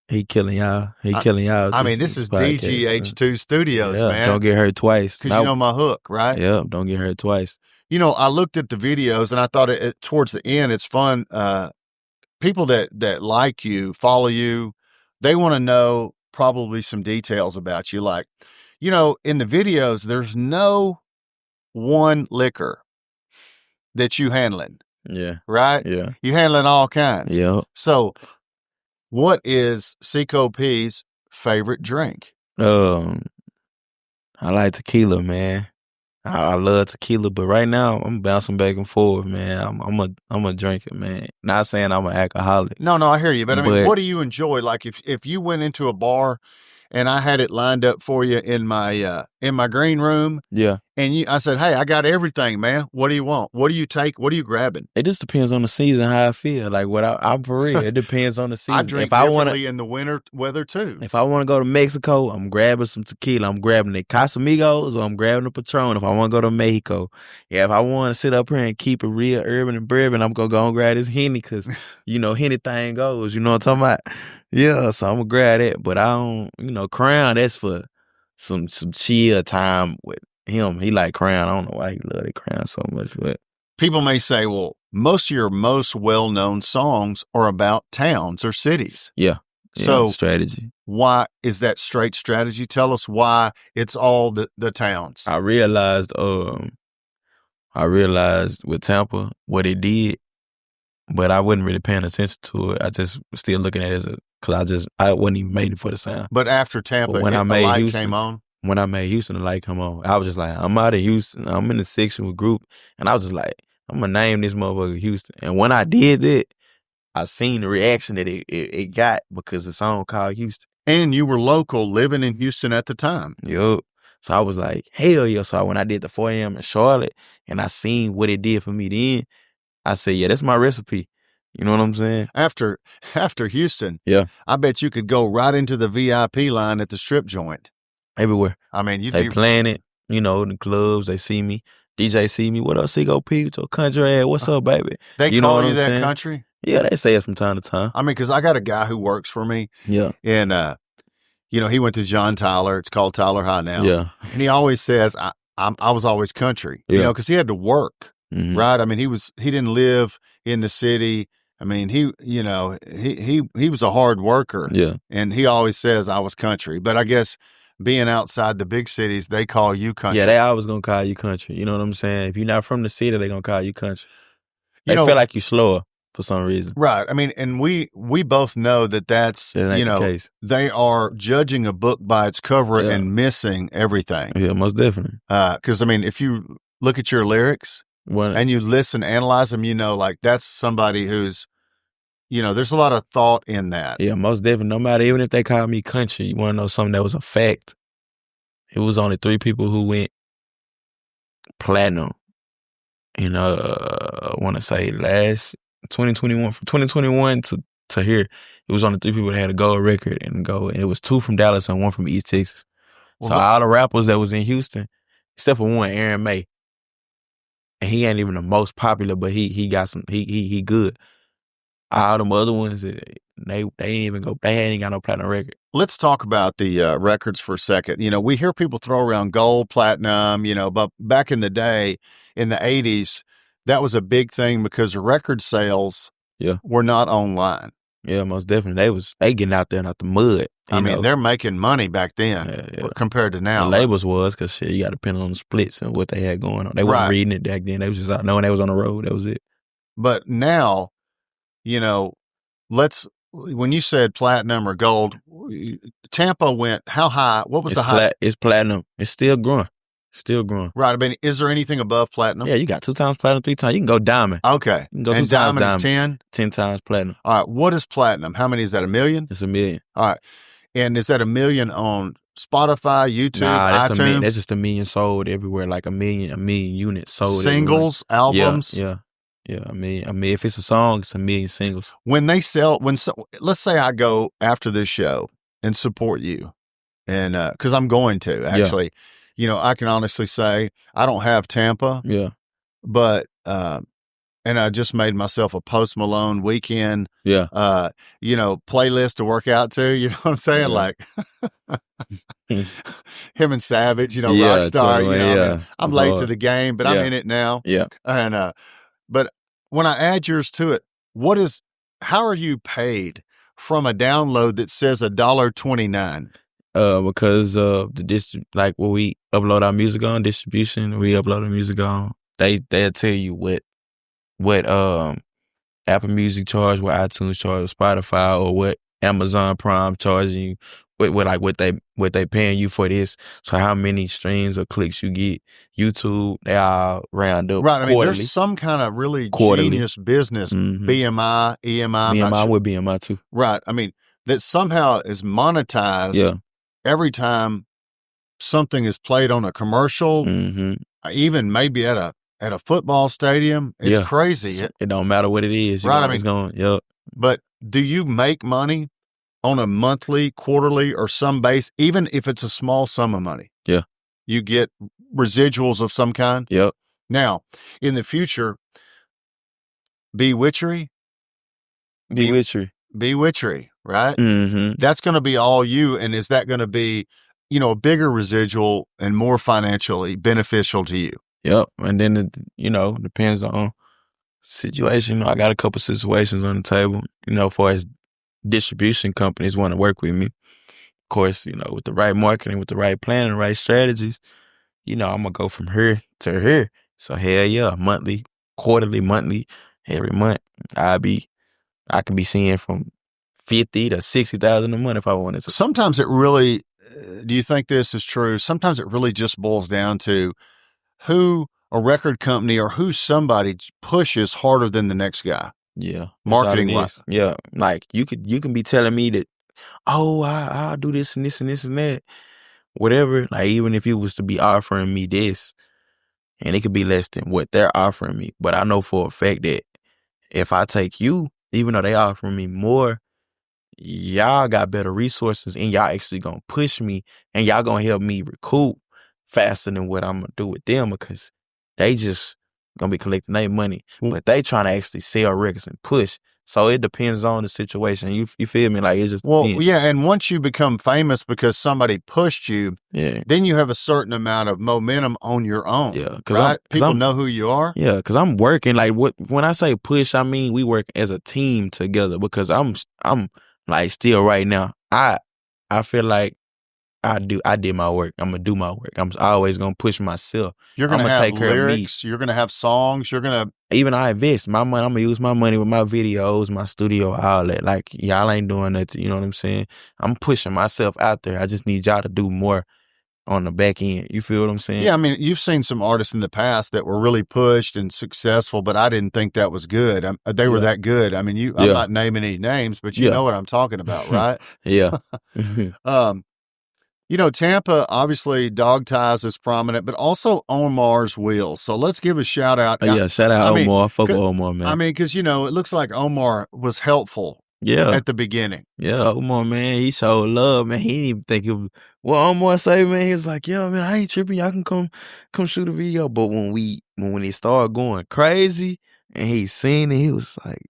He killing y'all. He killing y'all. I mean, this is DGH2 Studios, yeah, man. Don't get hurt twice. Because you know my hook, right? Yeah, don't get hurt twice. You know, I looked at the videos and I thought towards the end, it's fun. People that like you, follow you, they want to know probably some details about you. Like, you know, in the videos, there's no one liquor that you handling. Yeah. Right? Yeah. You handling all kinds. Yeah. So what is Cico P's favorite drink? I like tequila, man. I love tequila, but right now I'm bouncing back and forth, man. I'm a drinker, man. Not saying I'm an alcoholic. No, I hear you. But I mean, what do you enjoy? Like if you went into a bar and I had it lined up for you in my green room. Yeah. And I said, hey, I got everything, man. What do you want? What do you take? What are you grabbing? It just depends on the season, how I feel. Like I'm for real. It depends on the season. I drink differently in the winter weather too. If I want to go to Mexico, I'm grabbing some tequila. I'm grabbing the Casamigos or I'm grabbing the Patron. If I want to go to Mexico, if I want to sit up here and keep it real urban and bourbon, I'm going to go and grab this Henny because, you know, Henny thing goes. You know what I'm talking about? Yeah, so I'm going to grab that. But I don't, you know, Crown, that's for some chill time with him. He like Crown. I don't know why he love that Crown so much, but people may say, well, most of your most well-known songs are about towns or cities. Yeah. So strategy. Why is that straight strategy? Tell us why it's all the towns. I realized with Tampa what it did, but I wasn't really paying attention to it. I just was still looking at it because I wasn't even made it for the sound. But after Tampa, when the light came on. When I made Houston, the light come on. I was just like, I'm out of Houston. I'm in the section with group. And I was just like, I'm going to name this motherfucker Houston. And when I did that, I seen the reaction that it got because the song called Houston. And you were local living in Houston at the time. Yup. So I was like, hell yeah. So when I did the 4 a.m. in Charlotte and I seen what it did for me then, I said, yeah, that's my recipe. You know what I'm saying? After Houston, yeah, I bet you could go right into the VIP line at the strip joint. Everywhere. I mean, they playing it, you know, the clubs, they see me. DJ see me. What up, Cico P? With your country ass? What's up, baby? They you call you that country? Yeah, they say it from time to time. I mean, because I got a guy who works for me. Yeah. And, you know, he went to John Tyler. It's called Tyler High now. Yeah. And he always says, I was always country, you know, because he had to work, right? I mean, he didn't live in the city. I mean, he was a hard worker. Yeah. And he always says I was country. But I guess being outside the big cities, they call you country. Yeah, they always going to call you country. You know what I'm saying? If you're not from the city, they going to call you country. They feel like you're slower for some reason. Right. I mean, and we both know that's, you know, the they are judging a book by its cover and missing everything. Yeah, most definitely. Because, I mean, if you look at your lyrics and you listen, analyze them, you know, like that's somebody who's, you know, there's a lot of thought in that. Yeah, most definitely. No matter, even if they call me country, you want to know something that was a fact. It was only 3 people who went platinum. You know, I want to say last 2021, from 2021 to here, it was only 3 people that had a gold record and it was 2 from Dallas and 1 from East Texas. Well, so all the rappers that was in Houston, except for one, Aaron May, and he ain't even the most popular, but he got some, he good. All them other ones, they ain't got no platinum record. Let's talk about the records for a second. You know, we hear people throw around gold, platinum, you know, but back in the day, in the 80s, that was a big thing because the record sales were not online. Yeah, most definitely. They getting out there and out the mud. I mean, they're making money back then compared to now. The labels was because shit, you got to depend on the splits and what they had going on. They weren't reading it back then. They was just out knowing they was on the road. That was it. But now, you know, when you said platinum or gold, Tampa went how high? What was the highest? It's platinum. It's still growing. Still growing. Right. I mean, is there anything above platinum? Yeah, you got 2 times platinum, 3 times. You can go diamond. Okay. You can go and 2 times diamond is 10? 10 times platinum. All right. What is platinum? How many is that? 1 million? It's 1 million. All right. And is that 1 million on Spotify, YouTube, iTunes? That's just 1 million sold everywhere, like 1 million units sold. Singles, everywhere. albums? Yeah. I mean, if it's a song, it's 1 million singles. When let's say I go after this show and support you, and because I'm going to actually, you know, I can honestly say I don't have Tampa, but and I just made myself a Post Malone weekend, Yeah. Playlist to work out to. You know what I'm saying? Yeah. Like him and Savage, Yeah, Rockstar. totally, I'm it's late to hard. the game, but I'm in it now. Yeah. And but when I add yours to it, how are you paid from a download that says $1.29? Because like when we upload our music on distribution, we upload the music on. They'll tell you what Apple Music charge, what iTunes charge, or Spotify, or what Amazon Prime charging you, what they paying you for this. So how many streams or clicks you get. YouTube, they all round up. Right. I mean, quarterly. there's some kind of really Quarterly. genius business, BMI, EMI. BMI with BMI too. Right. I mean, that somehow is monetized every time something is played on a commercial, even maybe at a football stadium. It's crazy. It don't matter what it is. Right. It's going, But do you make money on a monthly, quarterly, or some base, even if it's a small sum of money? Yeah. You get residuals of some kind? Yep. Now, in the future, Bewitchery, right? That's going to be all you. And is that going to be, a bigger residual and more financially beneficial to you? Yep. And then it, depends on situation. I got a couple situations on the table, as far as distribution companies want to work with me. Of course, with the right marketing, with the right plan and right strategies, I'm going to go from here to here. So hell yeah, monthly, quarterly, monthly, every month, I can be seeing from 50 to 60,000 a month if I wanted to. Sometimes it really, do you think this is true? Sometimes it really just boils down to who a record company or who somebody pushes harder than the next guy. Yeah. Marketing wise. Yeah. Like you can be telling me that, I'll do this and this and this and that. Whatever. Like even if you was to be offering me this, and it could be less than what they're offering me. But I know for a fact that if I take you, even though they offering me more, y'all got better resources and y'all actually gonna push me and y'all gonna help me recoup faster than what I'm gonna do with them, because they just gonna be collecting their money, but they trying to actually sell records and push. So it depends on the situation. You feel me? Like it just depends. Yeah. And once you become famous because somebody pushed you, then you have a certain amount of momentum on your own. Yeah, right? People know who you are. Yeah, because I'm working. Like when I say push, I mean we work as a team together. Because I'm like still right now. I feel like I did my work. I'm gonna do my work. I'm always gonna push myself. You're gonna have take lyrics. You're gonna have songs. Even I invest my money. I'm gonna use my money with my videos, my studio, all that. Like y'all ain't doing that. You know what I'm saying? I'm pushing myself out there. I just need y'all to do more on the back end. You feel what I'm saying? Yeah, I mean, you've seen some artists in the past that were really pushed and successful, but I didn't think that was good. They were that good. I mean, I'm not naming any names, but you know what I'm talking about, right? Yeah. Tampa, obviously, Dog Ties is prominent, but also Omar's Wheels. So let's give a shout out. Shout out Omar. Fuck with Omar, man. I mean, because, it looks like Omar was helpful at the beginning. Yeah, Omar, man, he showed love, man. He didn't even think it was, what Omar say, man. He was like, yeah, man, I ain't tripping. Y'all can come shoot a video. But when it started going crazy and he seen it, he was like,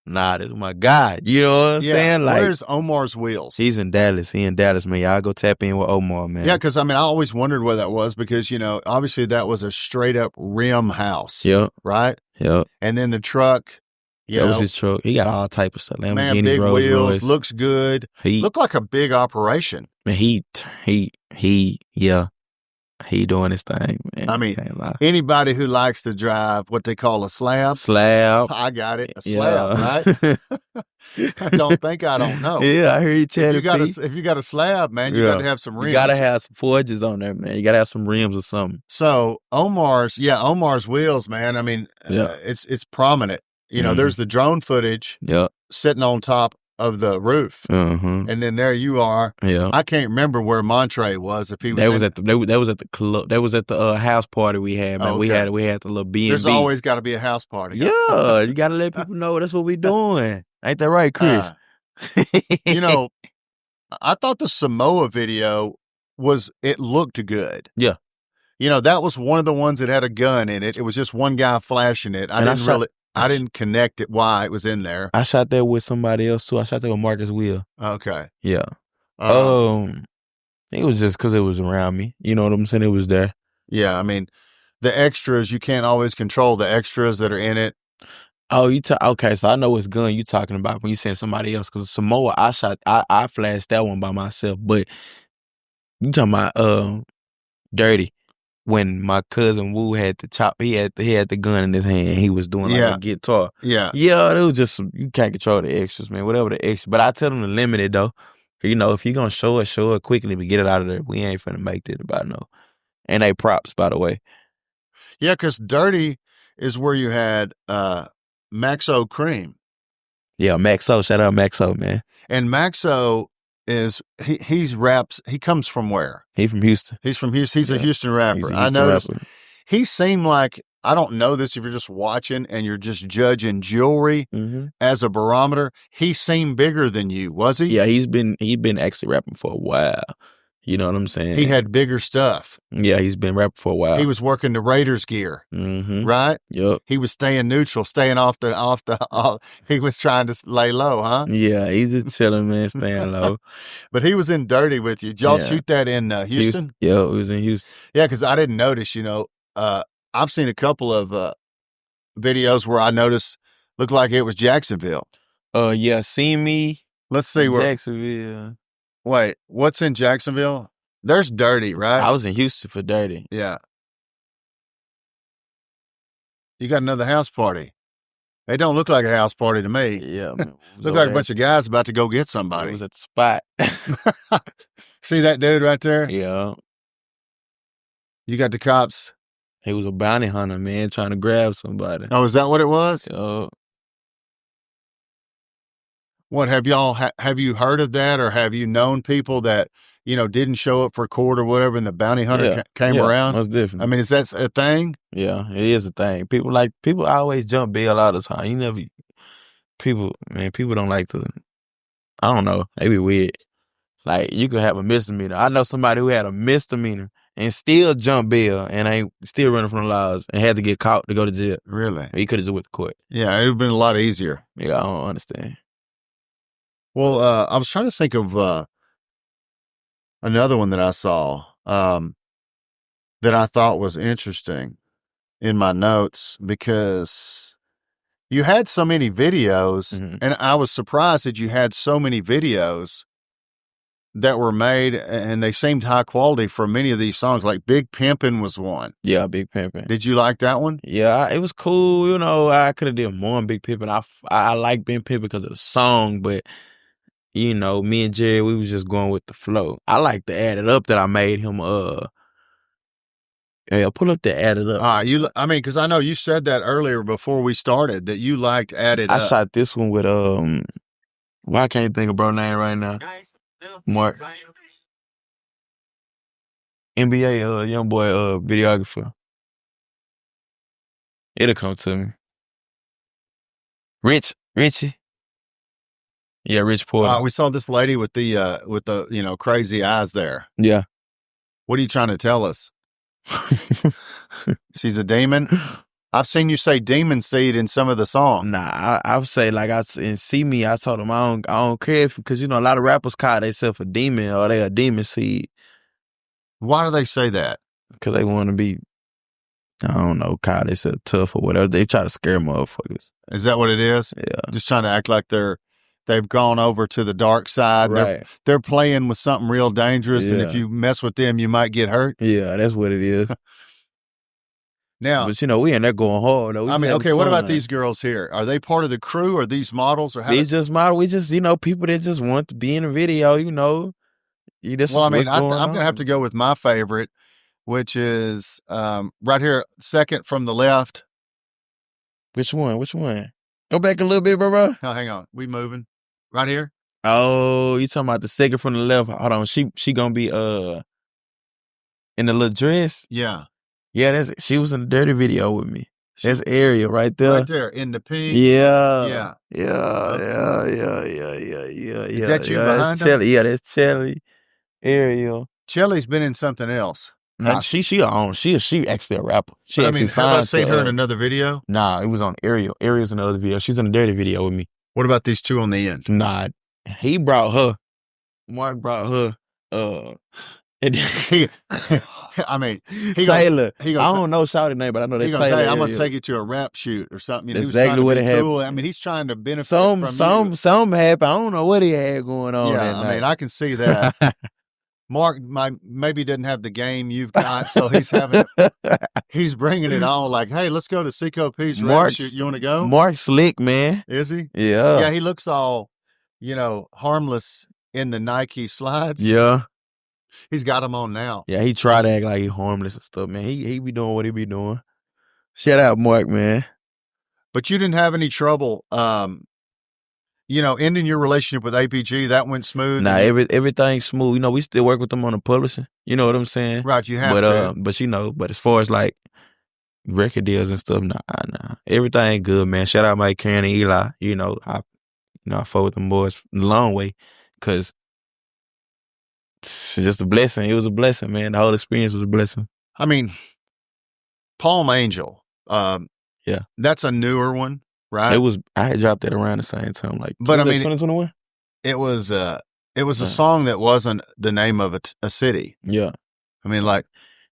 nah, this is my guy. You know what I'm saying? Like, where's Omar's Wheels? He's in Dallas. He in Dallas, man. Y'all go tap in with Omar, man. Yeah, because, I always wondered where that was because, obviously that was a straight-up rim house. Yep. Right? Yep. And then the truck, that was his truck. He got all type of stuff. Lamborghini, man, big Rolls wheels, Royce. looks good. Looked like a big operation. Man, he doing his thing, man. I mean, anybody who likes to drive what they call a slab. I got it. A slab, right? I don't know. Yeah, I hear you chatting. If you got a slab, man, you got to have some rims. You got to have some forges on there, man. You got to have some rims or something. So Omar's Wheels, man. I mean, it's prominent. There's the drone footage sitting on top of the roof, and then there you are. Yeah, I can't remember where Montre was. If he was, was at the club. That was at the house party we had. Man, we had the little B&B. There's always got to be a house party. Yeah, you got to let people know that's what we doing. Ain't that right, Chris? I thought the Samoa video it looked good. Yeah. That was one of the ones that had a gun in it. It was just one guy flashing it. I didn't connect it why it was in there. I shot that with somebody else too. I shot that with Marcus Will. Okay. Yeah. It was just because it was around me. You know what I'm saying? It was there. Yeah, I mean, the extras, you can't always control the extras that are in it. Oh, okay, so I know which gun you talking about when you saying somebody else. Because Samoa, I flashed that one by myself. But you talking about Dirty. When my cousin Wu had the chop, he had the gun in his hand. He was doing like a guitar. Yeah. Yeah, it was just, you can't control the extras, man. Whatever the extra. But I tell them to limit it, though. You know, if you're going to show it quickly, but get it out of there. We ain't finna make that about no. And they props, by the way. Yeah, because Dirty is where you had Maxo Cream. Yeah, Maxo. Shout out Maxo, man. And Maxo is, he comes from where? He's from Houston. He's from Houston. He's a Houston rapper. I noticed he seemed like, I don't know this if you're just watching and you're just judging jewelry as a barometer. He seemed bigger than you, was he? Yeah, he's been actually rapping for a while. You know what I'm saying? He had bigger stuff. Yeah, he's been rapping for a while. He was working the Raiders gear, right? Yep. He was staying neutral, staying off. He was trying to lay low, huh? Yeah, he's just chilling, man, staying low. But he was in Dirty with you. Did y'all shoot that in Houston? Yeah, it was in Houston. Yeah, because I didn't notice. You know, I've seen a couple of videos where I noticed looked like it was Jacksonville. Yeah, see me. Let's see where Jacksonville. Wait, what's in Jacksonville? There's Dirty, right? I was in Houston for Dirty. Yeah. You got another house party. They don't look like a house party to me. Yeah, man. Look like a bunch of guys about to go get somebody. It was at the spot. See that dude right there? Yeah. You got the cops. He was a bounty hunter, man, trying to grab somebody. Oh, is that what it was? Yeah. What have you heard of that, or have you known people that, you know, didn't show up for court or whatever and the bounty hunter came around? That's different. I mean, is that a thing? Yeah, it is a thing. People always jump bail all the time. People don't like to, I don't know, they be weird. Like, you could have a misdemeanor. I know somebody who had a misdemeanor and still jumped bail and ain't still running from the laws and had to get caught to go to jail. Really? He could have just went to court. Yeah, it would have been a lot easier. Yeah, I don't understand. Well, I was trying to think of another one that I saw that I thought was interesting in my notes, because you had so many videos, and I was surprised that you had so many videos that were made, and they seemed high quality for many of these songs. Like Big Pimpin' was one. Yeah, Big Pimpin'. Did you like that one? Yeah, it was cool. You know, I could have did more on Big Pimpin'. I like Big Pimpin' because of the song, but you know, me and Jerry, we was just going with the flow. I like to add it up that I made him. Yeah, pull up the add it up. I mean, because I know you said that earlier before we started that you liked add it up. I shot this one with why I can't think of bro name right now. Mark. NBA young boy videographer. It'll come to me. Richie. Yeah, Rich Porter. We saw this lady with the you know, crazy eyes there. Yeah. What are you trying to tell us? She's a demon? I've seen you say demon seed in some of the songs. Nah, I would say, like, and See Me, I told them I don't care because, you know, a lot of rappers call themselves a demon or they a demon seed. Why do they say that? Because they want to be, I don't know, call themselves tough or whatever. They try to scare motherfuckers. Is that what it is? Yeah. Just trying to act like they've gone over to the dark side. Right. They're playing with something real dangerous, and if you mess with them, you might get hurt. Yeah, that's what it is. Now, but you know, we in there going hard though. I mean, okay, what about these girls here? Are they part of the crew, or these models, or how? These just models. We just, you know, people that just want to be in a video. You know, well, I mean, I'm gonna have to go with my favorite, which is right here, second from the left. Which one? Go back a little bit, bro. Oh, hang on, we moving right here. Oh, you talking about the second from the left? Hold on, she gonna be in the little dress. Yeah. Yeah, she was in the Dirty video with me. That's Ariel right there. Right there in the pink. Yeah. Yeah. Is that you behind her? Chelly. Yeah, that's Chelly. Ariel. Chelly's been in something else. Nah, she actually a rapper. She But I actually mean, have I signed seen to, her in another video? Nah, it was on Ariel. Ariel's in another video. She's in a dirty video with me. What about these two on the end? Nah, he brought her. Mark brought her. And I mean, Taylor. He goes, I don't know Shawty's name, but I know that's Taylor. Hey, I'm gonna take you to a rap shoot or something. That's exactly what it happened. Cool. I mean, he's trying to benefit from you. Some happened. I don't know what he had going on. Yeah, I mean, I can see that. Mark maybe didn't have the game you've got, so he's bringing it on. Like, hey, let's go to Cico P's rap shoot. You want to go? Mark's slick, man. Is he? Yeah. Yeah, he looks all, harmless in the Nike slides. Yeah. He's got them on now. Yeah, he tried to act like he's harmless and stuff, man. He be doing what he be doing. Shout out Mark, man. But you didn't have any trouble, ending your relationship with APG. That went smooth. Nah, everything's smooth. We still work with them on the publishing. You know what I'm saying? Right, you have to. But as far as like record deals and stuff, nah. Everything good, man. Shout out Mike, Karen, and Eli. I fought with them boys a long way because it's just a blessing. It was a blessing, man. The whole experience was a blessing. I mean, Palm Angel. Yeah. That's a newer one, right? I had dropped that around the same time, like. But I mean, 2021. It was a song that wasn't the name of a city. Yeah. I mean, like,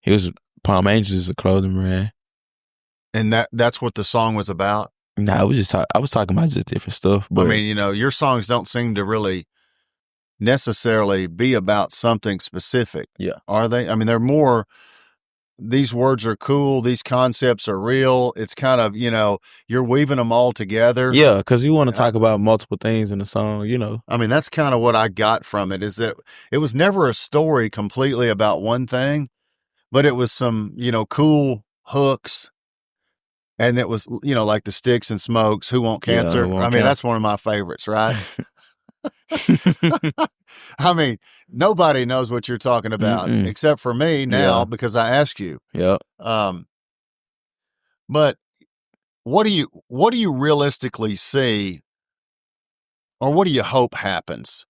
it was Palm Angels is a clothing brand, and that's what the song was about. Nah, I was talking about just different stuff. But I mean, your songs don't seem to really necessarily be about something specific. Yeah. Are they? I mean, they're more, these words are cool, these concepts are real. It's kind of, you're weaving them all together. Yeah, because you want to talk about multiple things in the song, I mean, that's kind of what I got from it, is that it was never a story completely about one thing, but it was some, cool hooks. And it was, like the Sticks and Smokes, Who Want Cancer? Who Want I mean, Cancer. that's one of my favorites, right? I mean, nobody knows what you're talking about except for me now because I asked you. Yeah. But what do you realistically see, or what do you hope happens?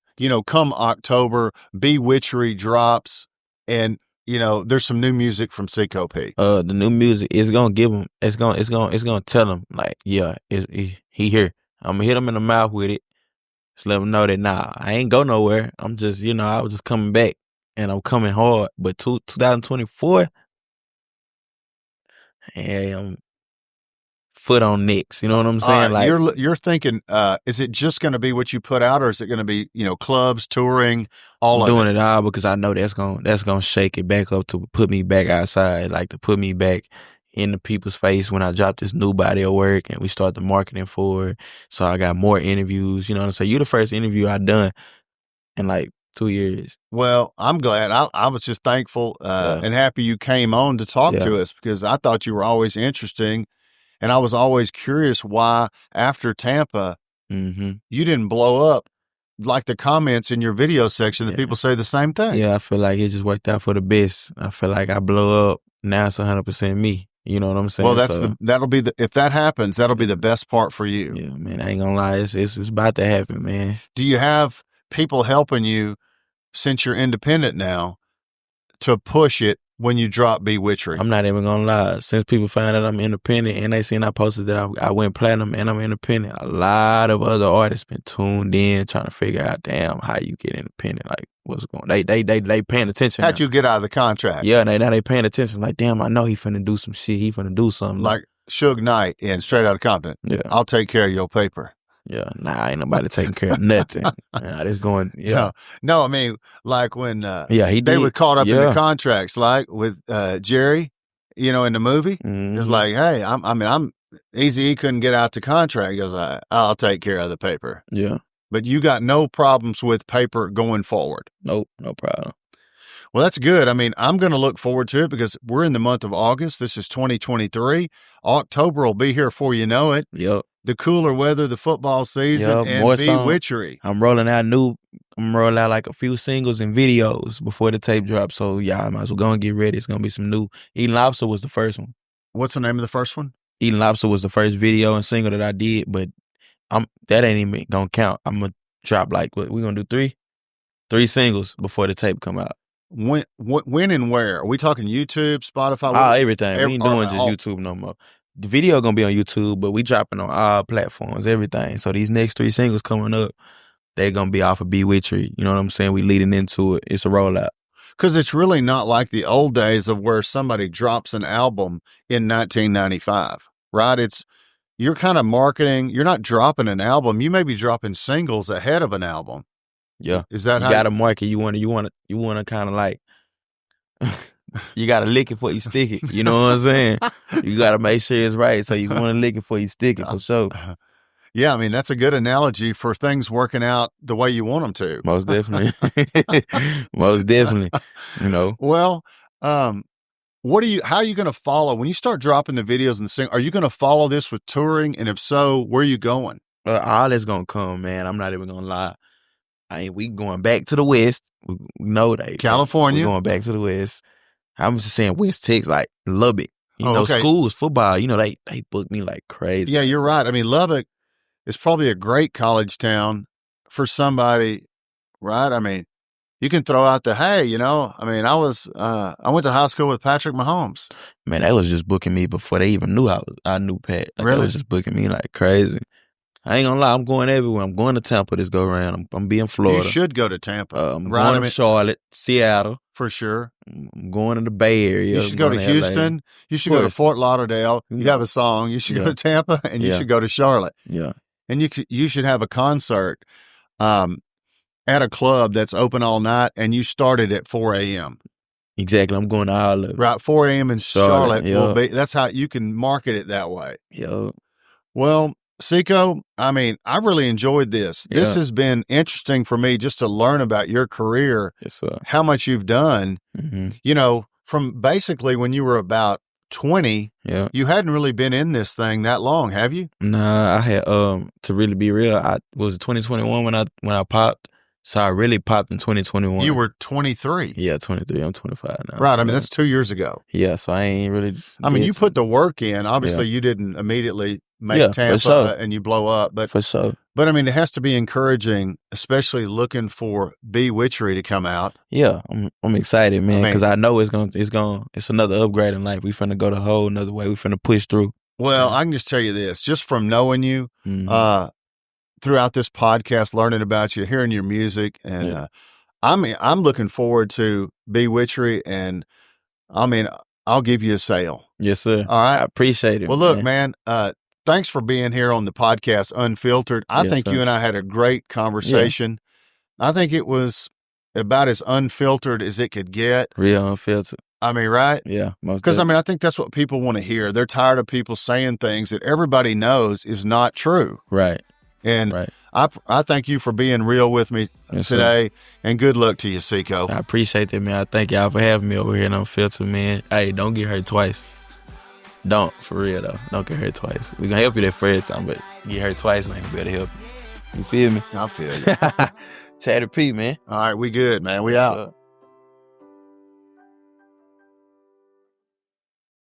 Come October, Be Witchery drops, and there's some new music from Cico P. The new music is gonna give him. It's gonna tell him like, yeah, he here. I'm gonna hit him in the mouth with it. Just let him know that I ain't go nowhere. I'm just, I was just coming back, and I'm coming hard. But 2024, hey, I'm foot on necks. You know what I'm saying? Right, like you're thinking, is it just going to be what you put out, or is it going to be clubs, touring, all of it? Doing it all because I know that's gonna shake it back up to put me back outside, like to put me back in the people's face when I drop this new body of work and we start the marketing for it. So I got more interviews. You know what I'm saying? You the first interview I done in like 2 years. Well, I'm glad. I was just thankful and happy you came on to talk to us, because I thought you were always interesting. And I was always curious why after Tampa, you didn't blow up like the comments in your video section that people say the same thing. Yeah, I feel like it just worked out for the best. I feel like I blow up. Now it's 100% me. You know what I'm saying? Well, that'll be if that happens, that'll be the best part for you. Yeah, man, I ain't gonna lie. It's about to happen, man. Do you have people helping you, since you're independent now, to push it when you drop Be Witchery? I'm not even gonna lie. Since people find out I'm independent and they seen I posted that I went platinum and I'm independent, a lot of other artists been tuned in trying to figure out, damn, how you get independent. Like, what's going on? They paying attention. How'd you get out of the contract? Yeah, now they paying attention. Like, damn, I know he finna do some shit. He finna do something. Like Suge Knight in Straight Outta Compton. Yeah. I'll take care of your paper. Yeah, ain't nobody taking care of nothing. It's going, No, I mean, like when they were caught up in the contracts, like with Jerry, in the movie. It's like, hey, I'm Eazy-E couldn't get out the contract. He goes, I'll take care of the paper. Yeah. But you got no problems with paper going forward. Nope, no problem. Well, that's good. I mean, I'm going to look forward to it because we're in the month of August. This is 2023. October will be here before you know it. Yep. The cooler weather, the football season, and Be Witchery. I'm rolling out like a few singles and videos before the tape drops. So, I might as well go and get ready. It's going to be some new. Eating Lobster was the first one. What's the name of the first one? Eating Lobster was the first video and single that I did, but that ain't even going to count. I'm going to drop we're going to do three singles before the tape come out. when and where? Are we talking YouTube, Spotify? Everything. We ain't doing just YouTube no more. The video gonna be on YouTube, but we dropping on all platforms, everything. So these next 3 singles coming up, they're gonna be off of Bewitchery. You know what I'm saying? We leading into it. It's a rollout. Because it's really not like the old days of where somebody drops an album in 1995, right? You're kind of marketing. You're not dropping an album. You may be dropping singles ahead of an album. Yeah. Is that you how gotta market? You wanna kind of like you gotta lick it before you stick it. You know what I'm saying? You gotta make sure it's right. So you wanna lick it before you stick it, for sure. Yeah, I mean, that's a good analogy for things working out the way you want them to. Most definitely. Most definitely. You know. Well, how are you going to follow when you start dropping the videos and sing? Are you going to follow this with touring? And if so, where are you going? All that's gonna come, man. I'm not even gonna lie. We going back to the West. We know that. California. We going back to the West. I'm just saying West Texas, like Lubbock. You know, okay. Schools, football, you know, they book me like crazy. Yeah, you're right. I mean, Lubbock is probably a great college town for somebody, right? I mean, you can throw out hey, you know, I mean, I went to high school with Patrick Mahomes. Man, they was just booking me before they even knew I knew Pat. Like, really? They was just booking me like crazy. I ain't gonna lie, I'm going everywhere. I'm going to Tampa this go around. I'm being Florida. You should go to Tampa. I'm going to Charlotte, Seattle. For sure. I'm going to the Bay Area. You should go to Houston. You should go to Fort Lauderdale. You have a song. You should go to Tampa, and you should go to Charlotte. Yeah. And you should have a concert at a club that's open all night, and you started at 4 a.m. Exactly. I'm going to all of it. Right, 4 a.m. in Charlotte will be. That's how you can market it that way. Yeah. Well, Cico, I mean, I really enjoyed this. This has been interesting for me just to learn about your career, yes, sir. How much you've done. Mm-hmm. You know, from basically when you were about 20, you hadn't really been in this thing that long, have you? Nah, I had to really be real, I was 2021 when I popped. So I really popped in 2021. You were 23. Yeah, 23. I'm 25 now. Right. I mean, that's 2 years ago. Yeah, so I ain't really. I mean, you put the work in. Obviously, you didn't immediately make Tampa and you blow up. But for sure. But I mean, it has to be encouraging, especially looking for Bewitchery to come out. Yeah, I'm excited, man, because I know it's another upgrade in life. We finna go the whole another way. We finna push through. Well, I can just tell you this, just from knowing you, throughout this podcast, learning about you, hearing your music, and I'm looking forward to Bewitchery, and I mean, I'll give you a sale. Yes, sir. All right, I appreciate it. Well, look, man, thanks for being here on the podcast, Unfiltered. I think you and I had a great conversation. Yeah. I think it was about as unfiltered as it could get. Real unfiltered. I mean, right? Yeah. Because, I mean, I think that's what people want to hear. They're tired of people saying things that everybody knows is not true. Right. And I thank you for being real with me today, and good luck to you, Cico. I appreciate that, man. I thank y'all for having me over here in Unfiltered, man. Hey, don't get hurt twice. Don't, for real, though. Don't get hurt twice. We're going to help you that first time, but get hurt twice, man, we better help you. You feel me? I feel you. Cico P, man. All right, we good, man. We out.